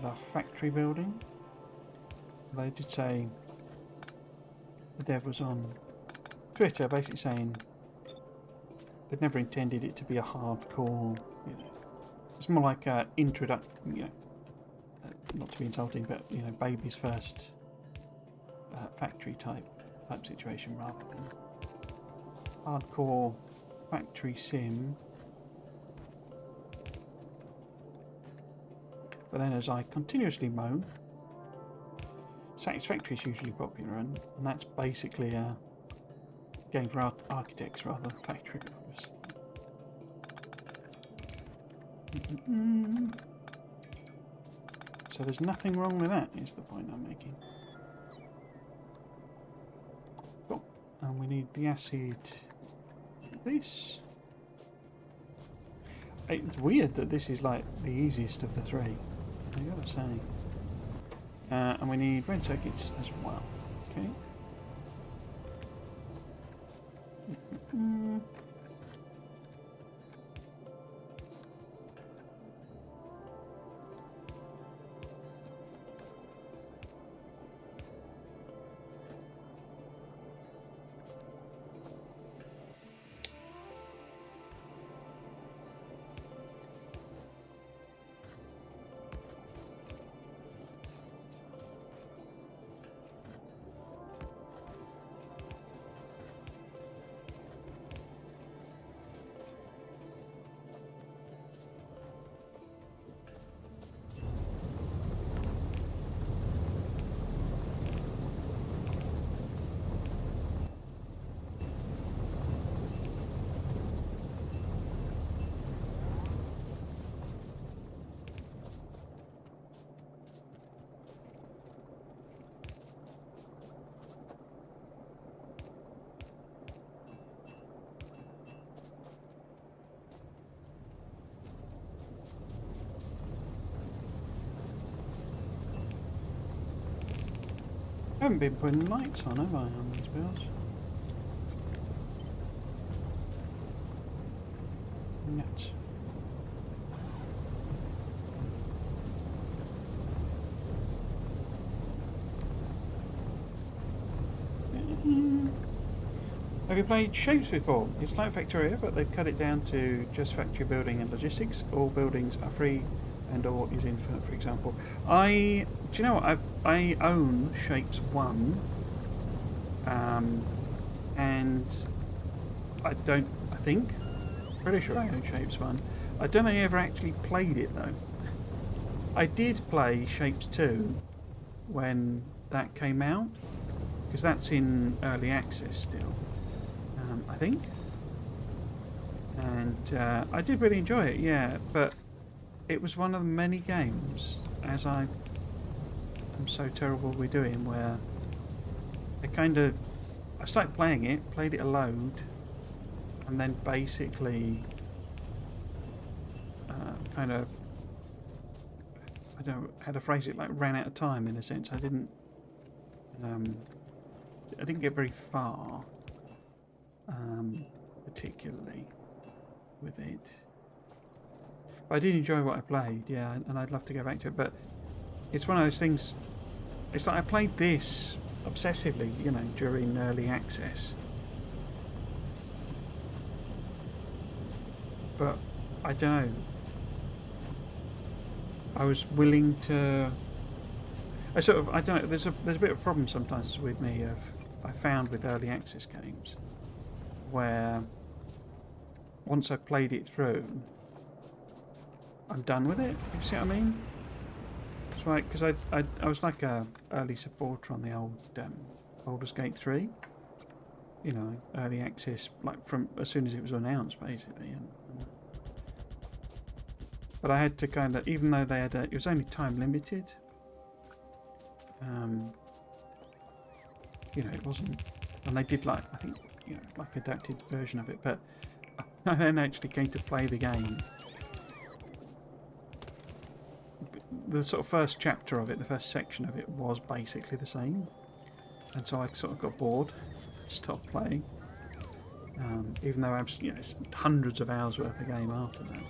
The factory building. They did say, the dev was on Twitter basically saying They'd never intended it to be a hardcore, you know. It's more like a introduction, you know, not to be insulting, but, you know, baby's first factory type situation rather than hardcore factory sim. But then as I continuously moan, Satisfactory is usually popular, and that's basically a game for architects rather than factory builders. So there's nothing wrong with that, is the point I'm making. Cool. And we need the acid. This. It's weird that this is like the easiest of the three, I gotta say. And we need red circuits as well. Okay. I haven't been putting lights on, have I, on these builds? Yet. Have you played Shapes before? It's like Factorio, but they've cut it down to just factory building and logistics. All buildings are free and or is infinite, for example. Do you know what? I own Shapes 1, and pretty sure I own Shapes 1. I don't think I ever actually played it though. I did play Shapes 2 when that came out, because that's in early access still, I think. And I did really enjoy it, yeah, but it was one of the many games, as I am so terrible with doing, where I started playing it, played it a load, and then basically I don't know how to phrase it, like ran out of time in a sense. I didn't get very far, particularly with it. But I did enjoy what I played, yeah, and I'd love to go back to it. But it's one of those things. It's like I played this obsessively, you know, during early access. But I don't know. I was willing to. I don't know. There's a bit of a problem sometimes with me. I found with early access games, where once I played it through, I'm done with it. You see what I mean? It's right, because I was like a early supporter on the old Baldur's Gate 3. You know, early access, like from as soon as it was announced, basically. But I had to kind of, even though they had it was only time limited. You know, it wasn't, and they did like, I think, you know, like adapted version of it. But I then actually came to play the game. The sort of first chapter of it, the first section of it, was basically the same, and so I sort of got bored, stopped playing. Even though I've, you know, it's hundreds of hours worth of game after that.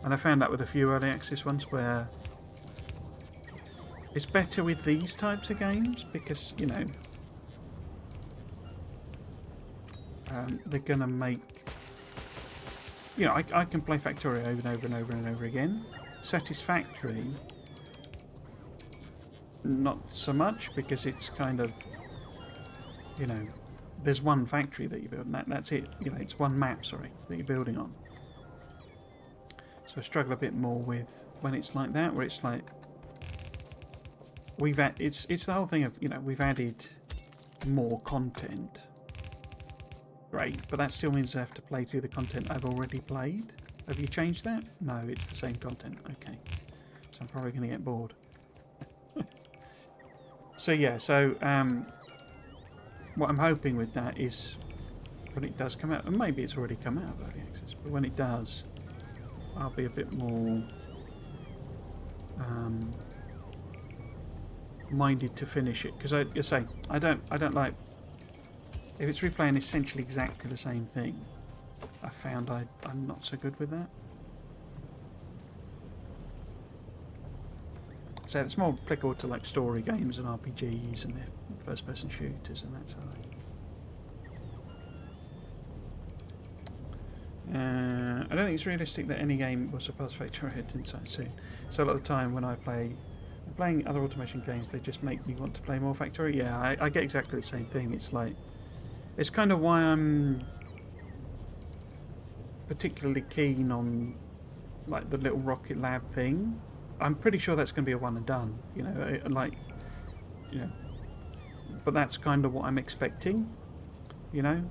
And I found that with a few early access ones where it's better with these types of games because, you know, they're gonna make you know, I can play Factorio over and over and over and over again. Satisfactory, not so much, because it's kind of, you know, there's one factory that you build, and that's it. You know, it's one map, sorry, that you're building on. So I struggle a bit more with when it's like that, where it's like it's the whole thing of, you know, we've added more content. Great, but that still means I have to play through the content I've already played. Have you changed that? No, it's the same content. Okay, so I'm probably going to get bored. So yeah, so what I'm hoping with that is when it does come out, and maybe it's already come out of early access, but when it does, I'll be a bit more minded to finish it, because I don't like if it's replaying essentially exactly the same thing. I found I'm not so good with that. So it's more applicable to like story games and RPGs and first-person shooters and that sort of thing. I don't think it's realistic that any game will surpass Factorio anytime soon. So a lot of the time when I'm playing other automation games, they just make me want to play more Factorio. Yeah, I get exactly the same thing. It's like, it's kind of why I'm particularly keen on like the little Rocket Lab thing. I'm pretty sure that's going to be a one and done, you know, like, you know, but that's kind of what I'm expecting, you know,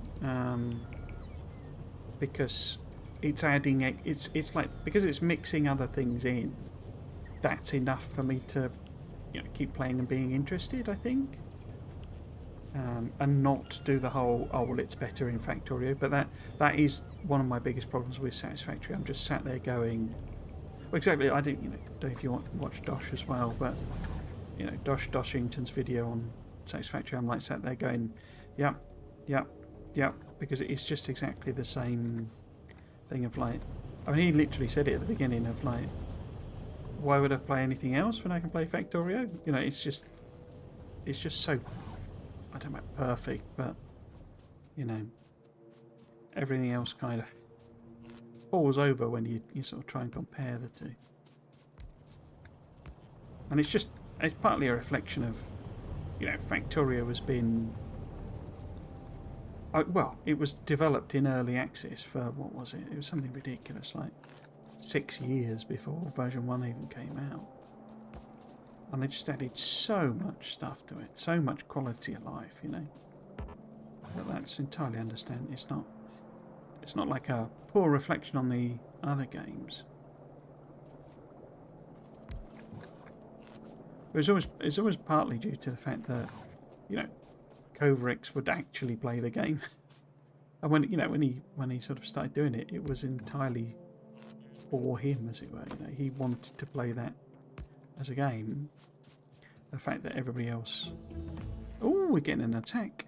because it's adding, it's like, because it's mixing other things in, that's enough for me to, you know, keep playing and being interested, I think. And not do the whole, oh well, it's better in Factorio. But that is one of my biggest problems with Satisfactory. I'm just sat there going, well, exactly. I don't, you know, don't know if you want to watch Dosh as well, but you know, Doshington's video on Satisfactory, I'm like sat there going, yep, because it's just exactly the same thing of like, I mean, he literally said it at the beginning of like, why would I play anything else when I can play Factorio? You know, it's just so, I don't know about perfect, but you know, everything else kind of falls over when you sort of try and compare the two. And it's partly a reflection of, you know, Factorio has been, well, it was developed in early access for, what was it? It was something ridiculous, like 6 years before version 1 even came out. And they just added so much stuff to it, so much quality of life, you know. But that's entirely understandable. It's not like a poor reflection on the other games. It's always partly due to the fact that, you know, Kovacs would actually play the game. And when he sort of started doing it, it was entirely for him, as it were. You know, he wanted to play that as a game. The fact that everybody else... Oh, we're getting an attack.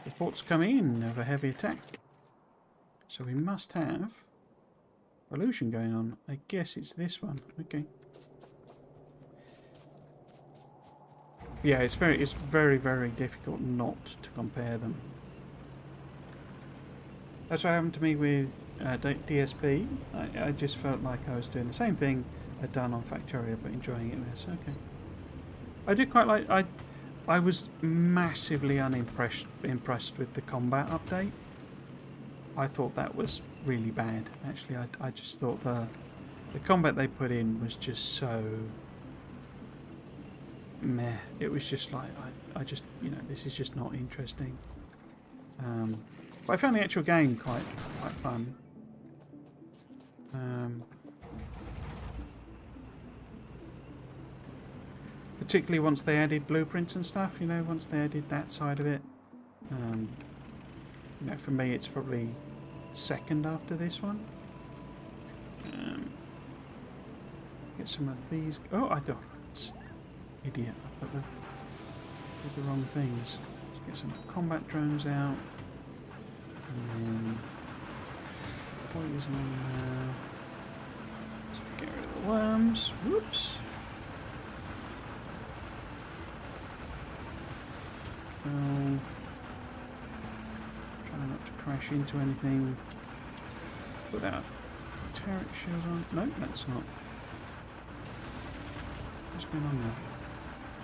Reports come in of a heavy attack. So we must have pollution going on. I guess it's this one. Okay. Yeah, it's very, very difficult not to compare them. That's what happened to me with DSP. I just felt like I was doing the same thing I'd done on Factorio, but enjoying it less. Okay. I did quite like... I was massively impressed with the combat update. I thought that was really bad. Actually, I just thought the combat they put in was just so meh. It was just like, I just, you know, this is just not interesting. But I found the actual game quite fun. Particularly once they added blueprints and stuff, you know, once they added that side of it. You know, for me it's probably second after this one. Get some of these. Oh, I don't. Idiot. I put the wrong things. Let's get some combat drones out. And then poison on there. So get rid of the worms. Whoops. Try not to crash crash into anything without turret shield on. No, that's not. What's going on there?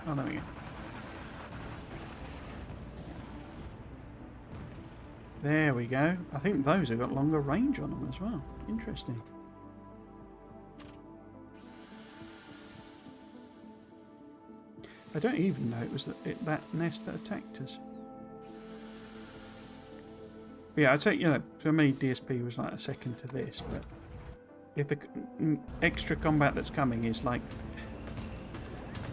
Oh, there we go. There we go. I think those have got longer range on them as well. Interesting. I don't even know it was that nest that attacked us. But yeah, I'd say, you know, for me, DSP was like a second to this, but if the extra combat that's coming is like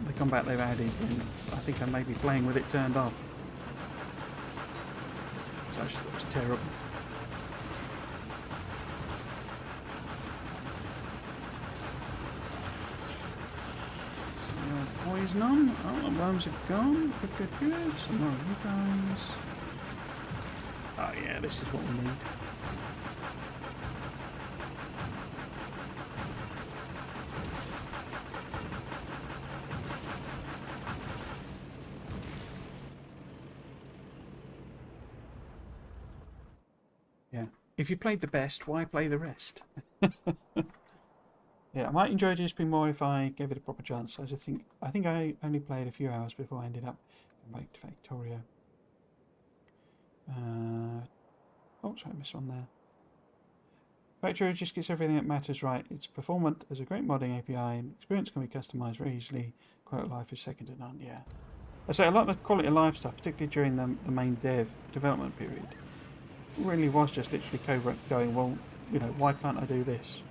the combat they've added, then I think I may be playing with it turned off. So I just thought it was terrible. So, poison on. Oh, the worms are gone. Good, good, good. Some more of you guys. Oh yeah, this is what we need. Yeah. If you played the best, why play the rest? Yeah, I might enjoy DSP more if I gave it a proper chance. I think I only played a few hours before I ended up going back to Factorio. Oh, sorry, I missed one there. Factorio just gets everything that matters right. It's performant as a great modding API, and experience can be customized very easily. Quality of life is second to none. Yeah, I say a lot of the quality of life stuff, particularly during the main development period, really was just literally Covert going, well, you know, why can't I do this?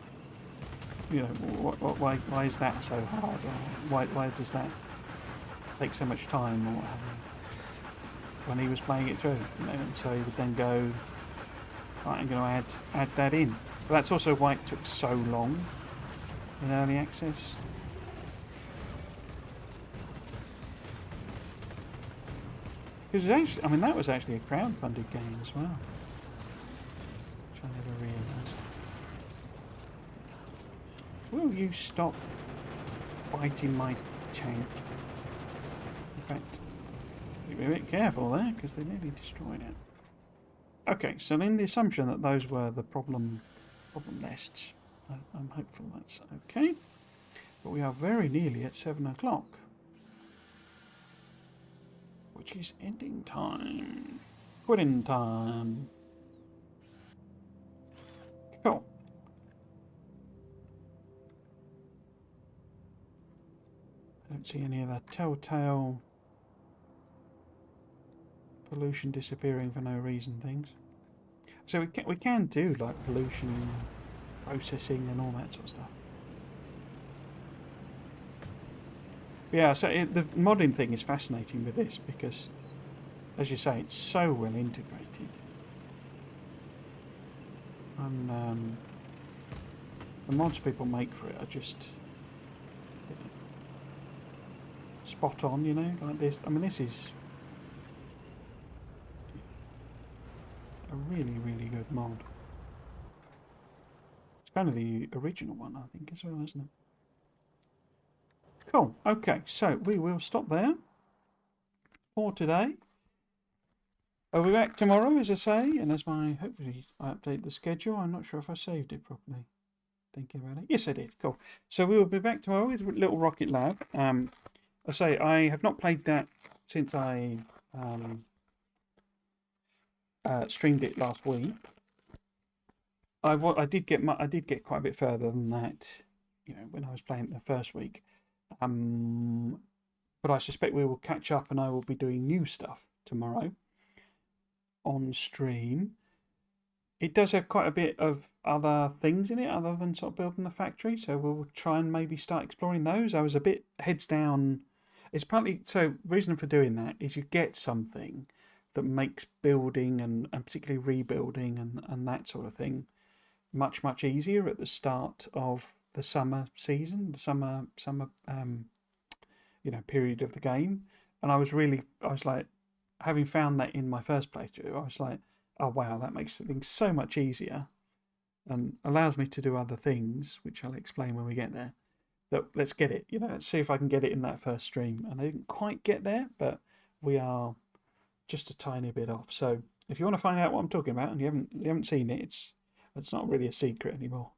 You know, why is that so hard? Or why does that take so much time, or what have you? When he was playing it through, you know, and so he would then go, right, I'm going to add that in. But that's also why it took so long in early access. Because actually, I mean, that was actually a crowd-funded game as well, which I never realised. Will you stop biting my tank? In fact, be a bit careful there, because they nearly destroyed it. Okay, so in the assumption that those were the problem nests, I'm hopeful that's okay. But we are very nearly at 7 o'clock, which is ending time. Quitting time. Cool. I don't see any of that telltale pollution disappearing for no reason things. So we can do like pollution processing and all that sort of stuff. But yeah, so the modding thing is fascinating with this because, as you say, it's so well integrated. And the mods people make for it are just, you know, spot on, you know, like this. I mean, this is a really, really good mod. It's kind of the original one, I think, as well, isn't it? Cool. Okay, so we will stop there for today. I'll be back tomorrow, as I say, and hopefully I update the schedule. I'm not sure if I saved it properly. Thinking about it. Yes, I did. Cool. So we will be back tomorrow with Little Rocket Lab. I say I have not played that since I streamed it last week. I did get quite a bit further than that, you know, when I was playing it the first week. But I suspect we will catch up, and I will be doing new stuff tomorrow on stream. It does have quite a bit of other things in it other than sort of building the factory, so we'll try and maybe start exploring those. I was a bit heads down. It's partly so reason for doing that is you get something that makes building and particularly rebuilding and that sort of thing much easier at the start of the summer season, the summer you know, period of the game. And I was like, having found that in my first playthrough, I was like, oh wow, that makes things so much easier and allows me to do other things, which I'll explain when we get there. That let's get it, you know, let's see if I can get it in that first stream. And I didn't quite get there, but we are just a tiny bit off. So if you want to find out what I'm talking about and you haven't seen it, it's not really a secret anymore.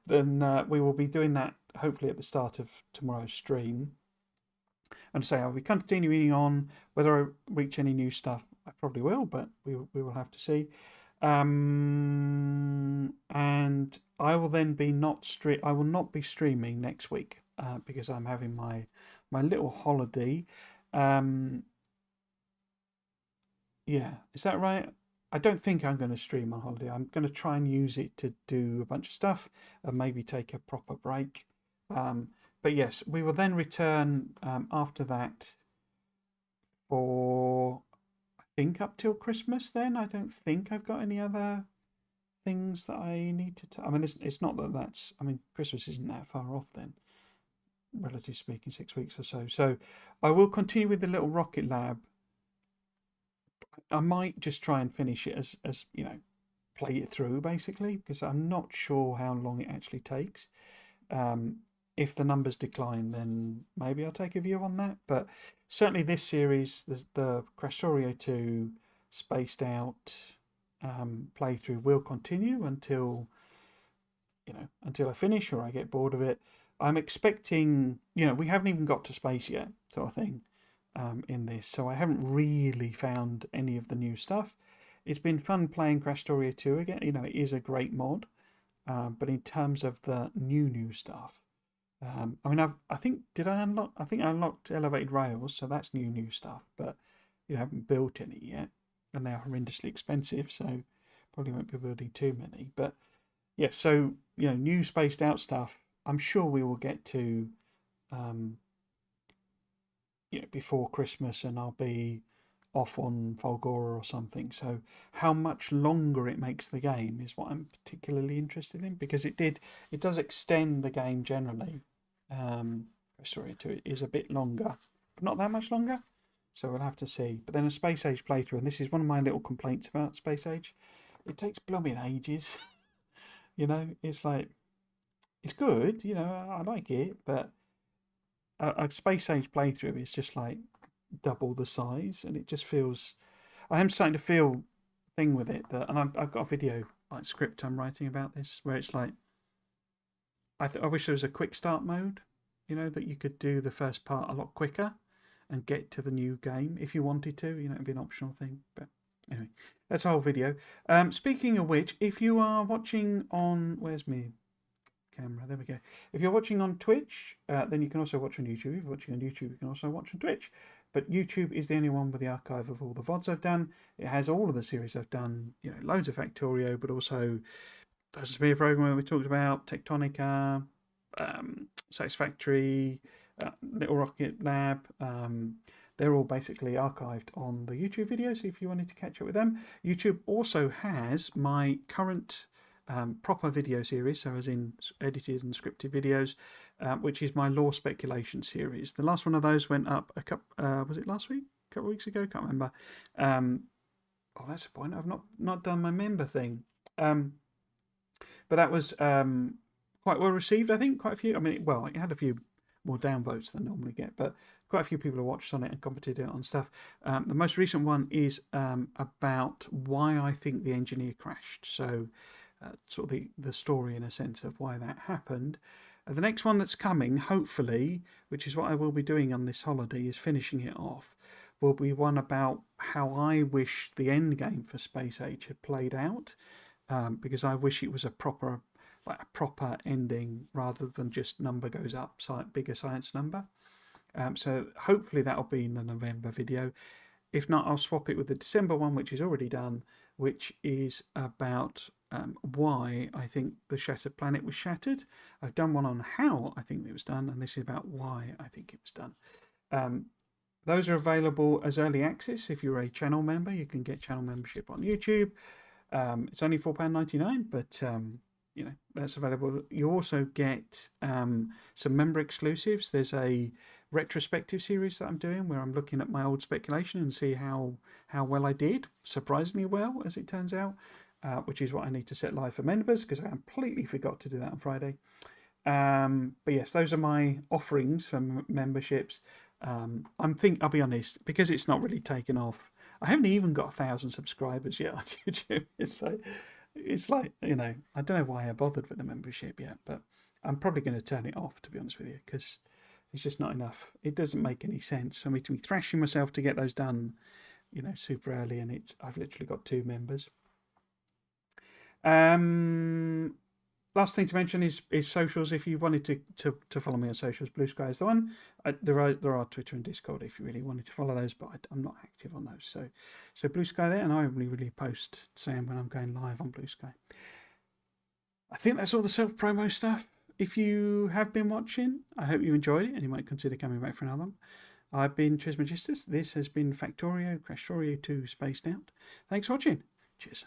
Then we will be doing that hopefully at the start of tomorrow's stream. And say I'll be continuing on. Whether I reach any new stuff, I probably will, but we will have to see. And I will then be I will not be streaming next week because I'm having my little holiday. Yeah, is that right? I don't think I'm going to stream on holiday. I'm going to try and use it to do a bunch of stuff and maybe take a proper break. But yes, we will then return after that for, I think, up till Christmas then. I don't think I've got any other things that I need to... I mean, it's not that that's... I mean, Christmas isn't that far off then, relatively speaking, 6 weeks or so. So I will continue with the little rocket lab. I might just try and finish it as play it through, basically, because I'm not sure how long it actually takes. If the numbers decline, then maybe I'll take a view on that. But certainly this series, the Krastorio 2 spaced out playthrough will continue until I finish or I get bored of it. I'm expecting, we haven't even got to space yet, sort of thing, in this. So I haven't really found any of the new stuff. It's been fun playing Krastorio 2 again. It is a great mod. But in terms of the new stuff, I mean, I think I unlocked elevated rails, so that's new stuff. But I haven't built any yet, and they are horrendously expensive, so probably won't be building too many. But yeah, so new spaced out stuff. I'm sure we will get to before Christmas, and I'll be off on Volgora or something. So how much longer it makes the game is what I'm particularly interested in, because it does extend the game generally. Sorry, it is a bit longer, but not that much longer. So we'll have to see. But then a Space Age playthrough, and this is one of my little complaints about Space Age. It takes blooming ages. It's like, it's good, I like it, but a Space Age playthrough is just like double the size, and it just feels... I am starting to feel thing with it that, and I've got a video like script I'm writing about this where it's like, I wish there was a quick start mode, that you could do the first part a lot quicker and get to the new game if you wanted to. It'd be an optional thing. But anyway, that's a whole video. Speaking of which, if you are watching on... Where's me camera? There we go. If you're watching on Twitch, then you can also watch on YouTube. If you're watching on YouTube, you can also watch on Twitch. But YouTube is the only one with the archive of all the VODs I've done. It has all of the series I've done, loads of Factorio, but also Doesn't Be a Program we talked about, Tectonica, Satisfactory, Little Rocket Lab. They're all basically archived on the YouTube videos if you wanted to catch up with them. YouTube also has my current proper video series, so as in edited and scripted videos, which is my law speculation series. The last one of those went up was it last week? A couple of weeks ago? Can't remember. Oh, that's a point. I've not done my member thing. But that was quite well received, I think. Quite a few. I mean, well, it had a few more downvotes than I normally get, but quite a few people have watched on it and commented on stuff. The most recent one is about why I think the engineer crashed. So sort of the story in a sense of why that happened. The next one that's coming, hopefully, which is what I will be doing on this holiday, is finishing it off, will be one about how I wish the end game for Space Age had played out, because I wish it was a proper ending rather than just number goes up, bigger science number. So hopefully that'll be in the November video. If not, I'll swap it with the December one, which is already done, which is about why I think the Shattered Planet was shattered. I've done one on how I think it was done, and this is about why I think it was done. Those are available as early access. If you're a channel member, you can get channel membership on YouTube. It's only £4.99, but that's available. You also get some member exclusives. There's a retrospective series that I'm doing where I'm looking at my old speculation and see how well I did, surprisingly well, as it turns out, which is what I need to set live for members, because I completely forgot to do that on Friday. But yes, those are my offerings for memberships. I'll be honest, because it's not really taken off, I haven't even got 1,000 subscribers yet on YouTube. It's like, you know, I don't know why I bothered with the membership yet, but I'm probably going to turn it off, to be honest with you, because it's just not enough. It doesn't make any sense for me to be thrashing myself to get those done, you know, super early, and I've literally got 2 members. Last thing to mention is socials. If you wanted to follow me on socials, Blue Sky is the one. There are Twitter and Discord if you really wanted to follow those, but I'm not active on those. So Blue Sky there, and I only really post saying when I'm going live on Blue Sky. I think that's all the self-promo stuff. If you have been watching, I hope you enjoyed it and you might consider coming back for another one. I've been Trismegistus. This has been Krastorio 2 Spaced Out. Thanks for watching. Cheers.